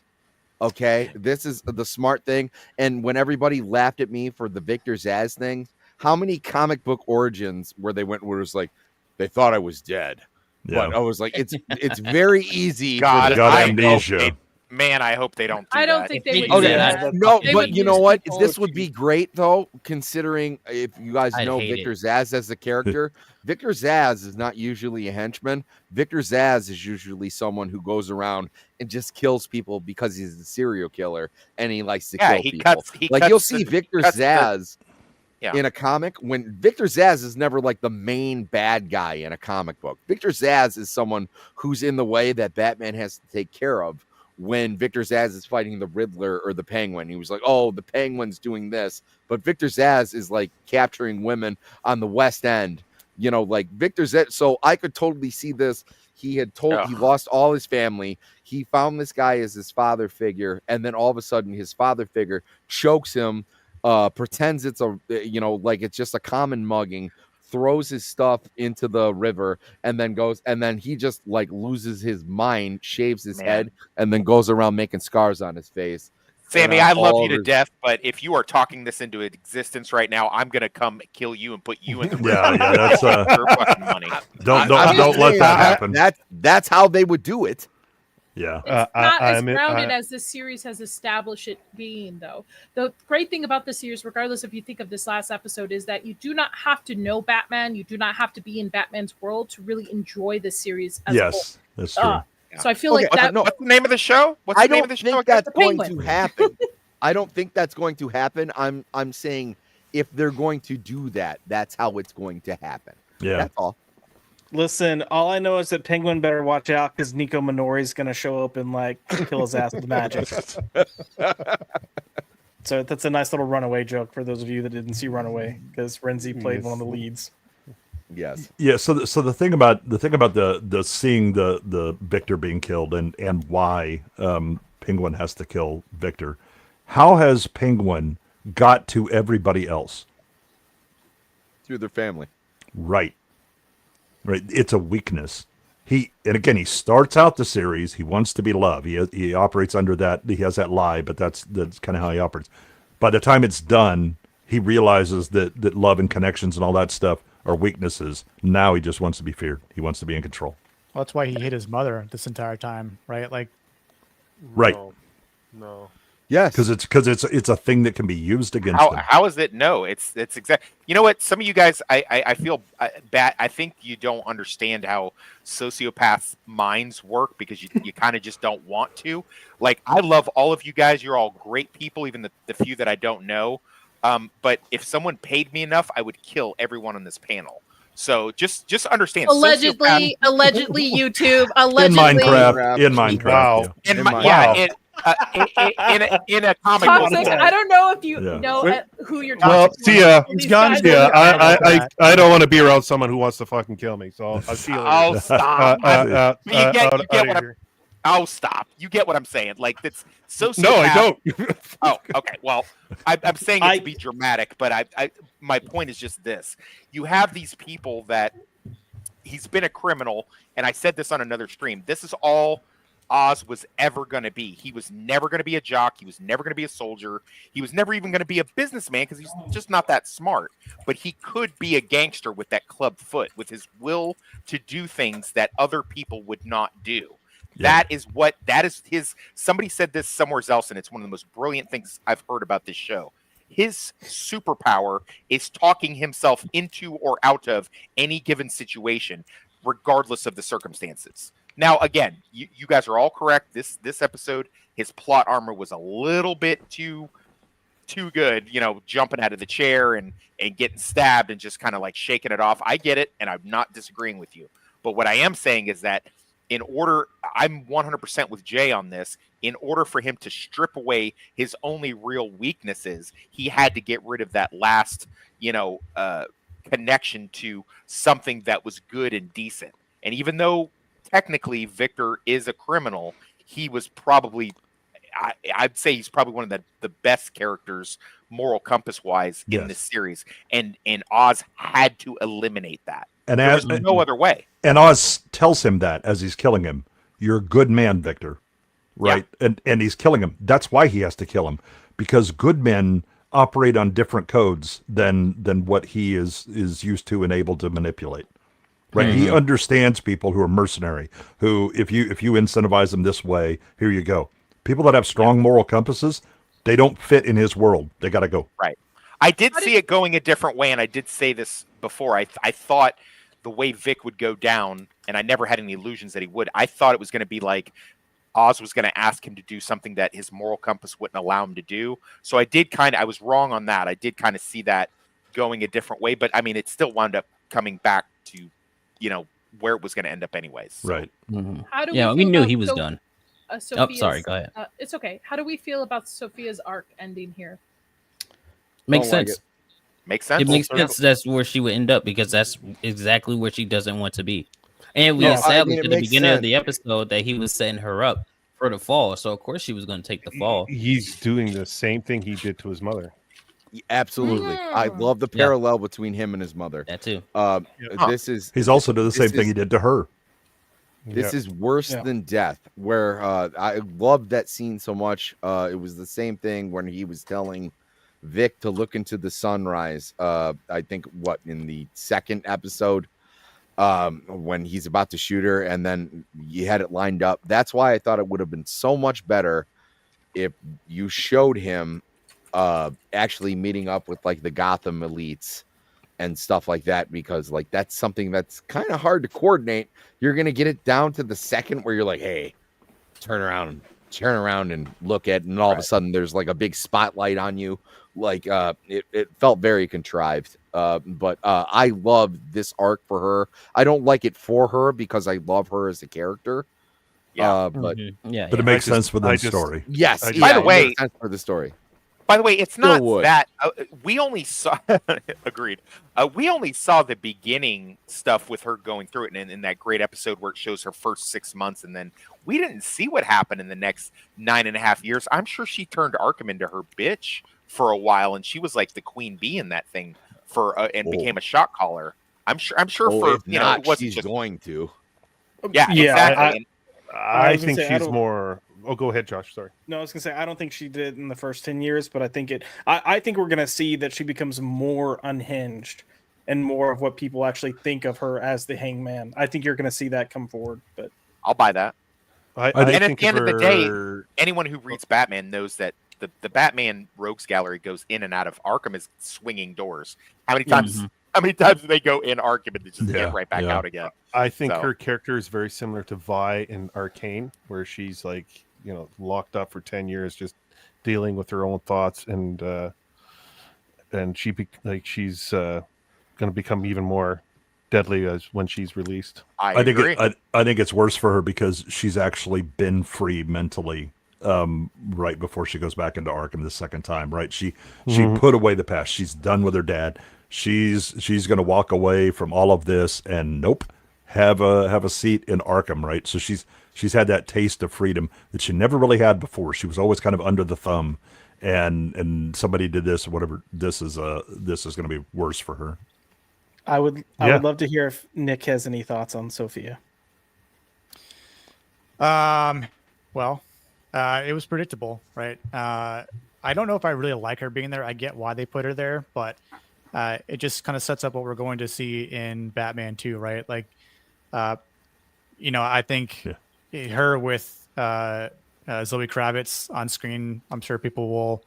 [SPEAKER 5] Okay, this is the smart thing. And when everybody laughed at me for the Victor Zsasz thing, how many comic book origins where they went where it was like they thought I was dead?
[SPEAKER 4] Yeah.
[SPEAKER 5] But I was like, it's very easy.
[SPEAKER 9] God,
[SPEAKER 5] for
[SPEAKER 4] Got
[SPEAKER 9] I
[SPEAKER 4] amnesia.
[SPEAKER 9] hope man, I hope they don't.
[SPEAKER 3] I don't
[SPEAKER 9] that.
[SPEAKER 3] think
[SPEAKER 6] If
[SPEAKER 3] they
[SPEAKER 6] they
[SPEAKER 3] would
[SPEAKER 6] do
[SPEAKER 3] do
[SPEAKER 6] that,
[SPEAKER 3] that.
[SPEAKER 5] No,
[SPEAKER 3] They
[SPEAKER 5] but
[SPEAKER 3] would
[SPEAKER 5] you know
[SPEAKER 3] use
[SPEAKER 5] what?
[SPEAKER 3] people.
[SPEAKER 5] This would be great though, considering if you guys
[SPEAKER 6] I'd
[SPEAKER 5] know
[SPEAKER 6] hate
[SPEAKER 5] Victor
[SPEAKER 6] it.
[SPEAKER 5] Zsasz as a character. Victor Zsasz is not usually a henchman. Victor Zsasz is usually someone who goes around and just kills people because he's a serial killer and he likes to
[SPEAKER 9] Yeah,
[SPEAKER 5] kill
[SPEAKER 9] he
[SPEAKER 5] people.
[SPEAKER 9] cuts. He
[SPEAKER 5] Like
[SPEAKER 9] cuts
[SPEAKER 5] you'll see
[SPEAKER 9] the-
[SPEAKER 5] Victor
[SPEAKER 9] cuts the-
[SPEAKER 5] Zsasz
[SPEAKER 9] Yeah.
[SPEAKER 5] in a comic when Victor Zsasz is never like the main bad guy in a comic book. Victor Zsasz is someone who's in the way that Batman has to take care of when Victor Zsasz is fighting the Riddler or the Penguin. He was like, oh, the Penguin's doing this. But Victor Zsasz is like capturing women on the West End. You know, like Victor Zsasz. So I could totally see this. He lost all his family. He found this guy as his father figure. And then all of a sudden his father figure chokes him, pretends it's like it's just a common mugging, throws his stuff into the river and then he just like loses his mind, shaves his head, and then goes around making scars on his face.
[SPEAKER 9] Sammy, I love you to death, but if you are talking this into existence right now, I'm gonna come kill you and put you in the river.
[SPEAKER 4] Yeah, that's
[SPEAKER 9] for fucking money.
[SPEAKER 4] Don't let that happen.
[SPEAKER 5] That's how they would do it.
[SPEAKER 4] Yeah,
[SPEAKER 3] it's not as grounded as this series has established it being, though. The great thing about the series, regardless if you think of this last episode, is that you do not have to know Batman. You do not have to be in Batman's world to really enjoy the series as a whole.
[SPEAKER 4] Yes, that's true.
[SPEAKER 3] So I feel like that.
[SPEAKER 9] What's the name of the show? What's the name of the show?
[SPEAKER 5] I don't think that's going to happen. I don't think that's going to happen. I'm saying if they're going to do that, that's how it's going to happen.
[SPEAKER 4] Yeah,
[SPEAKER 5] that's all.
[SPEAKER 8] Listen, all I know is that Penguin better watch out because Nico Minori is going to show up and like kill his ass with magic. So that's a nice little Runaway joke for those of you that didn't see Runaway, because Renzi played one of the leads.
[SPEAKER 5] Yes.
[SPEAKER 4] Yeah. So the thing about the seeing the Victor being killed and why Penguin has to kill Victor. How has Penguin got to everybody else?
[SPEAKER 5] Through their family.
[SPEAKER 4] Right. It's a weakness. He starts out the series. He wants to be loved. He operates under that. He has that lie, but that's kind of how he operates. By the time it's done, he realizes that love and connections and all that stuff are weaknesses. Now he just wants to be feared. He wants to be in control.
[SPEAKER 7] Well, that's why he hit his mother this entire time, right? Like,
[SPEAKER 4] right.
[SPEAKER 10] No.
[SPEAKER 5] Yes,
[SPEAKER 4] because it's a thing that can be used against them.
[SPEAKER 9] How is it? No, it's exact. You know what? Some of you guys, I feel bad. I think you don't understand how sociopaths' minds work because you kind of just don't want to. Like, I love all of you guys. You're all great people, even the few that I don't know. But if someone paid me enough, I would kill everyone on this panel. So just understand.
[SPEAKER 3] Allegedly, YouTube. Allegedly.
[SPEAKER 4] In Minecraft. Wow.
[SPEAKER 9] In a comic
[SPEAKER 3] book. I don't know if you know who you're talking about.
[SPEAKER 10] I don't want to be around someone who wants to fucking kill me. So I'll see you later.
[SPEAKER 9] I'll stop. I'll stop. You get what I'm saying? Like, that's sociopath.
[SPEAKER 10] No, I don't.
[SPEAKER 9] Oh, okay. Well, I'm saying it to be dramatic, but my point is just this: you have these people that he's been a criminal, and I said this on another stream. This is all Oz was ever going to be. He was never going to be a jock. He was never going to be a soldier. He was never even going to be a businessman because he's just not that smart. But he could be a gangster with that club foot, with his will to do things that other people would not do. Yeah. That is his. Somebody said this somewhere else, and it's one of the most brilliant things I've heard about this show. His superpower is talking himself into or out of any given situation, regardless of the circumstances. Now, again, you guys are all correct. This episode, his plot armor was a little bit too good, jumping out of the chair and getting stabbed and just kind of like shaking it off. I get it, and I'm not disagreeing with you. But what I am saying is that I'm 100% with Jay on this. In order for him to strip away his only real weaknesses, he had to get rid of that last, connection to something that was good and decent. And even though technically Victor is a criminal, he was probably, I'd say he's probably one of the best characters, moral compass wise, in this series. And Oz had to eliminate that.
[SPEAKER 4] And
[SPEAKER 9] there's no other way.
[SPEAKER 4] And Oz tells him that as he's killing him. You're a good man, Victor. Right? Yeah. And he's killing him. That's why he has to kill him. Because good men operate on different codes than what he is used to and able to manipulate. Right? Mm-hmm. He understands people who are mercenary, who if you incentivize them this way, here you go. People that have strong moral compasses, they don't fit in his world. They got to go.
[SPEAKER 9] Right. I did see it going a different way, and I did say this before. I thought the way Vic would go down, and I never had any illusions that he would, I thought it was going to be like Oz was going to ask him to do something that his moral compass wouldn't allow him to do. So I was wrong on that. I did kind of see that going a different way, but I mean, it still wound up coming back to, where it was going to end up anyways. So.
[SPEAKER 4] Right.
[SPEAKER 6] Mm-hmm. We knew he was done. Sorry, go ahead.
[SPEAKER 3] It's okay. How do we feel about Sophia's arc ending here?
[SPEAKER 6] Makes sense.
[SPEAKER 9] Makes sense.
[SPEAKER 6] It makes sense. That's where she would end up because that's exactly where she doesn't want to be. And we established at the beginning of the episode that he was setting her up for the fall. So of course she was going to take the fall.
[SPEAKER 10] He's doing the same thing he did to his mother.
[SPEAKER 5] Absolutely. I love the
[SPEAKER 6] Yeah.
[SPEAKER 5] parallel between him and his mother.
[SPEAKER 6] That too.
[SPEAKER 5] This is
[SPEAKER 4] He's also did the same
[SPEAKER 5] this
[SPEAKER 4] thing
[SPEAKER 5] is-
[SPEAKER 4] he did to her.
[SPEAKER 5] This is worse than death, where I loved that scene so much. It was the same thing when he was telling Vic to look into the sunrise. I think in the second episode, when he's about to shoot her, and then you had it lined up. That's why I thought it would have been so much better if you showed him actually meeting up with like the Gotham elites and stuff like that, because like that's something that's kind of hard to coordinate. You're gonna get it down to the second where you're like, hey, turn around and look at, and all of a sudden there's like a big spotlight on you. Like it felt very contrived. But I love this arc for her. I don't like it for her because I love her as a character. But
[SPEAKER 4] But it makes sense for the story.
[SPEAKER 5] yes.
[SPEAKER 9] By the
[SPEAKER 5] it
[SPEAKER 9] way,
[SPEAKER 5] makes sense for the story.
[SPEAKER 9] By the way, it's
[SPEAKER 5] Still
[SPEAKER 9] not
[SPEAKER 5] would.
[SPEAKER 9] that we only saw. Agreed. We only saw the beginning stuff with her going through it, and in that great episode where it shows her first 6 months, and then we didn't see what happened in the next 9.5 years. I'm sure she turned Arkham into her bitch for a while, and she was like the queen bee in that thing and became a shot caller. I'm sure for
[SPEAKER 5] if not,
[SPEAKER 9] it wasn't
[SPEAKER 5] she's
[SPEAKER 9] just
[SPEAKER 5] going to.
[SPEAKER 9] yeah, exactly.
[SPEAKER 10] I
[SPEAKER 8] was gonna
[SPEAKER 10] think
[SPEAKER 8] say, I
[SPEAKER 10] she's
[SPEAKER 8] don't-
[SPEAKER 10] more. Oh, go ahead, Josh. Sorry.
[SPEAKER 8] No, I was gonna say I don't think she did in the first 10 years, but I think I think we're gonna see that she becomes more unhinged and more of what people actually think of her as the Hangman. I think you're gonna see that come forward. But
[SPEAKER 9] I'll buy that.
[SPEAKER 10] I
[SPEAKER 9] And at
[SPEAKER 10] think
[SPEAKER 9] the end of the day,
[SPEAKER 10] her-
[SPEAKER 9] anyone who reads Batman knows that the Batman Rogues Gallery goes in and out of Arkham is swinging doors. How many times? How many times do they go in Arkham and just get right back out again?
[SPEAKER 10] I think
[SPEAKER 9] So-
[SPEAKER 10] her character is very similar to Vi in Arcane, where she's like, locked up for 10 years, just dealing with her own thoughts, and she's going to become even more deadly as when she's released.
[SPEAKER 9] I
[SPEAKER 4] think
[SPEAKER 9] agree.
[SPEAKER 4] I think it's worse for her because she's actually been free mentally right before she goes back into Arkham the second time. Right, she put away the past. She's done with her dad. She's going to walk away from all of this and have a seat in Arkham. Right, so she's had that taste of freedom that she never really had before. She was always kind of under the thumb, and somebody did this or whatever. This is going to be worse for her.
[SPEAKER 8] I would love to hear if Nick has any thoughts on Sophia.
[SPEAKER 7] Well, it was predictable, right? I don't know if I really like her being there. I get why they put her there, but it just kind of sets up what we're going to see in Batman 2, right? Like, I think her with Zoe Kravitz on screen, I'm sure people will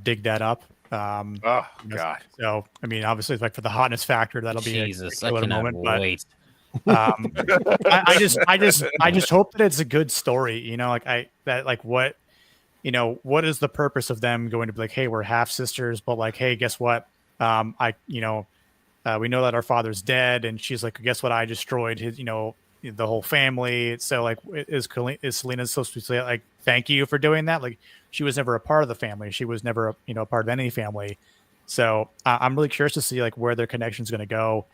[SPEAKER 7] dig that up.
[SPEAKER 9] Oh God!
[SPEAKER 7] So, I mean, obviously, like for the hotness factor, that'll be
[SPEAKER 6] Jesus,
[SPEAKER 7] a
[SPEAKER 6] I
[SPEAKER 7] killer
[SPEAKER 6] cannot
[SPEAKER 7] moment.
[SPEAKER 6] wait.
[SPEAKER 7] But I just hope that it's a good story. What is the purpose of them going to be like, hey, we're half sisters, but like, hey, guess what? We know that our father's dead, and she's like, guess what? I destroyed his, the whole family. So like, is Selena supposed to say like, thank you for doing that? Like, she was never a part of the family. She was never, a part of any family. So I'm really curious to see like where their connection is going to go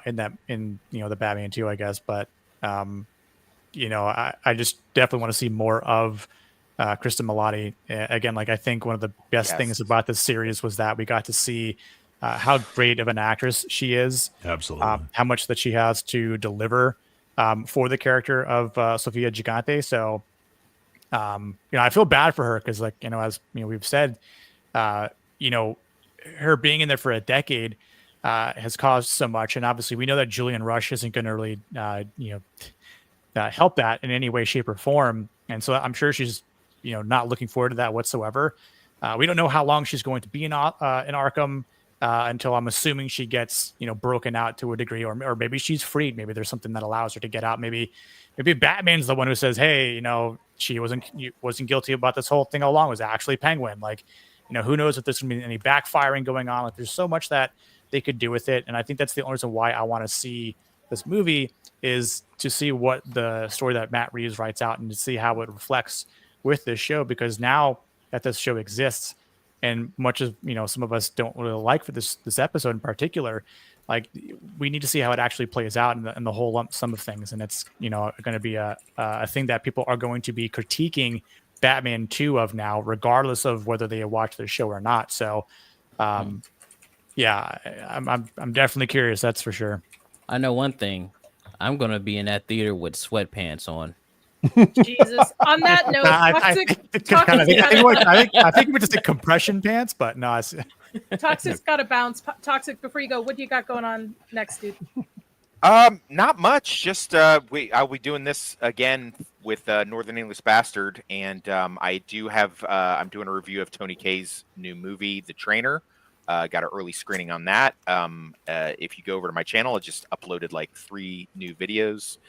[SPEAKER 7] in the Batman 2, I guess. But I just definitely want to see more of Kristen Milotti. Again, like I think one of the best things about this series was that we got to see how great of an actress she is.
[SPEAKER 4] Absolutely.
[SPEAKER 7] How much that she has to deliver for the character of Sofia Gigante. So, I feel bad for her because, like, as we've said, her being in there for a decade has caused so much. And obviously we know that Julian Rush isn't going to really, help that in any way, shape, or form. And so I'm sure she's, not looking forward to that whatsoever. We don't know how long she's going to be in Arkham until I'm assuming she gets, broken out to a degree, or maybe she's freed. Maybe there's something that allows her to get out. Maybe Batman's the one who says, hey, she wasn't guilty about this whole thing all along. It was actually Penguin. Like, who knows if there's going to be any backfiring going on. Like, there's so much that they could do with it. And I think that's the only reason why I want to see this movie is to see what the story that Matt Reeves writes out and to see how it reflects with this show, because now that this show exists, and much as some of us don't really like for this episode in particular, like we need to see how it actually plays out in the whole lump sum of things. And it's going to be a thing that people are going to be critiquing Batman 2 of now, regardless of whether they watch the show or not. So Yeah, I'm definitely curious. That's for sure.
[SPEAKER 6] I know one thing. I'm gonna be in that theater with sweatpants on.
[SPEAKER 3] Jesus. On that note,
[SPEAKER 7] I think we just did compression pants, but no,
[SPEAKER 3] Toxic's got to bounce. Toxic, before you go, what do you got going on next, dude?
[SPEAKER 9] Not much. Just I'll be doing this again with Northern English Bastard, and I do have I'm doing a review of Tony Kaye's new movie, The Trainer. Got an early screening on that. If you go over to my channel, I just uploaded like 3 new videos.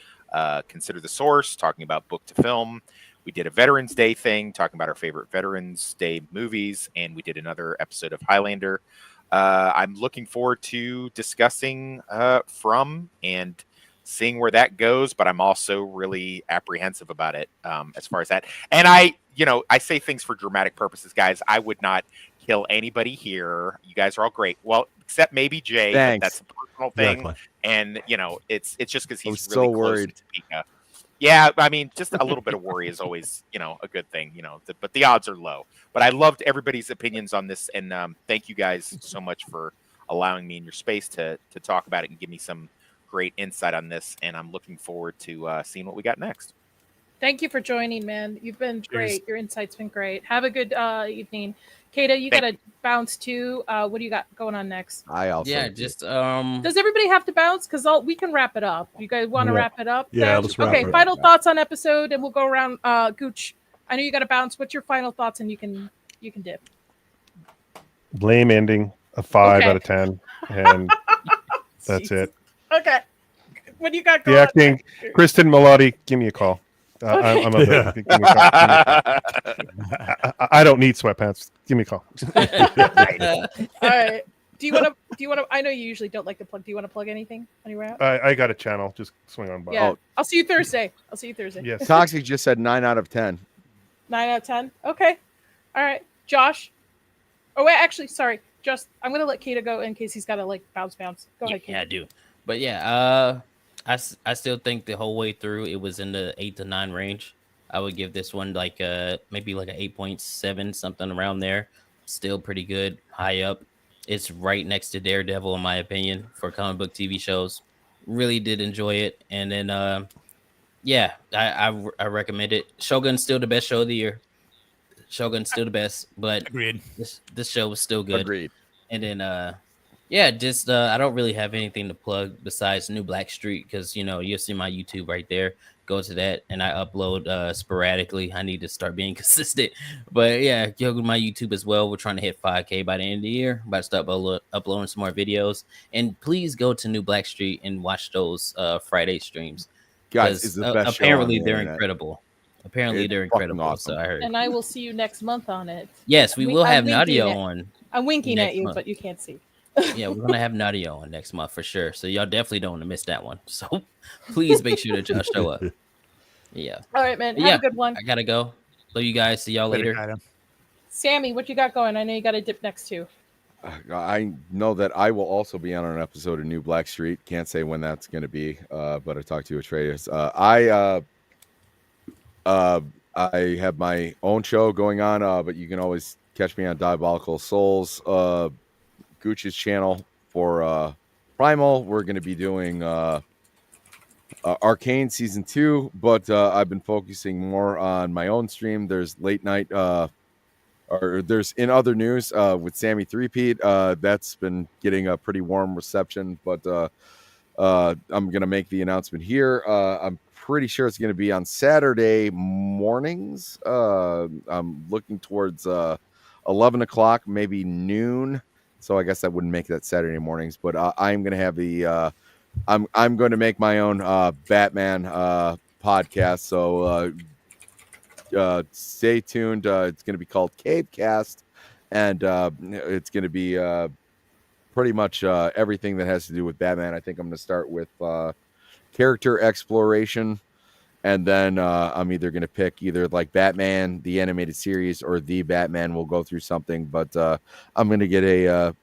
[SPEAKER 9] Consider the Source, talking about book to film. We did a Veterans Day thing, talking about our favorite Veterans Day movies, and we did another episode of Highlander. I'm looking forward to discussing From and seeing where that goes, but I'm also really apprehensive about it as far as that. And I say things for dramatic purposes, guys. I would not kill anybody here. You guys are all great. Well, except maybe Jay. But that's a personal thing. Exactly. And, it's just because he's really so close to Topeka. Yeah, I mean, just a little bit of worry is always, a good thing, but the odds are low. But I loved everybody's opinions on this, and thank you guys so much for allowing me in your space to talk about it and give me some great insight on this, and I'm looking forward to seeing what we got next.
[SPEAKER 3] Thank you for joining, man. You've been great. Your insight's been great. Have a good evening. Kata, you got to bounce too. What do you got going on next?
[SPEAKER 5] I also
[SPEAKER 6] just
[SPEAKER 3] Does everybody have to bounce? Because we can wrap it up. You guys want to wrap it up?
[SPEAKER 4] Yeah, let's wrap it up.
[SPEAKER 3] Final thoughts on episode, and we'll go around. Gooch, I know you got to bounce. What's your final thoughts? And you can dip.
[SPEAKER 10] Lame ending, a 5 out of 10, and that's it.
[SPEAKER 3] Okay. What do you got going
[SPEAKER 10] on? The acting, Kristen Milotti, give me a call. I'm a give me a call. I don't need sweatpants. Give me a call.
[SPEAKER 3] All right. Do you want to? I know you usually don't like to plug. Do you want to plug anything anywhere else?
[SPEAKER 10] I got a channel. Just swing on by.
[SPEAKER 3] Yeah. I'll see you Thursday.
[SPEAKER 10] Yes.
[SPEAKER 5] Toxic just said 9 out of 10.
[SPEAKER 3] 9 out of 10. Okay. All right. Josh. Oh wait, actually, sorry. I'm gonna let Kata go in case he's got to bounce. Go ahead. Kata.
[SPEAKER 6] Yeah, I do. But yeah, I still think the whole way through it was in the 8 to 9 range. I would give this one maybe like an 8.7, something around there. Still pretty good, high up. It's right next to Daredevil, in my opinion, for comic book TV shows. Really did enjoy it. And then, I recommend it. Shogun's still the best show of the year. Shogun's still the best, but
[SPEAKER 7] agreed.
[SPEAKER 6] This show was still good.
[SPEAKER 5] Agreed.
[SPEAKER 6] And then, I don't really have anything to plug besides New Black Street because, you'll see my YouTube right there. Go to that, and I upload sporadically. I need to start being consistent. But, yeah, go to my YouTube as well. We're trying to hit 5K by the end of the year. About to start uploading some more videos. And please go to New Black Street and watch those Friday streams.
[SPEAKER 5] Guys, it's the best
[SPEAKER 6] apparently
[SPEAKER 5] show on the
[SPEAKER 6] they're
[SPEAKER 5] internet.
[SPEAKER 6] incredible. Apparently they're incredible.
[SPEAKER 5] Awesome.
[SPEAKER 6] So I heard.
[SPEAKER 3] And I will see you next month on it.
[SPEAKER 6] Yes, we will have Nadia on.
[SPEAKER 3] I'm winking at you,
[SPEAKER 6] month.
[SPEAKER 3] but you can't see.
[SPEAKER 6] Yeah, we're gonna have Nadia on next month for sure. So y'all definitely don't want to miss that one. So please make sure that y'all show up. Yeah.
[SPEAKER 3] All right, man. Have a good one.
[SPEAKER 6] I gotta go. Love you guys. See y'all later.
[SPEAKER 3] Sammy, what you got going? I know you got to dip next too.
[SPEAKER 5] I know that I will also be on an episode of New Black Street. Can't say when that's going to be, but I talked to Atreus. I have my own show going on, but you can always catch me on Diabolical Souls, Gooch's channel for Primal. We're going to be doing Arcane Season 2, but I've been focusing more on my own stream. There's late night, or there's in other news with Sammy Threepeat. That's been getting a pretty warm reception, but I'm going to make the announcement here. I'm pretty sure it's going to be on Saturday mornings. I'm looking towards 11 o'clock, maybe noon. So I guess that wouldn't make that Saturday mornings, but I'm going to have the I'm going to make my own Batman podcast. So stay tuned. It's going to be called Cavecast, and it's going to be pretty much everything that has to do with Batman. I think I'm going to start with character exploration, and then I'm either going to pick either like Batman the animated series or the Batman. We'll go through something, but I'm going to get a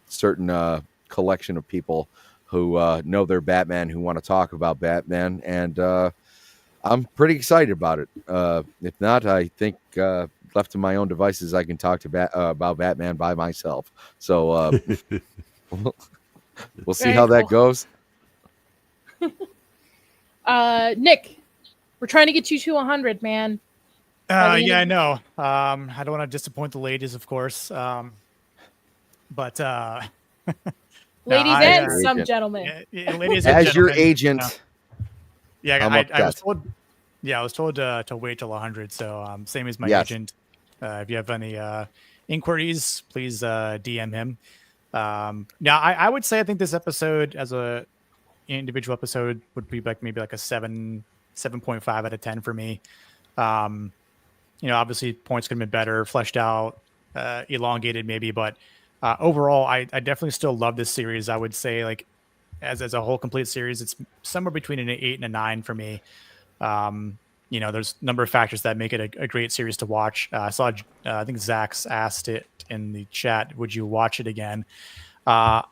[SPEAKER 5] certain collection of people who know their Batman, who want to talk about Batman, and I'm pretty excited about it. If not, I think left to my own devices, I can talk to about Batman by myself. So we'll see
[SPEAKER 3] Very
[SPEAKER 5] how that
[SPEAKER 3] cool.
[SPEAKER 5] goes.
[SPEAKER 3] Nick, we're trying to get you to 100, man.
[SPEAKER 7] Yeah, I know. I don't want to disappoint the ladies, of course. But
[SPEAKER 3] Ladies
[SPEAKER 7] I,
[SPEAKER 3] and
[SPEAKER 5] uh,
[SPEAKER 3] some
[SPEAKER 5] agent.
[SPEAKER 3] gentlemen.
[SPEAKER 7] ladies and
[SPEAKER 5] As your
[SPEAKER 7] gentlemen,
[SPEAKER 5] agent,
[SPEAKER 7] yeah,
[SPEAKER 5] I'm
[SPEAKER 7] I
[SPEAKER 5] upset.
[SPEAKER 7] was told. Yeah, I was told to wait till 100. So same as my
[SPEAKER 5] Yes.
[SPEAKER 7] agent. If you have any inquiries, please DM him. Now, I would say I think this episode, as a individual episode, would be like maybe like a 7.5 out of 10 for me. Obviously points could have been better, fleshed out, elongated maybe, but overall, I definitely still love this series. I would say, like, as a whole complete series, it's somewhere between an 8 and a 9 for me. There's a number of factors that make it a great series to watch. I saw, I think Zach's asked it in the chat, would you watch it again? I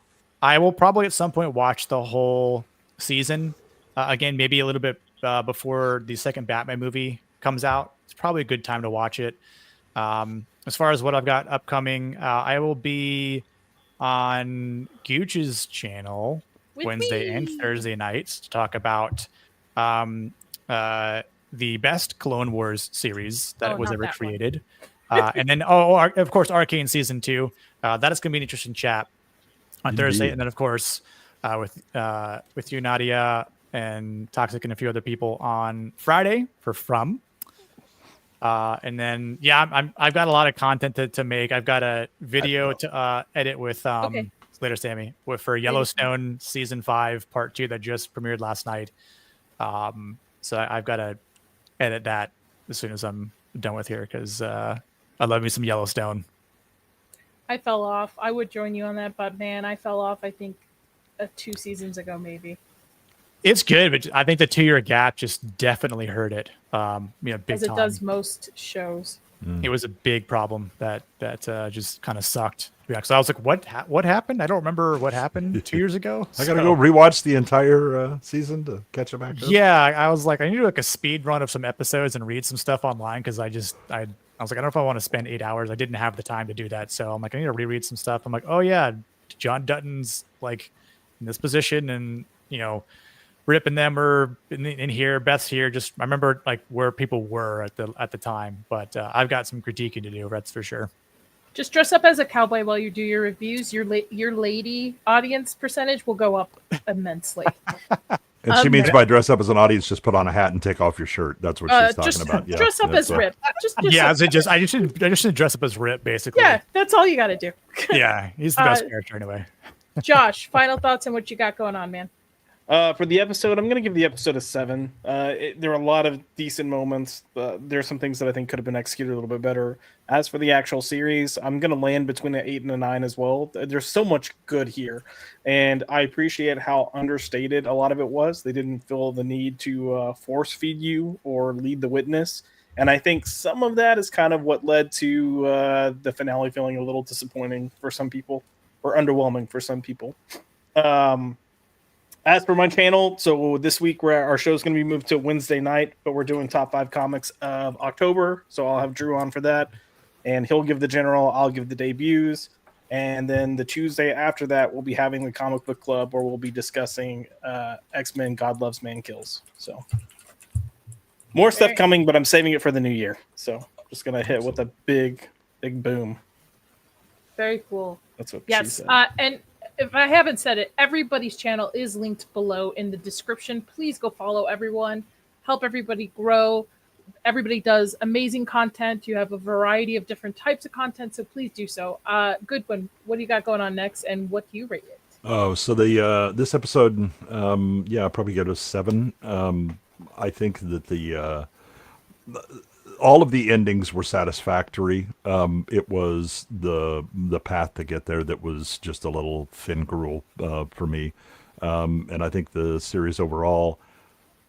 [SPEAKER 7] will probably at some point watch the whole season again, maybe a little bit before the second Batman movie comes out. It's probably a good time to watch it. As far as what I've got upcoming, I will be on Gooch's channel
[SPEAKER 3] With
[SPEAKER 7] Wednesday
[SPEAKER 3] me.
[SPEAKER 7] and Thursday nights to talk about the best Clone Wars series that
[SPEAKER 3] Oh,
[SPEAKER 7] was
[SPEAKER 3] not
[SPEAKER 7] you
[SPEAKER 3] that one.
[SPEAKER 7] created. And then, of course, Arcane Season 2. That is going to be an interesting chat on Thursday. And then, of course, with you, Nadia, and Toxic and a few other people on Friday for From. And then, I've got a lot of content to make. I've got a video to edit with
[SPEAKER 3] Okay.
[SPEAKER 7] later, Sammy, for Yellowstone Season 5 Part 2 that just premiered last night. So I've got to edit that as soon as I'm done with here because I love me some Yellowstone.
[SPEAKER 3] I fell off. I would join you on that, but man, I fell off, I think, 2 seasons ago, maybe.
[SPEAKER 7] It's good, but I think the 2-year gap just definitely hurt it. Big
[SPEAKER 3] As it
[SPEAKER 7] time.
[SPEAKER 3] does most shows.
[SPEAKER 7] It was a big problem that just kind of sucked. Yeah, because I was like, what happened? I don't remember what happened 2 years ago.
[SPEAKER 4] I gotta go rewatch the entire season to catch it back up.
[SPEAKER 7] Yeah, I was like, I need to do like a speed run of some episodes and read some stuff online because I was like, I don't know if I want to spend 8 hours. I didn't have the time to do that, so I'm like, I need to reread some stuff. I'm like, oh yeah, John Dutton's like in this position, and Rip and them are in here, Beth's here. Just I remember like where people were at the time, but I've got some critiquing to do. That's for sure.
[SPEAKER 3] Just dress up as a cowboy while you do your reviews. Your lady audience percentage will go up immensely.
[SPEAKER 4] And she means by dress up as an audience, just put on a hat and take off your shirt. That's what she's talking
[SPEAKER 3] just
[SPEAKER 4] about. Yeah,
[SPEAKER 3] dress up as Rip. Just
[SPEAKER 7] I just should dress up as Rip, basically.
[SPEAKER 3] Yeah, that's all you got to do.
[SPEAKER 7] Yeah, he's the best character anyway.
[SPEAKER 3] Josh, final thoughts on what you got going on, man.
[SPEAKER 8] For the episode, I'm going to give the episode a 7. There are a lot of decent moments. There are some things that I think could have been executed a little bit better. As for the actual series, I'm going to land between an 8 and a 9 as well. There's so much good here, and I appreciate how understated a lot of it was. They didn't feel the need to force feed you or lead the witness, and I think some of that is kind of what led to the finale feeling a little disappointing for some people, or underwhelming for some people. As for my channel, so this week our show is going to be moved to Wednesday night, but we're doing top 5 comics of October. So I'll have Drew on for that, and he'll give the general, I'll give the debuts. And then the Tuesday after that, we'll be having the comic book club where we'll be discussing X-Men God Loves Man Kills. So more stuff coming, but I'm saving it for the new year. So just going to hit with a big boom.
[SPEAKER 3] Very cool.
[SPEAKER 8] That's what she
[SPEAKER 3] Yes.
[SPEAKER 8] said.
[SPEAKER 3] And if I haven't said it, everybody's channel is linked below in the description. Please go follow everyone. Help everybody grow. Everybody does amazing content. You have a variety of different types of content, so please do so. Goodwin, what do you got going on next, and what do you rate it?
[SPEAKER 4] Oh, so the this episode, I'll probably go to 7. I think that all of the endings were satisfactory. It was the path to get there that was just a little thin gruel for me. And I think the series overall,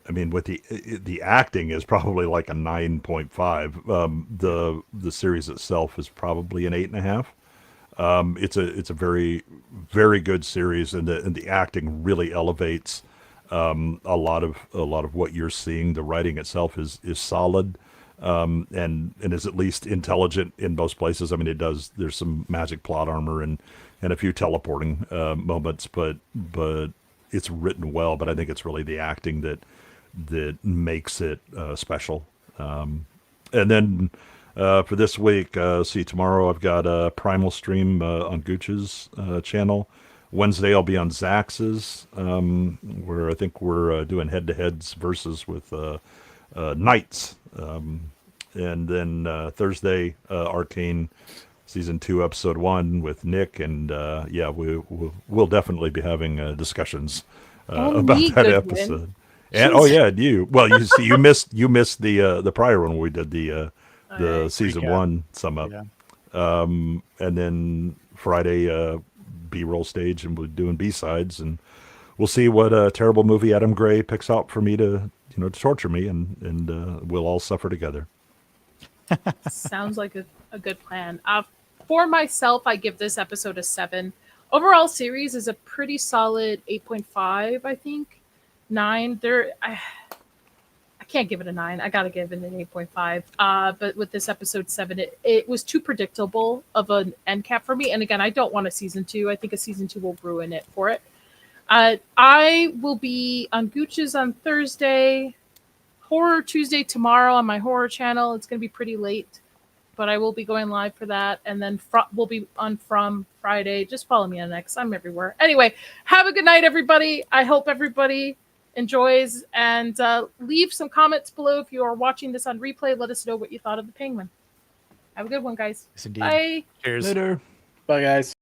[SPEAKER 4] I mean, with the acting is probably like a 9.5. The series itself is probably an 8.5. It's a very, very good series, and the acting really elevates a lot of what you're seeing. The writing itself is solid. and is at least intelligent in most places. I mean, it does. There's some magic plot armor and a few teleporting moments, but it's written well. But I think it's really the acting that makes it special. And then for this week, see, tomorrow I've got a Primal stream on Gooch's channel. Wednesday I'll be on Zax's, where I think we're doing head-to-heads versus with Knights. And then Thursday, Arcane Season 2, Episode 1 with Nick. And yeah, we'll definitely be having discussions about that episode. And oh yeah, you. Well, you see, you missed the prior one where we did the Season 1 sum up. Yeah. And then Friday, B-roll stage, and we're doing B-sides, and we'll see what terrible movie Adam Gray picks out for me to torture me, and we'll all suffer together.
[SPEAKER 3] Sounds like a good plan. For myself, I give this episode a 7. Overall series is a pretty solid 8.5, I think. 9. I can't give it a 9. I gotta give it an 8.5. But with this episode 7, it was too predictable of an end cap for me. And again, I don't want a season 2. I think a season 2 will ruin it for it. I will be on Gooch's on Thursday, Horror Tuesday tomorrow on my horror channel. It's going to be pretty late, but I will be going live for that. And then we'll be on From Friday. Just follow me on X. I'm everywhere. Anyway, have a good night, everybody. I hope everybody enjoys, and leave some comments below if you are watching this on replay. Let us know what you thought of the Penguin. Have a good one, guys.
[SPEAKER 7] Yes, indeed.
[SPEAKER 3] Bye.
[SPEAKER 7] Cheers.
[SPEAKER 4] Later.
[SPEAKER 8] Bye, guys.